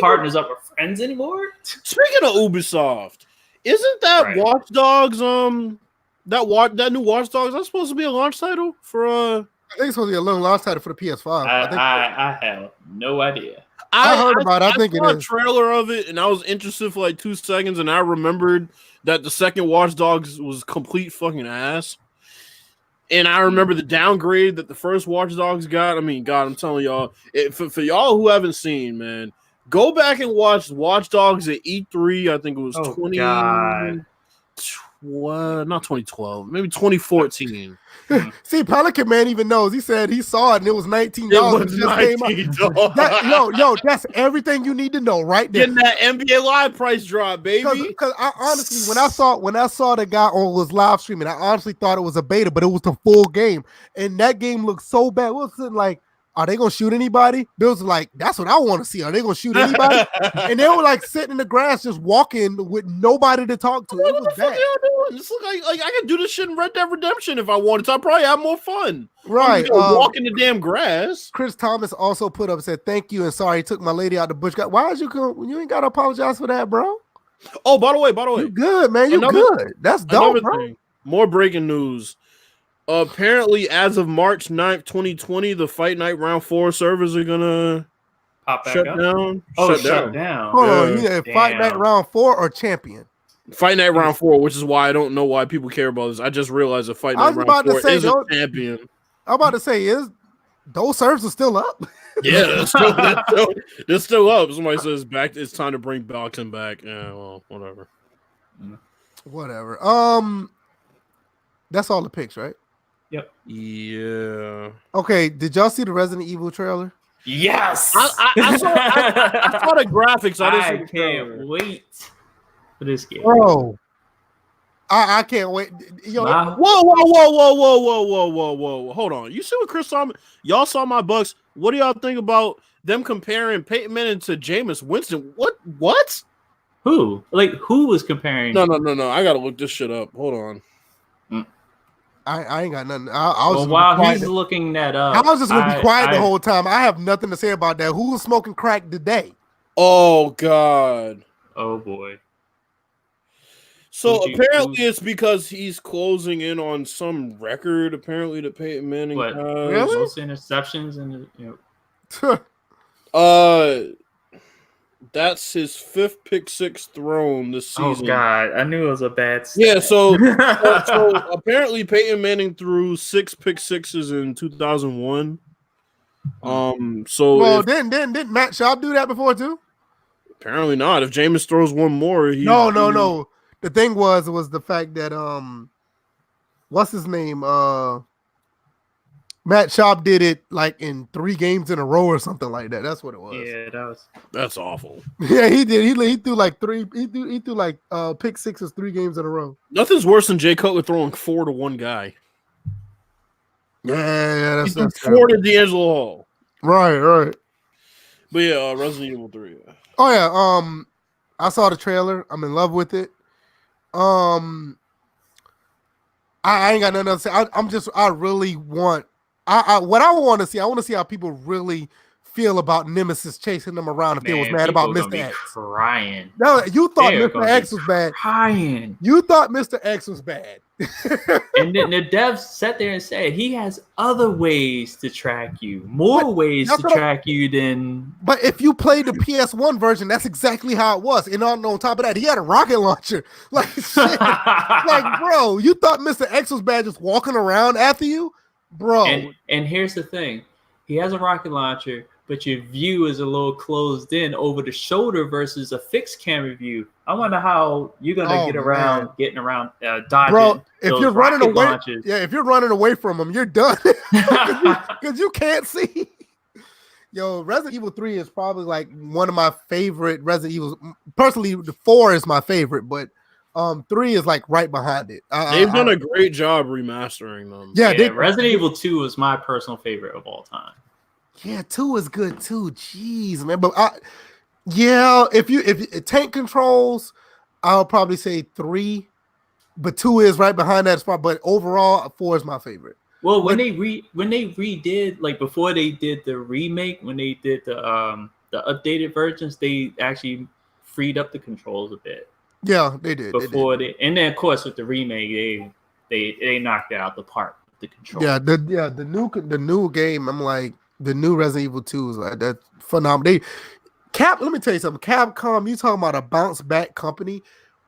partners up with friends anymore. Speaking of Ubisoft, isn't that Watch Dogs that new Watch Dogs that's supposed to be a launch title for I think it's supposed to be a little launch title for the PS5. I have no idea. I heard about it. I think saw a trailer of it, and I was interested for like 2 seconds, and I remembered that the second Watch Dogs was complete fucking ass. And I remember the downgrade that the first Watch Dogs got. I mean, God, I'm telling y'all, for y'all who haven't seen, man, go back and watch Watch Dogs at E3. I think it was not 2012, maybe 2014. See, Pelican Man even knows. He said he saw it and it was $19. It was $19. That's everything you need to know right there. Getting that NBA Live price drop, baby. Because I honestly, when I saw the guy was live streaming, I honestly thought it was a beta, but it was the full game, and that game looked so bad. It was like, are they gonna shoot anybody? Bills like, that's what I want to see. Are they gonna shoot anybody? And they were like sitting in the grass, just walking with nobody to talk to. It was bad. This look like I could do this shit in Red Dead Redemption if I wanted to. I'd probably have more fun. Right. Walk in the damn grass. Chris Thomas also put up, said, thank you and sorry, took my lady out the bush. Why did you ain't gotta apologize for that, bro? Oh, by the way, you good, man. You good. That's dope, bro. Thing. More breaking news. Apparently, as of March 9th, 2020, the Fight Night Round 4 servers are gonna pop back shut up. Down. Shut down. Hold on, Fight Night Round 4 or Champion? Fight Night Round 4, which is why I don't know why people care about this. I just realized that Fight Night Round 4 is a champion. I'm about to say, those servers are still up? Yeah, they're still up. Somebody says back. It's time to bring boxing back. Yeah, well, whatever. Whatever. That's all the picks, right? Yep. Yeah. Okay. Did y'all see the Resident Evil trailer? Yes. I saw the graphics. I can't wait for this game. Bro, I can't wait. Yo, whoa. Hold on. You see what Chris saw? Y'all saw my Bucks. What do y'all think about them comparing Peyton Manning to Jameis Winston? What? Who? Like, who was comparing? No. I gotta look this shit up. Hold on. I ain't got nothing. I was while he's looking that up, I was just gonna be quiet the whole time. I have nothing to say about that. Who was smoking crack today? Oh God. Oh boy. So apparently it's because he's closing in on some record. Apparently, that Peyton Manning has. Really? Most interceptions and That's his 5th pick six thrown this season. Oh God, I knew it was a bad stat. Yeah, so apparently Peyton Manning threw 6 pick sixes in 2001. Well, didn't Matt Schaub do that before too? Apparently not. If Jameis throws one more, no. The thing was the fact that what's his name? Matt Schaub did it like in 3 games in a row or something like that. That's what it was. Yeah, that's awful. Yeah, he did. He threw like 3. He threw like pick sixes 3 games in a row. Nothing's worse than Jay Cutler throwing 4 to one guy. Yeah, that's 4 to D'Angelo Hall. Right. But yeah, Resident Evil 3. Yeah. Oh yeah. I saw the trailer. I'm in love with it. I ain't got nothing else to say. I really want. What I want to see. I want to see how people really feel about Nemesis chasing them around. If they was mad about Mr. X, crying. No, you thought Mr. X was bad. Crying. You thought Mr. X was bad. And then the devs sat there and said he has other ways to track you, more ways to track you than. But if you played the PS1 version, that's exactly how it was. And on top of that, he had a rocket launcher. Like shit. Like, bro, you thought Mr. X was bad just walking around after you, bro. And here's the thing: he has a rocket launcher, but your view is a little closed in over the shoulder versus a fixed camera view. I wonder how you're gonna getting around, dodging. Bro, if you're running away, launches. if you're running away from him, you're done because you can't see. Yo, Resident Evil 3 is probably like one of my favorite Resident Evils. Personally, the 4 is my favorite, but 3 is like right behind it. They've done a great job remastering them. Yeah, Resident Evil 2 is my personal favorite of all time. Yeah, 2 is good too. Jeez, man. But if tank controls, I'll probably say 3, but 2 is right behind that spot. But overall, 4 is my favorite. Well, when they redid, like before they did the remake, when they did the updated versions, they actually freed up the controls a bit. Yeah, they did. And then of course with the remake, they knocked it out the park. The control. Yeah, the new game. I'm like. The new Resident Evil 2 is like that phenomenal. Let me tell you something. Capcom, you talking about a bounce back company?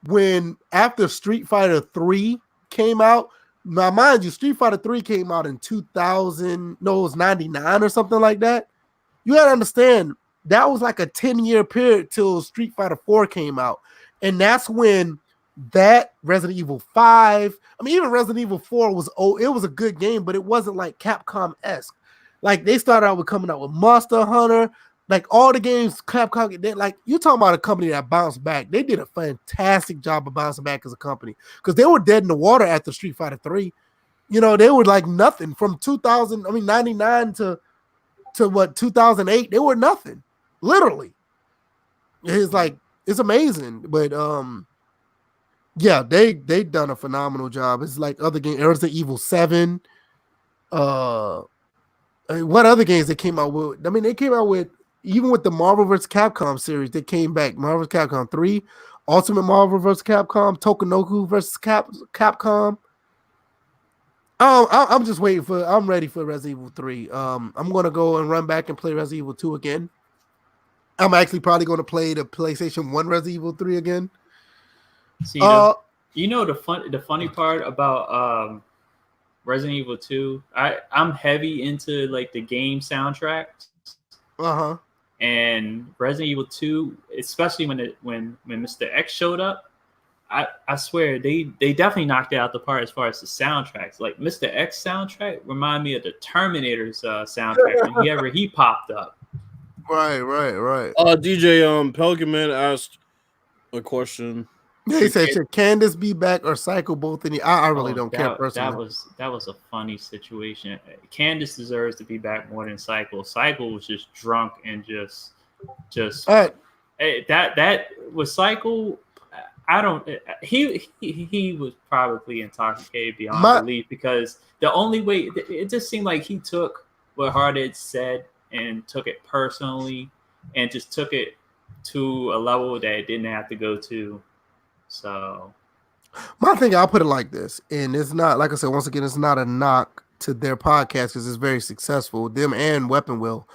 When after Street Fighter 3 came out, now mind you, Street Fighter 3 came out in 2000. No, it was 99 or something like that. You gotta understand that was like a 10-year period till Street Fighter 4 came out, and that's when that Resident Evil 5. I mean, even Resident Evil 4 was it was a good game, but it wasn't like Capcom-esque. Like they started out with coming out with Monster Hunter, like all the games Capcom. Like you talking about a company that bounced back. They did a fantastic job of bouncing back as a company because they were dead in the water after Street Fighter 3. You know, they were like nothing from 99 to what 2008. They were nothing, literally. It's like it's amazing, but yeah, they done a phenomenal job. It's like other games, Resident Evil 7. What other games they came out with? I mean, they came out with, even with the Marvel vs. Capcom series, they came back. Marvel vs. Capcom 3, Ultimate Marvel vs. Capcom, Tokunoku vs. Capcom. I'm just waiting I'm ready for Resident Evil 3. I'm going to go and run back and play Resident Evil 2 again. I'm actually probably going to play the PlayStation 1 Resident Evil 3 again. See, the funny part about Resident Evil 2, I'm heavy into like the game soundtracks. And Resident Evil 2, especially when Mr. X showed up, I swear they definitely knocked it out the park as far as the soundtracks. Like Mr. X soundtrack remind me of the Terminator's soundtrack whenever he popped up. Right. DJ Pelican Man asked a question. He said, "Should Candace be back or Cycle both in the?" I really don't care personally. That was a funny situation. Candace deserves to be back more than Cycle. Cycle was just drunk and just that was Cycle. I don't. He was probably intoxicated beyond belief because the only way it just seemed like he took what Hardhead said and took it personally and just took it to a level that it didn't have to go to. So my thing, I'll put it like this, and it's not, like I said, once again, it's not a knock to their podcast because it's very successful, them and Weapon Wheel.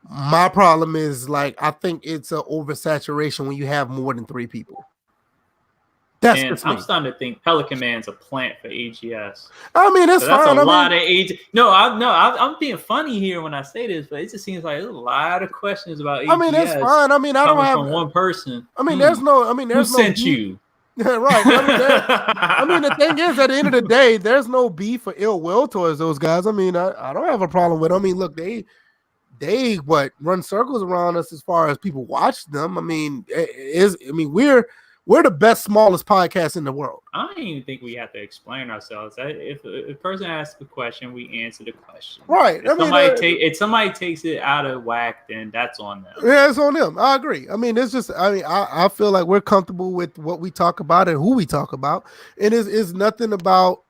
My problem is like I think it's an oversaturation when you have more than 3 people. That's And just me. I'm starting to think Pelican Man's a plant for AGS. I mean, it's That's fine. a lot of AG. No, I'm being funny here when I say this, but it just seems like there's a lot of questions about AGS. I mean, it's fine. I mean, I don't coming have from one person. I mean, there's no. Who sent you? Right. I mean, the thing is, at the end of the day, there's no beef or ill will towards those guys. I mean, I don't have a problem with them. I mean, look, they run circles around us as far as people watch them. I mean, we're the best, smallest podcast in the world. I don't even think we have to explain ourselves. If a person asks a question, we answer the question. Right. If somebody takes it out of whack, then that's on them. Yeah, it's on them. I agree. I mean, it's just, I feel like we're comfortable with what we talk about and who we talk about. And it's nothing about,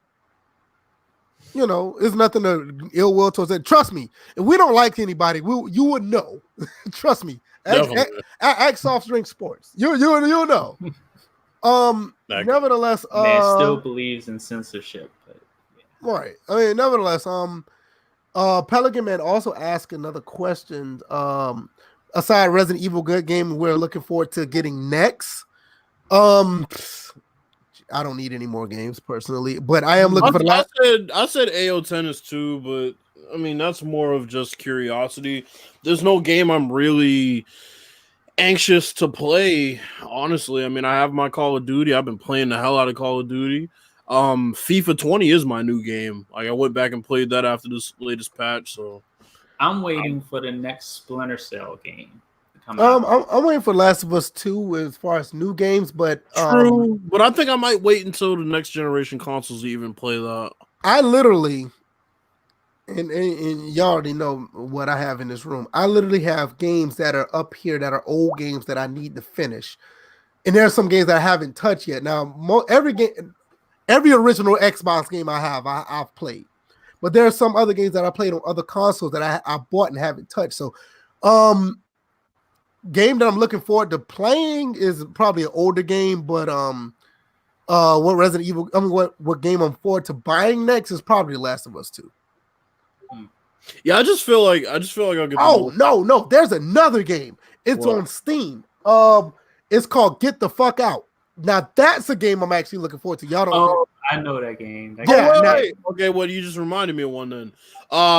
it's nothing to ill will towards it. Trust me, if we don't like anybody, you would know. Trust me. Act Soft Drink Sports. You'll know. Nevertheless, man still believes in censorship. But, yeah. Right. I mean, nevertheless, Pelican Man also asked another question. Aside Resident Evil good game, we're looking forward to getting next. I don't need any more games personally, but I am looking for the last. I said AO Tennis too, but I mean that's more of just curiosity. There's no game I'm really anxious to play, honestly. I mean, I have my Call of Duty. I've been playing the hell out of Call of Duty. FIFA 20 is my new game. Like I went back and played that after this latest patch. So I'm waiting for the next Splinter Cell game. I'm waiting for Last of Us 2 as far as new games, but true. But I think I might wait until the next generation consoles to even play that. I literally, and y'all already know what I have in this room. I literally have games that are up here that are old games that I need to finish, and there are some games that I haven't touched yet. Now, every original Xbox game I've played, but there are some other games that I played on other consoles that I bought and haven't touched. So, game that I'm looking forward to playing is probably an older game, but what Resident Evil, what game I'm forward to buying next is probably Last of Us 2. Yeah, I just feel like I'll get. Oh no, there's another game. It's on Steam. It's called Get the Fuck Out. Now that's a game I'm actually looking forward to. Y'all don't. Oh, I know that game. Okay, well, you just reminded me of one then.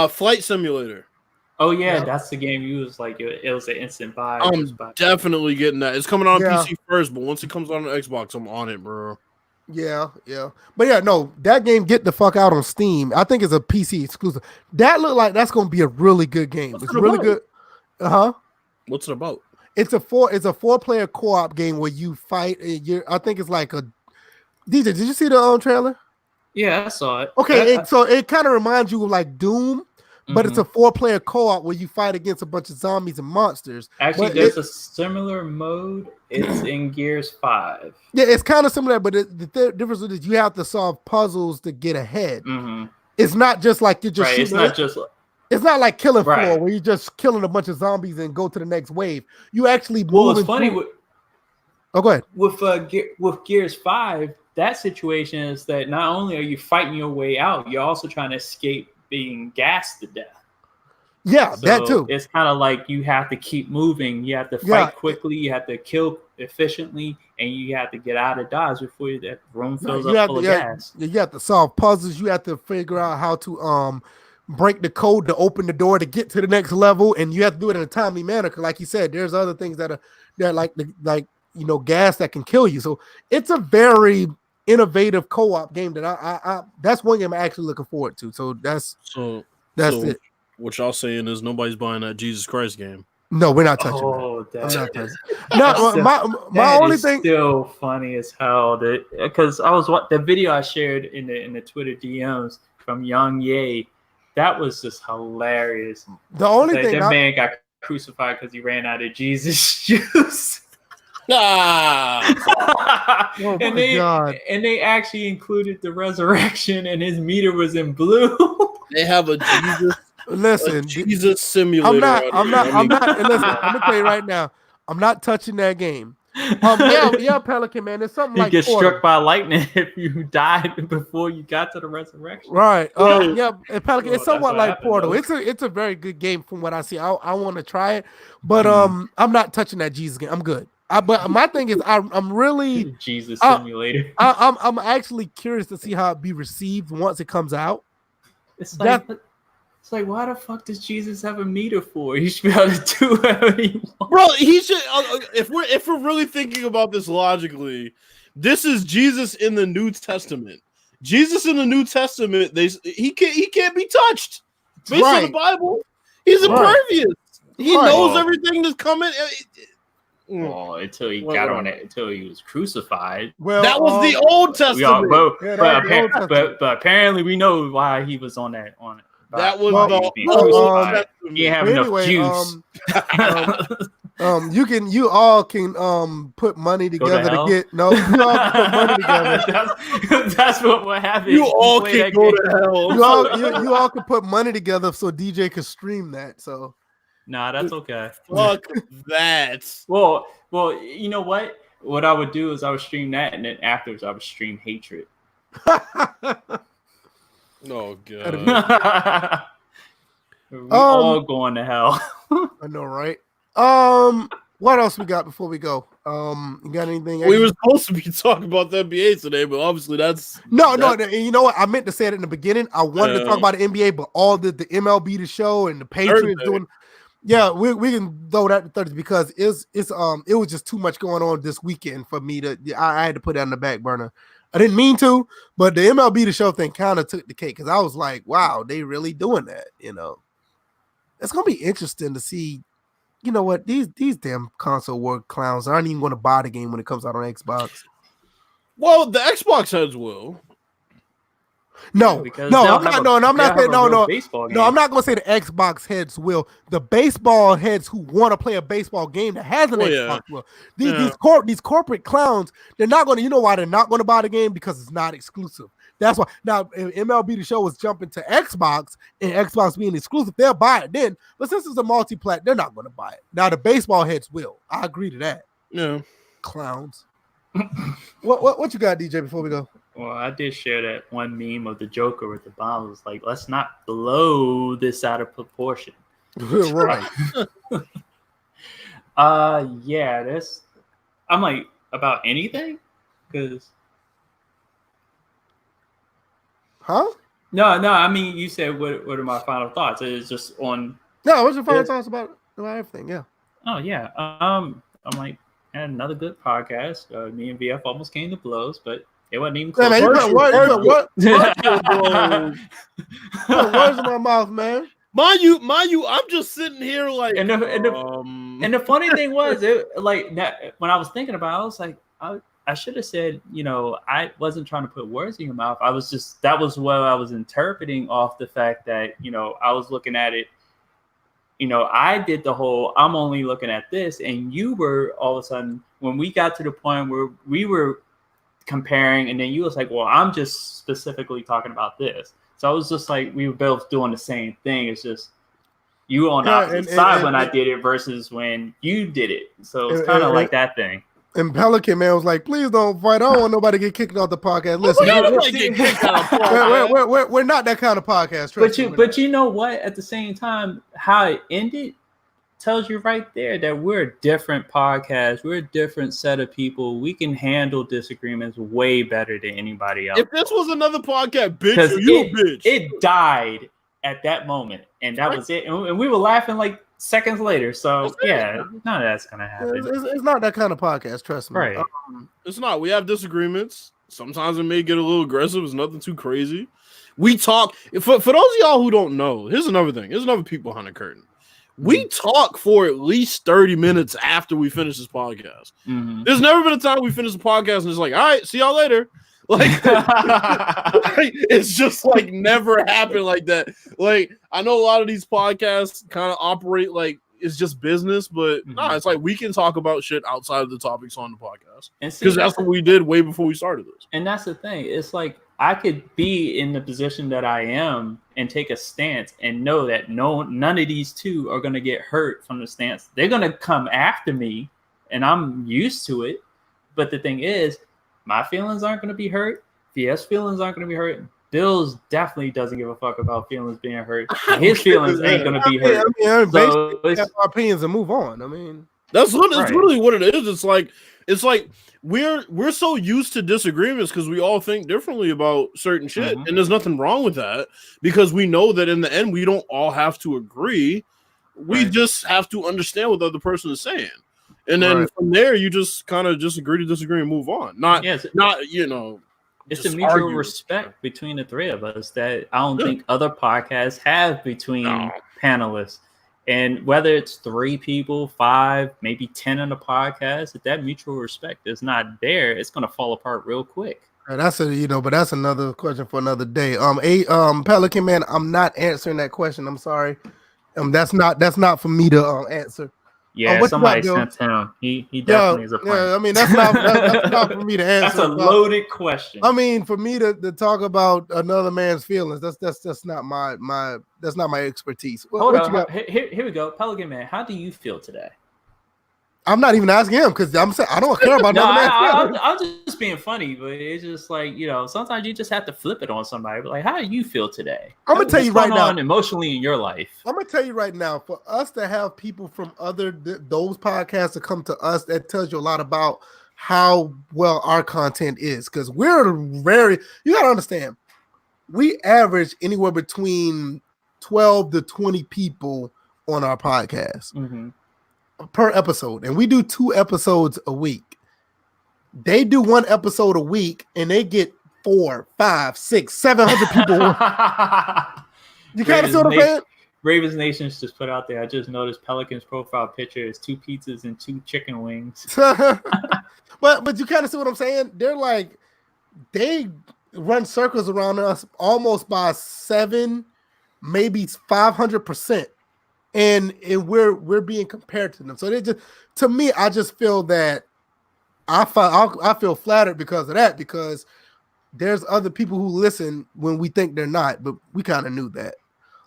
Flight Simulator. Oh yeah, that's the game. You was like it was an instant buy. I'm definitely getting that. It's coming on PC first, but once it comes on Xbox, I'm on it, bro. Yeah. But yeah, no, that game Get the Fuck Out on Steam. I think it's a PC exclusive. That look like that's going to be a really good game. It's really good. What's it about? It's a 4-player co-op game where you fight. I think it's like a DJ. Did you see the trailer? Yeah, I saw it. Okay, so it kind of reminds you of like Doom. But it's a 4-player co-op where you fight against a bunch of zombies and monsters. Actually, there's a similar mode. It's in Gears 5. Yeah, it's kind of similar, but the difference is you have to solve puzzles to get ahead. Mm-hmm. It's not just like you're just right. It's not like Killing Floor where you're just killing a bunch of zombies and go to the next wave. You actually move. Well, it's funny. Go ahead. With Gears 5, that situation is that not only are you fighting your way out, you're also trying to escape being gassed to death. Yeah, so that too. It's kind of like you have to keep moving. You have to fight quickly. You have to kill efficiently, and you have to get out of dodge before that room fills up full of gas. You have to solve puzzles. You have to figure out how to break the code to open the door to get to the next level, and you have to do it in a timely manner. Because, like you said, there's other things that are like gas that can kill you. So it's a very innovative co-op game that I that's one game I'm actually looking forward to. So that's it. What y'all saying is nobody's buying that Jesus Christ game. No, we're not touching that. My only thing still funny as hell because I was the video I shared in the Twitter DMs from Young Ye. That was just hilarious. The only thing that man got crucified because he ran out of Jesus juice. And they actually included the resurrection, and his meter was in blue. They have a Jesus. Listen, Jesus simulator. I'm not. And listen, I'm gonna tell you right now, I'm not touching that game. Yeah, Pelican man. It's something You like get Portal. struck by lightning if you died before you got to the resurrection. Right. Well, Yeah, and Pelican. It's Well, somewhat that's what like happened, Portal. though. It's a very good game from what I see. I want to try it, but I'm not touching that Jesus game. I'm good. But my thing is, I'm really Jesus simulator. I'm actually curious to see how it be received once it comes out. It's like why the fuck does Jesus have a meter for? He should be able to do whatever he wants. bro, he should. If we're really thinking about this logically, this is Jesus in the New Testament. Jesus in the New Testament, he can't be touched based on the Bible. He's impervious. He knows everything that's coming. Well, until he got on it, until he was crucified. Well, that was the Old Testament. But apparently, we know why he was on it. That was the Old Testament. He didn't have enough juice. You all can put money together to get you all can put money together. That's what happened. You all can go to hell. You all can put money together so DJ could stream that. So nah, that's okay. Fuck that. Well, you know what? What I would do is I would stream that, and then afterwards I would stream hatred. Oh god. We all going to hell. I know, right? What else we got before we go? You got anything? We were supposed to be talking about the NBA today, but obviously that's no. You know what? I meant to say it in the beginning. I wanted to talk about the NBA, but all the MLB the show and the Patriots doing. Yeah, we can throw that to Thursday because it was just too much going on this weekend for me to. I had to put that on the back burner. I didn't mean to, but the MLB the show thing kind of took the cake because I was like, wow, they really doing that. You know, it's gonna be interesting to see. You know what? These damn console war clowns aren't even going to buy the game when it comes out on Xbox. Well, the Xbox heads will. I'm not going to say the Xbox heads will. The baseball heads who want to play a baseball game that has an Xbox will. These corporate clowns, they're not going to. You know why they're not going to buy the game? Because it's not exclusive. That's why. Now, if MLB the show was jumping to Xbox and Xbox being exclusive, they'll buy it then. But since it's a multi-plat, they're not going to buy it. Now, the baseball heads will. I agree to that. Yeah, clowns. What you got, DJ? Before we go. Well, I did share that one meme of the Joker with the bomb. It was like, let's not blow this out of proportion. Right. Yeah, this. I'm like, about anything? Because. Huh? No. I mean, you said what are my final thoughts? It's just on. No, what's your final thoughts about everything? Yeah. Oh yeah. I'm like, had another good podcast. Me and VF almost came to blows, but it wasn't even close. Hey, man, what? Words in my mouth, man. Mind you, I'm just sitting here like. And the funny thing was, when I was thinking about it, I was like, I should have said, you know, I wasn't trying to put words in your mouth. That was what I was interpreting off the fact that, you know, I was looking at it. You know, I did the whole, I'm only looking at this. And you were all of a sudden, when we got to the point where we were comparing, and then you was like, well, I'm just specifically talking about this. So I was just like, we were both doing the same thing. It's just you were on the opposite side when I did it versus when you did it. So it's kind of like that thing. And Pelican man was like, please don't fight. I don't want nobody to get kicked off the podcast. Listen, we're not that kind of podcast. But you know what? At the same time, how it ended tells you right there that we're a different podcast. We're a different set of people. We can handle disagreements way better than anybody else. If this was another podcast, bitch, you bitch. It died at that moment, and that was it. And we were laughing like seconds later. So none of that's gonna happen. It's not that kind of podcast. Trust me. Right. It's not. We have disagreements. Sometimes it may get a little aggressive. It's nothing too crazy. We talk. For those of y'all who don't know, here's another thing. Here's another peek behind the curtain. We talk for at least 30 minutes after we finish this podcast. Mm-hmm. There's never been a time we finish the podcast and it's like, all right, see y'all later. Like, it's just like never happened like that. Like, I know a lot of these podcasts kind of operate like it's just business, but it's like we can talk about shit outside of the topics on the podcast. Because that's what we did way before we started this. And that's the thing. It's like I could be in the position that I am and take a stance and know that none of these two are going to get hurt from the stance. They're going to come after me and I'm used to it. But the thing is, my feelings aren't going to be hurt. VS feelings aren't going to be hurt. Bill's definitely doesn't give a fuck about feelings being hurt. His feelings ain't going to be hurt. So we have our opinions and move on. I mean, that's literally what it is. It's like we're so used to disagreements because we all think differently about certain shit, and there's nothing wrong with that because we know that in the end we don't all have to agree. We just have to understand what the other person is saying. And then from there, you just kind of just agree to disagree and move on. It's a mutual respect between the three of us that I don't think other podcasts have between panelists. And whether it's 3 people, 5, maybe 10 on the podcast, if that mutual respect is not there, it's going to fall apart real quick. That's but that's another question for another day. Pelican Man, I'm not answering that question. I'm sorry. That's not for me to answer. Yeah, somebody sent him. He definitely is a plan. Yeah, I mean that's not for me to answer. That's a loaded question. I mean, for me to talk about another man's feelings, that's not my expertise. Hold on. Here we go. Pelican Man, how do you feel today? I'm not even asking him because I'm saying I don't care about another man's feelings. I'm just being funny, but it's just like sometimes you just have to flip it on somebody. But like, how do you feel today? I'm gonna tell you right now, emotionally in your life. I'm gonna tell you right now, for us to have people from those podcasts to come to us, that tells you a lot about how well our content is. Because you gotta understand, we average anywhere between 12 to 20 people on our podcast. Per episode, and we do 2 episodes a week. They do 1 episode a week, and they get 4, 5, 6, 700 people. You kind of see what I'm saying? Ravens Nation's just put out there. I just noticed Pelican's profile picture is 2 pizzas and 2 chicken wings. but you kind of see what I'm saying? They're like, they run circles around us almost by 7, maybe 500%. And we're being compared to them. So they just, to me, I just feel that I feel flattered because of that, because there's other people who listen when we think they're not, but we kind of knew that.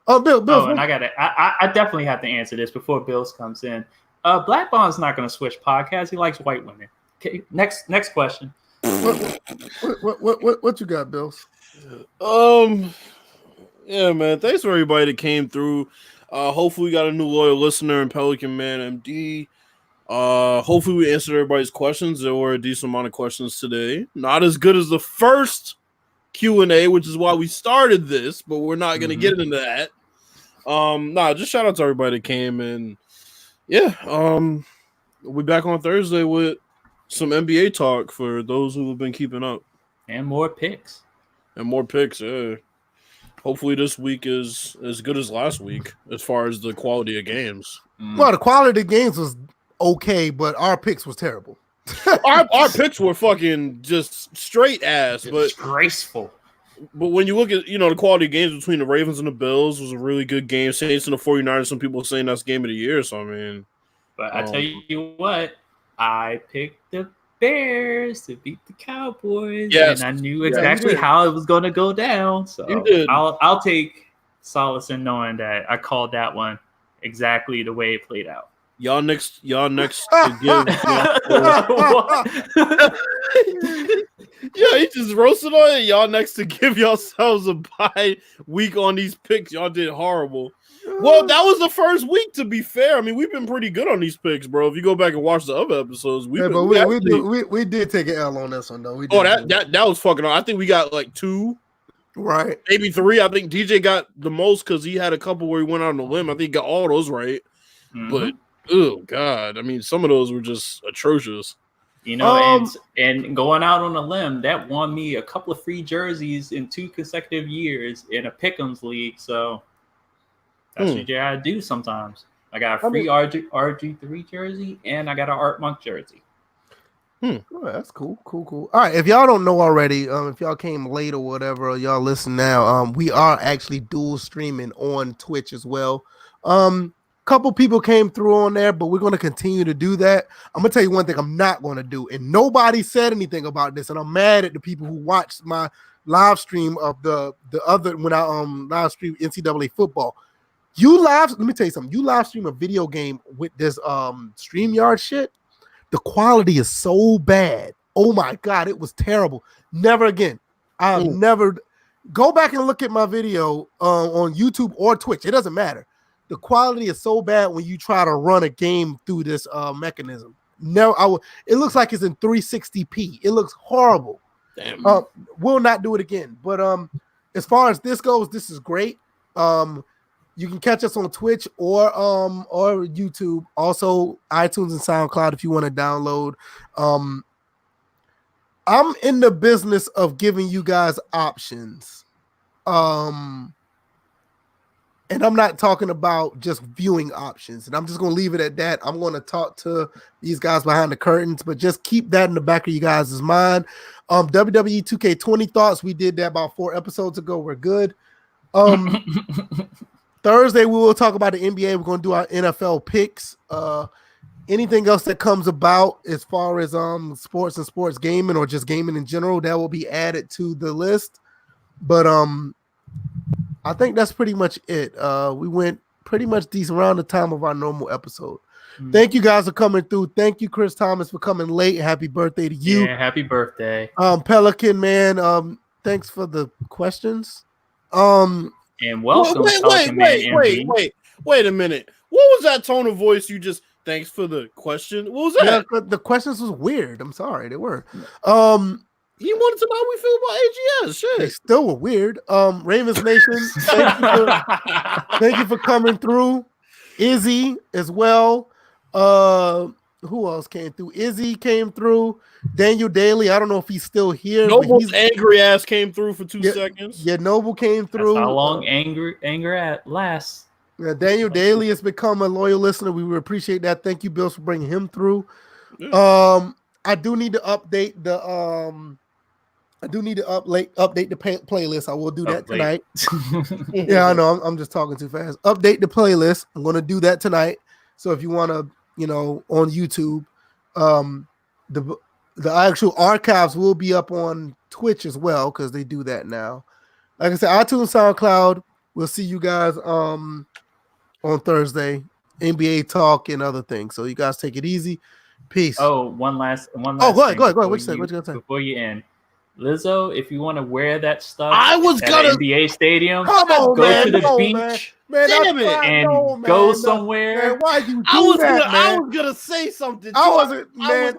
Bill, and I definitely have to answer this before Bills comes in. Black Bond's not going to switch podcasts. He likes white women. Okay, next question. What you got, Bills? Yeah, man. Thanks for everybody that came through. Hopefully we got a new loyal listener in Pelican Man MD. Hopefully we answered everybody's questions. There were a decent amount of questions today. Not as good as the first Q&A, which is why we started this, but we're not going to get into that. Just shout out to everybody that came, and we'll be back on Thursday with some NBA talk for those who have been keeping up. And more picks. Yeah. Hopefully this week is as good as last week as far as the quality of games. Well, the quality of games was okay, but our picks was terrible. our picks were fucking just straight ass, but disgraceful. But when you look at the quality of games between the Ravens and the Bills was a really good game. Saints and the 49ers, some people are saying that's game of the year. So I mean, but I tell you what, I picked the Bears to beat the Cowboys, and I knew exactly how it was going to go down. So I'll take solace in knowing that I called that one exactly the way it played out. Y'all next to give. Yeah, he just roasted on it. Y'all next to give yourselves a bye week on these picks. Y'all did horrible. Well, that was the first week, to be fair. I mean, we've been pretty good on these picks, bro. If you go back and watch the other episodes, we did take an L on this one, though. That was fucking. I think we got like 2, right? Maybe 3. I think DJ got the most because he had a couple where he went out on a limb. I think he got all those right, but oh god, I mean, some of those were just atrocious. And going out on a limb, that won me a couple of free jerseys in 2 consecutive years in a Pick'ems league. So that's what you gotta do sometimes. I got a free RG3 jersey and I got an Art Monk jersey. Oh, that's cool. All right, if y'all don't know already, if y'all came late or whatever, or y'all listen now, we are actually dual streaming on Twitch as well. Couple people came through on there, but we're going to continue to do that. I'm going to tell you one thing I'm not going to do, and nobody said anything about this, and I'm mad at the people who watched my live stream of the other when I live stream NCAA football. Let me tell you something. You live stream a video game with this StreamYard shit. The quality is so bad. Oh my God, it was terrible. Never again. I've never go back and look at my video on YouTube or Twitch. It doesn't matter. The quality is so bad when you try to run a game through this mechanism. No, it looks like it's in 360p. It looks horrible. Damn. Will not do it again. But as far as this goes, this is great. You can catch us on Twitch or YouTube. Also, iTunes and SoundCloud if you want to download. I'm in the business of giving you guys options. And I'm not talking about just viewing options. And I'm just going to leave it at that. I'm going to talk to these guys behind the curtains, but just keep that in the back of you guys' mind. WWE 2K20 thoughts. We did that about 4 episodes ago. We're good. Thursday, we will talk about the NBA. We're going to do our NFL picks. Anything else that comes about as far as sports and sports gaming or just gaming in general, that will be added to the list. But I think that's pretty much it. We went pretty much decent around the time of our normal episode. Thank you guys for coming through. Thank you, Chris Thomas, for coming late. Happy birthday to you. Yeah, happy birthday. Pelican Man, thanks for the questions. And welcome. Wait a minute. What was that tone of voice you just thanks for the question? What was that? Yeah, the questions was weird. I'm sorry, they were. He wanted to know how we feel about AGS. Shit. They still were weird. Ravens Nation, thank you for coming through. Izzy as well. Who else came through? Izzy came through. Daniel Daly. I don't know if he's still here. Noble's angry ass came through for 2 seconds. Yeah, Noble came through. That's how long anger at lasts. Daniel Daly has become a loyal listener. We would appreciate that. Thank you, Bills, for bringing him through. Yeah. I do need to update the update the playlist. I will do that tonight. Yeah, I know. I'm just talking too fast. Update the playlist. I'm going to do that tonight. So if you want to, on YouTube, the actual archives will be up on Twitch as well because they do that now. Like I said, iTunes, SoundCloud. We'll see you guys on Thursday. NBA talk and other things. So you guys take it easy. Peace. Oh, one last. Oh, go ahead. What you say? What you gonna say before you end? Lizzo, if you want to wear that stuff, I was gonna NBA stadium. Come on, go man, to the beach. Man, damn it, and go somewhere. Man, why you do that, man? I was gonna say something. I wasn't, man.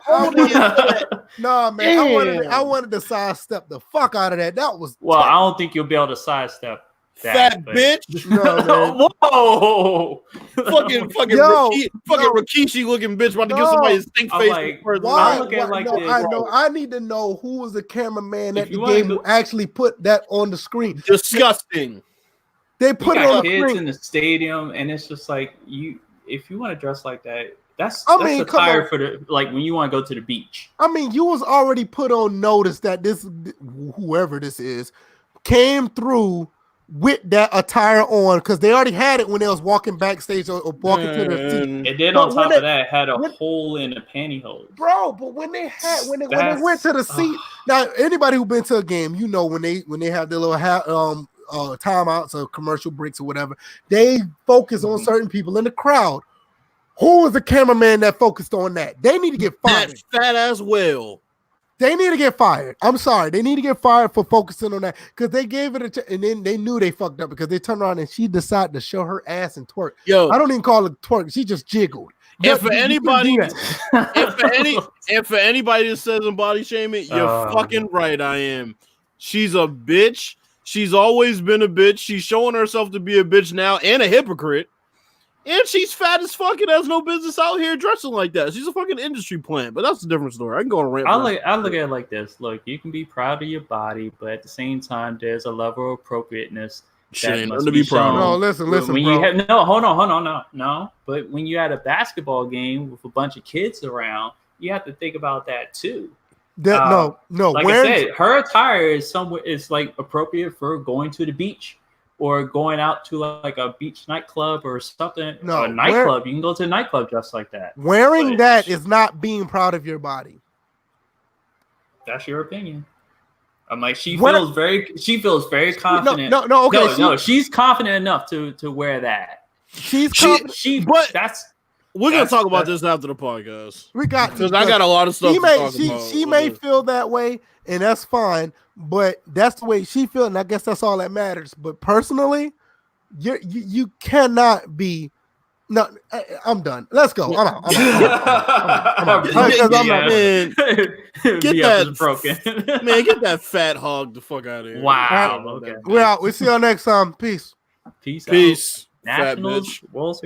Nah, man. I wanted to sidestep the fuck out of that. That was I don't think you'll be able to sidestep that. Fat bitch. No, man. Whoa. fucking Rikishi looking bitch about to give somebody a stink face. Like, why? this, I know. I need to know who was the cameraman at the game who actually put that on the screen. Disgusting. They put it on the kids screen in the stadium, and it's just like if you want to dress like that, that's attire for when you want to go to the beach. I mean, you was already put on notice that this whoever this is came through with that attire on because they already had it when they was walking backstage or walking to the seat. And then on top of that, had a hole in the pantyhose. Bro, but when they went to the seat, now anybody who been to a game, when they have their little timeouts or commercial breaks or whatever, they focus on certain people in the crowd. Who was the cameraman that focused on that? They need to get fired. That fat ass whale. They need to get fired. I'm sorry. They need to get fired for focusing on that because they gave it and then they knew they fucked up because they turned around and she decided to show her ass and twerk. Yo, I don't even call it twerk. She just jiggled. And for anybody that says I'm body shaming, you're fucking right. I am. She's a bitch. She's always been a bitch. She's showing herself to be a bitch now and a hypocrite. And she's fat as fuck and has no business out here dressing like that. She's a fucking industry plant, but that's a different story. I can go on a rant. I look at it like this. Look, you can be proud of your body, but at the same time, there's a level of appropriateness that must be proud. No, listen, when bro. Hold on, no. But when you're at a basketball game with a bunch of kids around, you have to think about that too. No. Like I said, her attire is like appropriate for going to the beach. Or going out to like a beach nightclub or something. No, a nightclub. You can go to a nightclub dressed like that. Wearing that is not being proud of your body. That's your opinion. I'm like, she feels very confident. Okay. No, she's confident enough to wear that. She's confident. We're gonna talk about this after the podcast. We got because I got a lot of stuff to talk about. She may feel that way, and that's fine. But that's the way she feels, and I guess that's all that matters. But personally, you cannot be. No, I'm done. Let's go. I'm out. Man, get that broken. Man, get that fat hog the fuck out of here. Wow. Okay. We're out. We'll see y'all next time. Peace. Peace. Peace. Nationals, World Series.